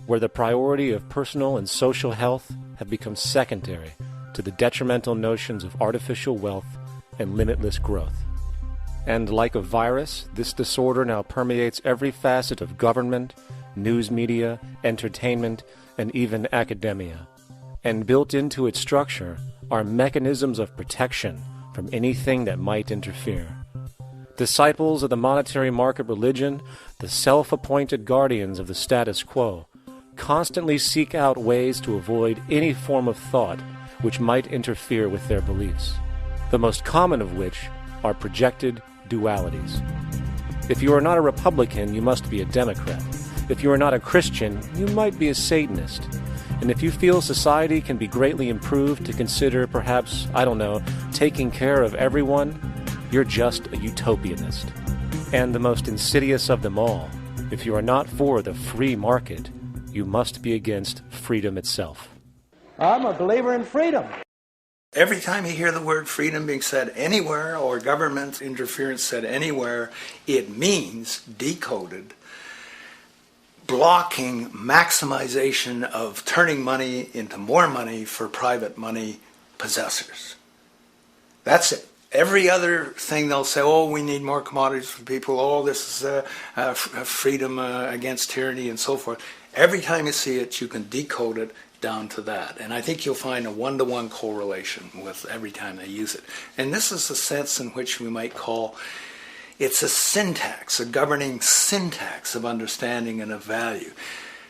where the priority of personal and social health have become secondary to the detrimental notions of artificial wealth and limitless growth. And like a virus, this disorder now permeates every facet of government, news media, entertainment, and even academia. And built into its structure are mechanisms of protection from anything that might interfere. Disciples of the monetary market religion, the self-appointed guardians of the status quo, constantly seek out ways to avoid any form of thought which might interfere with their beliefs, the most common of which are projected dualities. If you are not a Republican, you must be a Democrat. If you are not a Christian, you might be a Satanist. And if you feel society can be greatly improved to consider perhaps, taking care of everyone, you're just a utopianist. And the most insidious of them all, if you are not for the free market, you must be against freedom itself. I'm a believer in freedom. Every time you hear the word freedom being said anywhere or government interference said anywhere, it means, decoded, blocking maximization of turning money into more money for private money possessors. That's it. Every other thing they'll say, we need more commodities for people, this is freedom against tyranny and so forth. Every time you see it, you can decode it down to that. And I think you'll find a one-to-one correlation with every time they use it. And this is the sense in which we might call it's a syntax, a governing syntax of understanding and of value,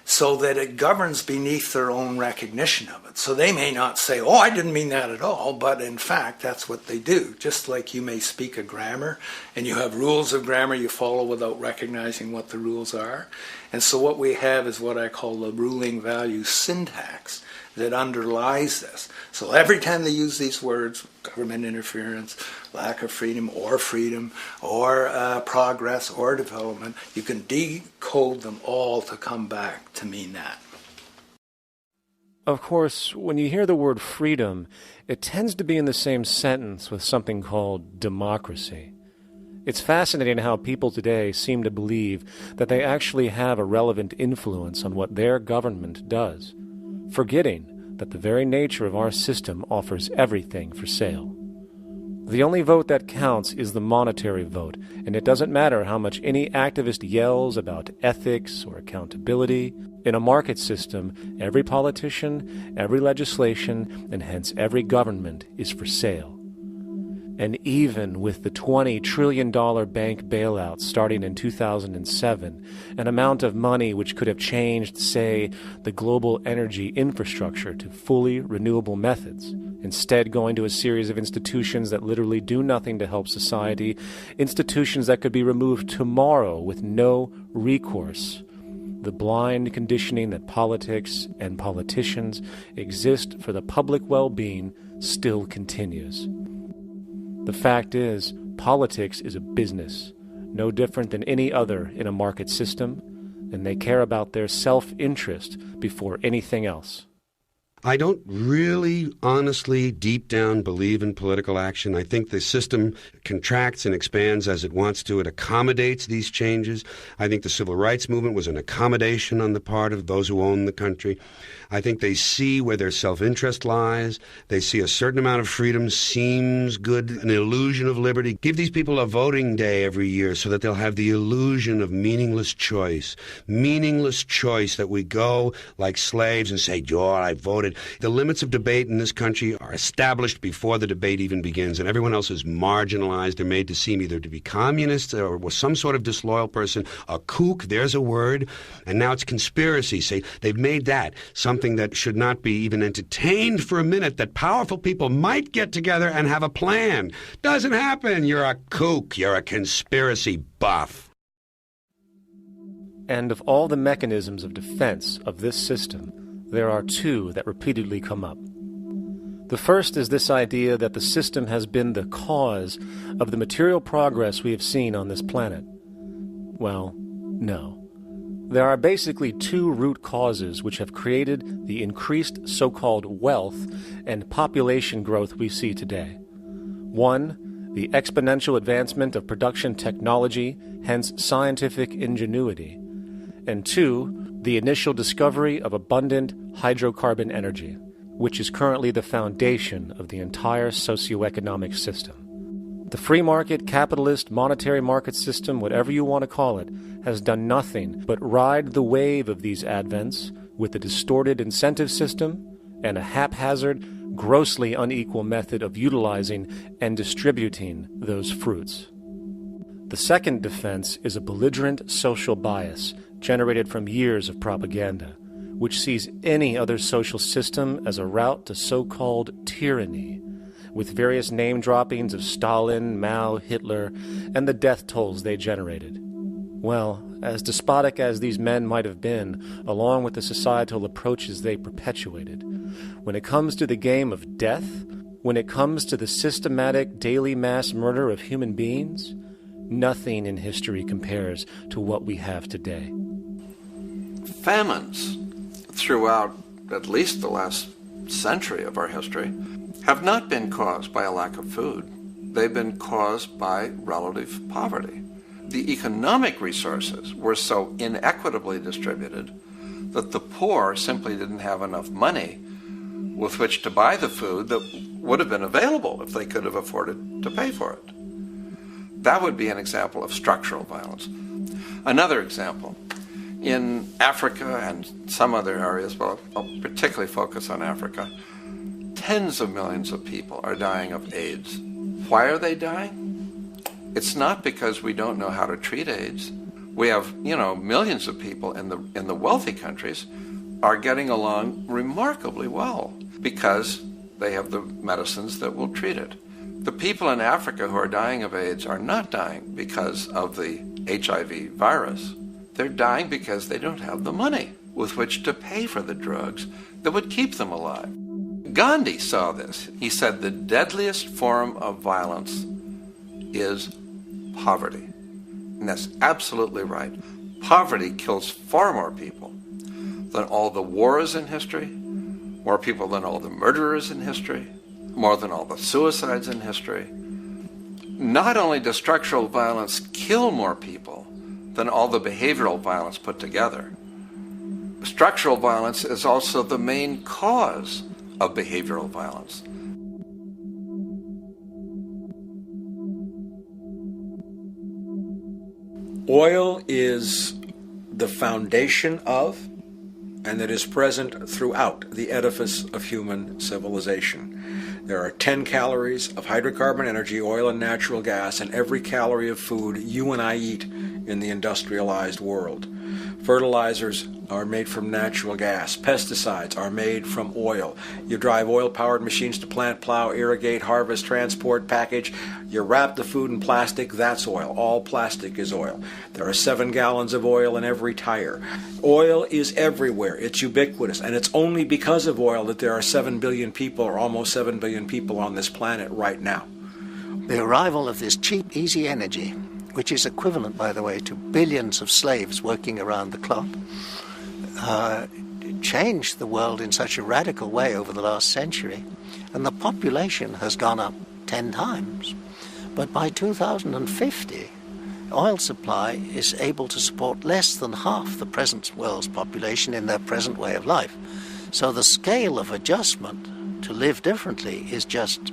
so that it governs beneath their own recognition of it. So they may not say, I didn't mean that at all, but in fact, that's what they do. Just like you may speak a grammar, and you have rules of grammar you follow without recognizing what the rules are. And so what we have is what I call the ruling value syntax that underlies this. So every time they use these words, government interference, lack of freedom, or progress, or development, you can decode them all to come back to mean that. Of course, when you hear the word freedom, it tends to be in the same sentence with something called democracy. It's fascinating how people today seem to believe that they actually have a relevant influence on what their government does, forgetting that the very nature of our system offers everything for sale. The only vote that counts is the monetary vote, and it doesn't matter how much any activist yells about ethics or accountability. In a market system, every politician, every legislation, and hence every government is for sale. And even with the $20 trillion bank bailout starting in 2007, an amount of money which could have changed, say, the global energy infrastructure to fully renewable methods, instead going to a series of institutions that literally do nothing to help society, institutions that could be removed tomorrow with no recourse. The blind conditioning that politics and politicians exist for the public well-being still continues. The fact is, politics is a business, no different than any other in a market system, and they care about their self-interest before anything else. I don't really, honestly, deep down believe in political action. I think the system contracts and expands as it wants to. It accommodates these changes. I think the civil rights movement was an accommodation on the part of those who own the country. I think they see where their self-interest lies. They see a certain amount of freedom seems good, an illusion of liberty. Give these people a voting day every year so that they'll have the illusion of meaningless choice. Meaningless choice that we go like slaves and say, "Oh, I voted." The limits of debate in this country are established before the debate even begins, and everyone else is marginalized. They're made to seem either to be communists or some sort of disloyal person, a kook, there's a word, and now it's conspiracy. Say they've made that something that should not be even entertained for a minute, that powerful people might get together and have a plan. Doesn't happen. You're a kook. You're a conspiracy buff. And of all the mechanisms of defense of this system, there are two that repeatedly come up. The first is this idea that the system has been the cause of the material progress we have seen on this planet. Well, no. There are basically two root causes which have created the increased so-called wealth and population growth we see today. One, the exponential advancement of production technology, hence scientific ingenuity. And two, the initial discovery of abundant hydrocarbon energy, which is currently the foundation of the entire socioeconomic system. The free market, capitalist, monetary market system, whatever you want to call it, has done nothing but ride the wave of these advents with a distorted incentive system and a haphazard, grossly unequal method of utilizing and distributing those fruits. The second defense is a belligerent social bias generated from years of propaganda, which sees any other social system as a route to so-called tyranny, with various name-droppings of Stalin, Mao, Hitler, and the death tolls they generated. Well, as despotic as these men might have been, along with the societal approaches they perpetuated, when it comes to the game of death, when it comes to the systematic daily mass murder of human beings, nothing in history compares to what we have today. Famines throughout at least the last century of our history have not been caused by a lack of food. They've been caused by relative poverty. The economic resources were so inequitably distributed that the poor simply didn't have enough money with which to buy the food that would have been available if they could have afforded to pay for it. That would be an example of structural violence. Another example, in Africa and some other areas, but I'll particularly focus on Africa, tens of millions of people are dying of AIDS. Why are they dying? It's not because we don't know how to treat AIDS. We have, millions of people in the wealthy countries are getting along remarkably well because they have the medicines that will treat it. The people in Africa who are dying of AIDS are not dying because of the HIV virus. They're dying because they don't have the money with which to pay for the drugs that would keep them alive. Gandhi saw this. He said the deadliest form of violence is poverty. And that's absolutely right. Poverty kills far more people than all the wars in history, more people than all the murderers in history, more than all the suicides in history. Not only does structural violence kill more people than all the behavioral violence put together, structural violence is also the main cause of behavioral violence. Oil is the foundation of, and it is present throughout the edifice of human civilization. There are 10 calories of hydrocarbon energy, oil and natural gas, in every calorie of food you and I eat in the industrialized world. Fertilizers are made from natural gas. Pesticides are made from oil. You drive oil-powered machines to plant, plow, irrigate, harvest, transport, package. You wrap the food in plastic, that's oil. All plastic is oil. There are 7 gallons of oil in every tire. Oil is everywhere. It's ubiquitous. And it's only because of oil that there are 7 billion people, or almost 7 billion people on this planet right now. The arrival of this cheap, easy energy, which is equivalent, by the way, to billions of slaves working around the clock, changed the world in such a radical way over the last century, and the population has gone up 10 times. But by 2050, oil supply is able to support less than half the present world's population in their present way of life. So the scale of adjustment to live differently is just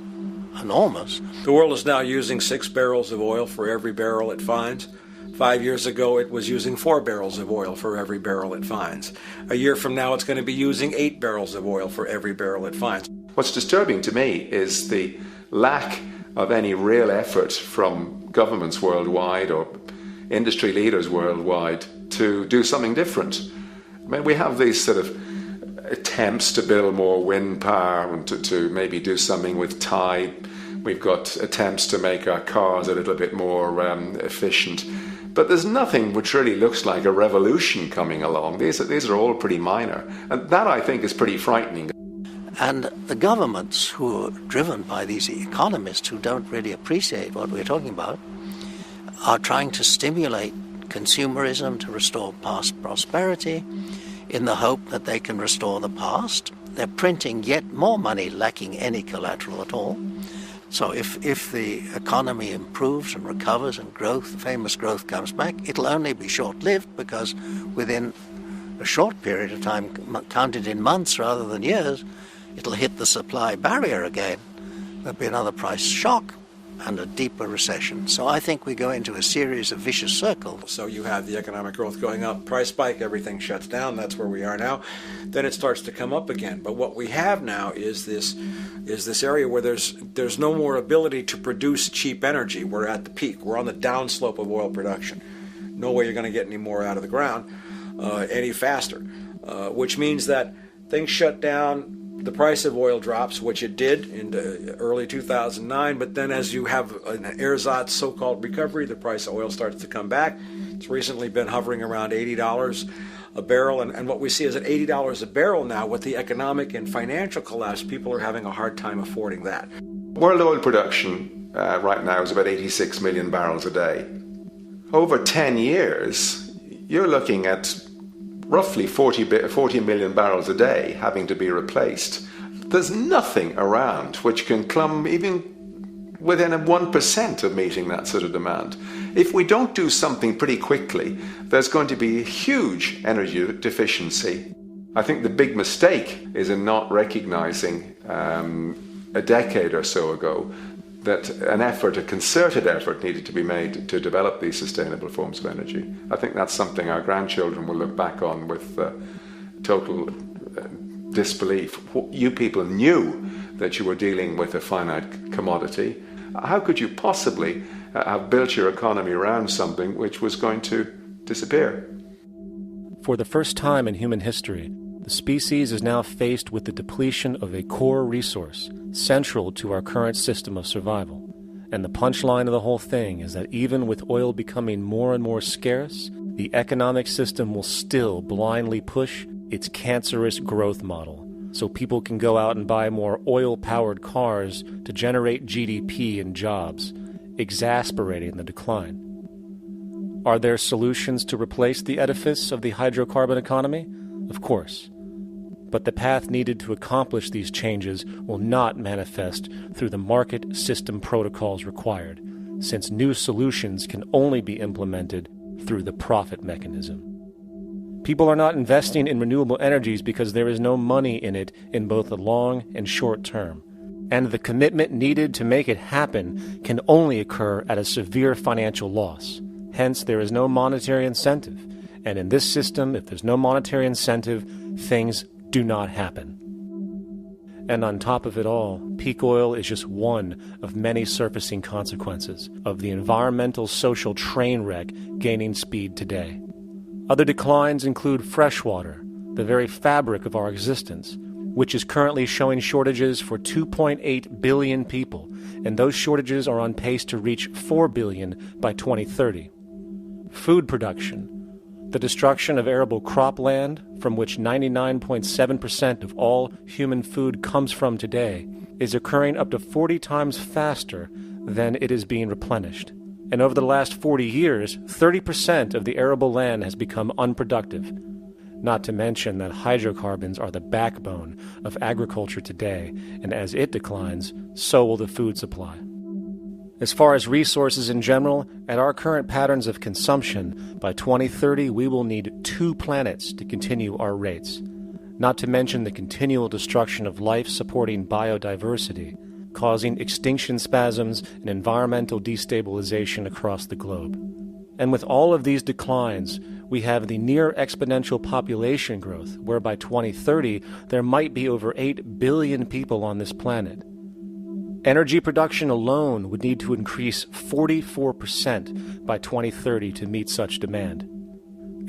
enormous. The world is now using 6 barrels of oil for every barrel it finds. 5 years ago, it was using 4 barrels of oil for every barrel it finds. A year from now, it's going to be using 8 barrels of oil for every barrel it finds. What's disturbing to me is the lack of any real effort from governments worldwide or industry leaders worldwide to do something different. I mean, we have these sort of attempts to build more wind power and to maybe do something with tide. We've got attempts to make our cars a little bit more efficient. But there's nothing which really looks like a revolution coming along. These are all pretty minor. And that, I think, is pretty frightening. And the governments who are driven by these economists who don't really appreciate what we're talking about are trying to stimulate consumerism to restore past prosperity in the hope that they can restore the past. They're printing yet more money lacking any collateral at all. So if the economy improves and recovers and growth, famous growth comes back, it'll only be short-lived because within a short period of time, counted in months rather than years, it'll hit the supply barrier again. There'll be another price shock and a deeper recession. So I think we go into a series of vicious circles. So you have the economic growth going up, price spike, everything shuts down. That's where we are now. Then it starts to come up again. But what we have now is this area where there's no more ability to produce cheap energy. We're at the peak. We're on the downslope of oil production. No way you're going to get any more out of the ground any faster, which means that things shut down. The price of oil drops, which it did in early 2009, but then as you have an ersatz so-called recovery, the price of oil starts to come back. It's recently been hovering around $80 a barrel, and what we see is at $80 a barrel now, with the economic and financial collapse, people are having a hard time affording that. World oil production right now is about 86 million barrels a day. Over 10 years, you're looking at roughly 40 million barrels a day having to be replaced. There's nothing around which can come even within 1% of meeting that sort of demand. If we don't do something pretty quickly, there's going to be a huge energy deficiency. I think the big mistake is in not recognizing a decade or so ago that a concerted effort needed to be made to develop these sustainable forms of energy. I think that's something our grandchildren will look back on with total disbelief. You people knew that you were dealing with a finite commodity. How could you possibly have built your economy around something which was going to disappear? For the first time in human history, the species is now faced with the depletion of a core resource central to our current system of survival. And the punchline of the whole thing is that even with oil becoming more and more scarce, the economic system will still blindly push its cancerous growth model, so people can go out and buy more oil-powered cars to generate GDP and jobs, exasperating the decline. Are there solutions to replace the edifice of the hydrocarbon economy? Of course. But the path needed to accomplish these changes will not manifest through the market system protocols required, since new solutions can only be implemented through the profit mechanism. People are not investing in renewable energies because there is no money in it in both the long and short term, and the commitment needed to make it happen can only occur at a severe financial loss. Hence, there is no monetary incentive, and in this system, if there's no monetary incentive, things do not happen. And on top of it all, peak oil is just one of many surfacing consequences of the environmental social train wreck gaining speed today. Other declines include freshwater, the very fabric of our existence, which is currently showing shortages for 2.8 billion people, and those shortages are on pace to reach 4 billion by 2030. Food production, the destruction of arable cropland, from which 99.7% of all human food comes from today, is occurring up to 40 times faster than it is being replenished. And over the last 40 years, 30% of the arable land has become unproductive. not to mention that hydrocarbons are the backbone of agriculture today, and as it declines, so will the food supply. As far as resources in general, at our current patterns of consumption, by 2030 we will need 2 planets to continue our rates, not to mention the continual destruction of life-supporting biodiversity, causing extinction spasms and environmental destabilization across the globe. And with all of these declines, we have the near exponential population growth, where by 2030 there might be over 8 billion people on this planet. Energy production alone would need to increase 44% by 2030 to meet such demand.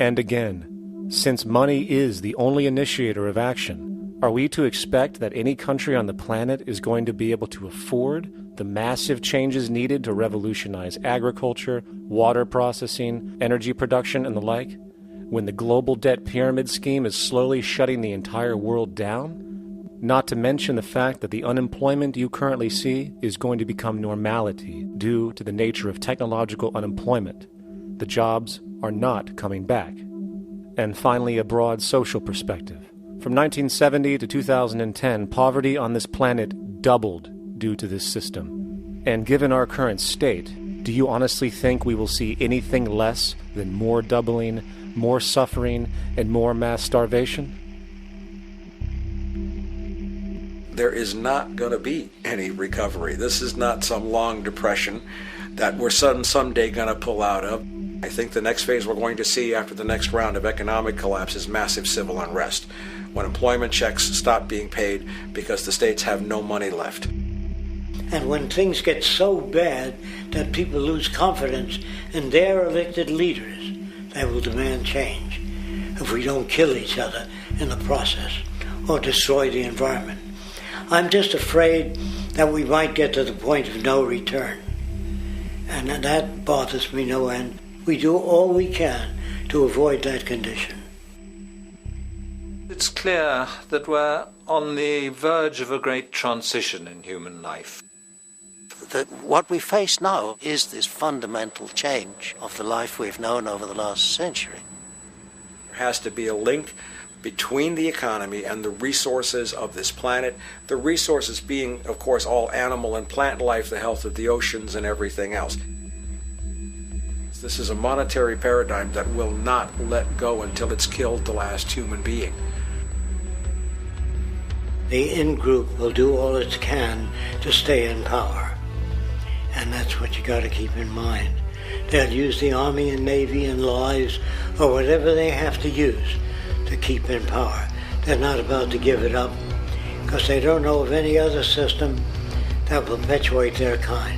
And again, since money is the only initiator of action, are we to expect that any country on the planet is going to be able to afford the massive changes needed to revolutionize agriculture, water processing, energy production, and the like, when the global debt pyramid scheme is slowly shutting the entire world down? Not to mention the fact that the unemployment you currently see is going to become normality due to the nature of technological unemployment. The jobs are not coming back. And finally, a broad social perspective. From 1970 to 2010, poverty on this planet doubled due to this system. And given our current state, do you honestly think we will see anything less than more doubling, more suffering, and more mass starvation? There is not going to be any recovery. This is not some long depression that we're someday going to pull out of. I think the next phase we're going to see after the next round of economic collapse is massive civil unrest, when employment checks stop being paid because the states have no money left. And when things get so bad that people lose confidence in their elected leaders, they will demand change if we don't kill each other in the process or destroy the environment. I'm just afraid that we might get to the point of no return. And that bothers me no end. We do all we can to avoid that condition. It's clear that we're on the verge of a great transition in human life. What we face now is this fundamental change of the life we've known over the last century. There has to be a link between the economy and the resources of this planet, the resources being, of course, all animal and plant life, the health of the oceans and everything else. This is a monetary paradigm that will not let go until it's killed the last human being. The in-group will do all it can to stay in power. And that's what you got to keep in mind. They'll use the Army and Navy and lives or whatever they have to use to keep in power. They're not about to give it up because they don't know of any other system that will perpetuate their kind.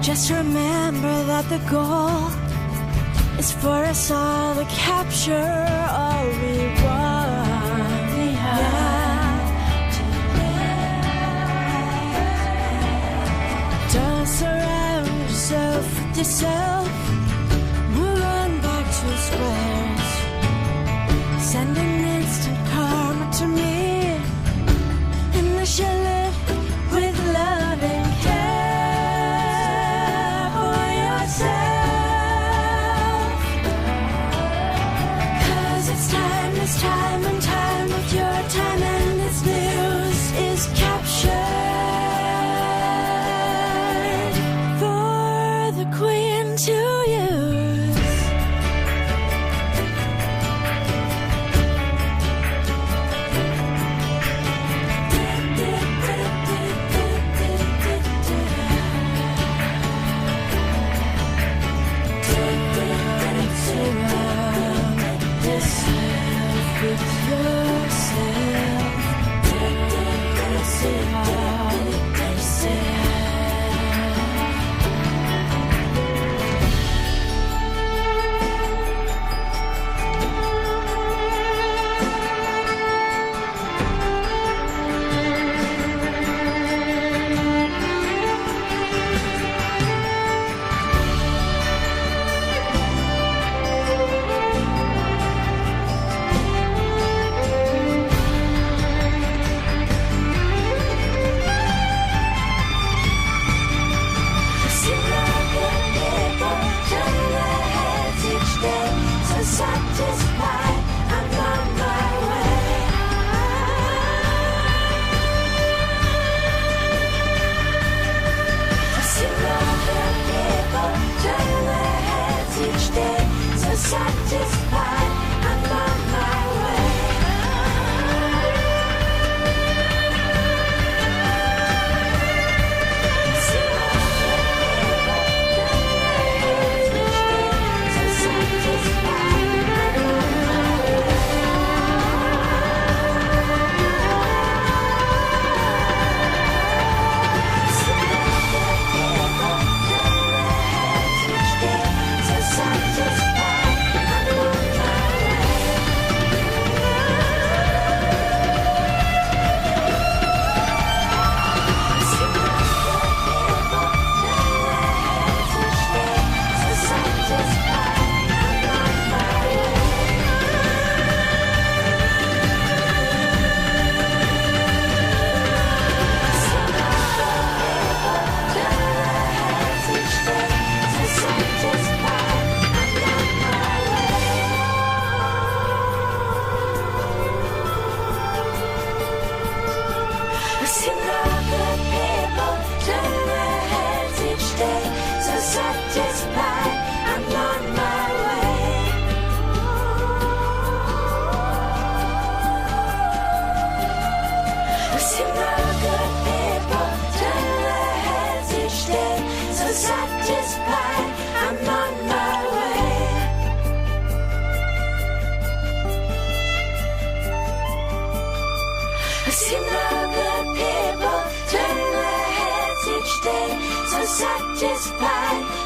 Just remember that the goal is for us all to capture all we want. Don't surround yourself with yourself. Move on back to the squares. Send an instant karma to me, and I shall live with love and care for yourself. 'Cause it's time and time with your time, and this news is captured for the Queen to use. Satisfied.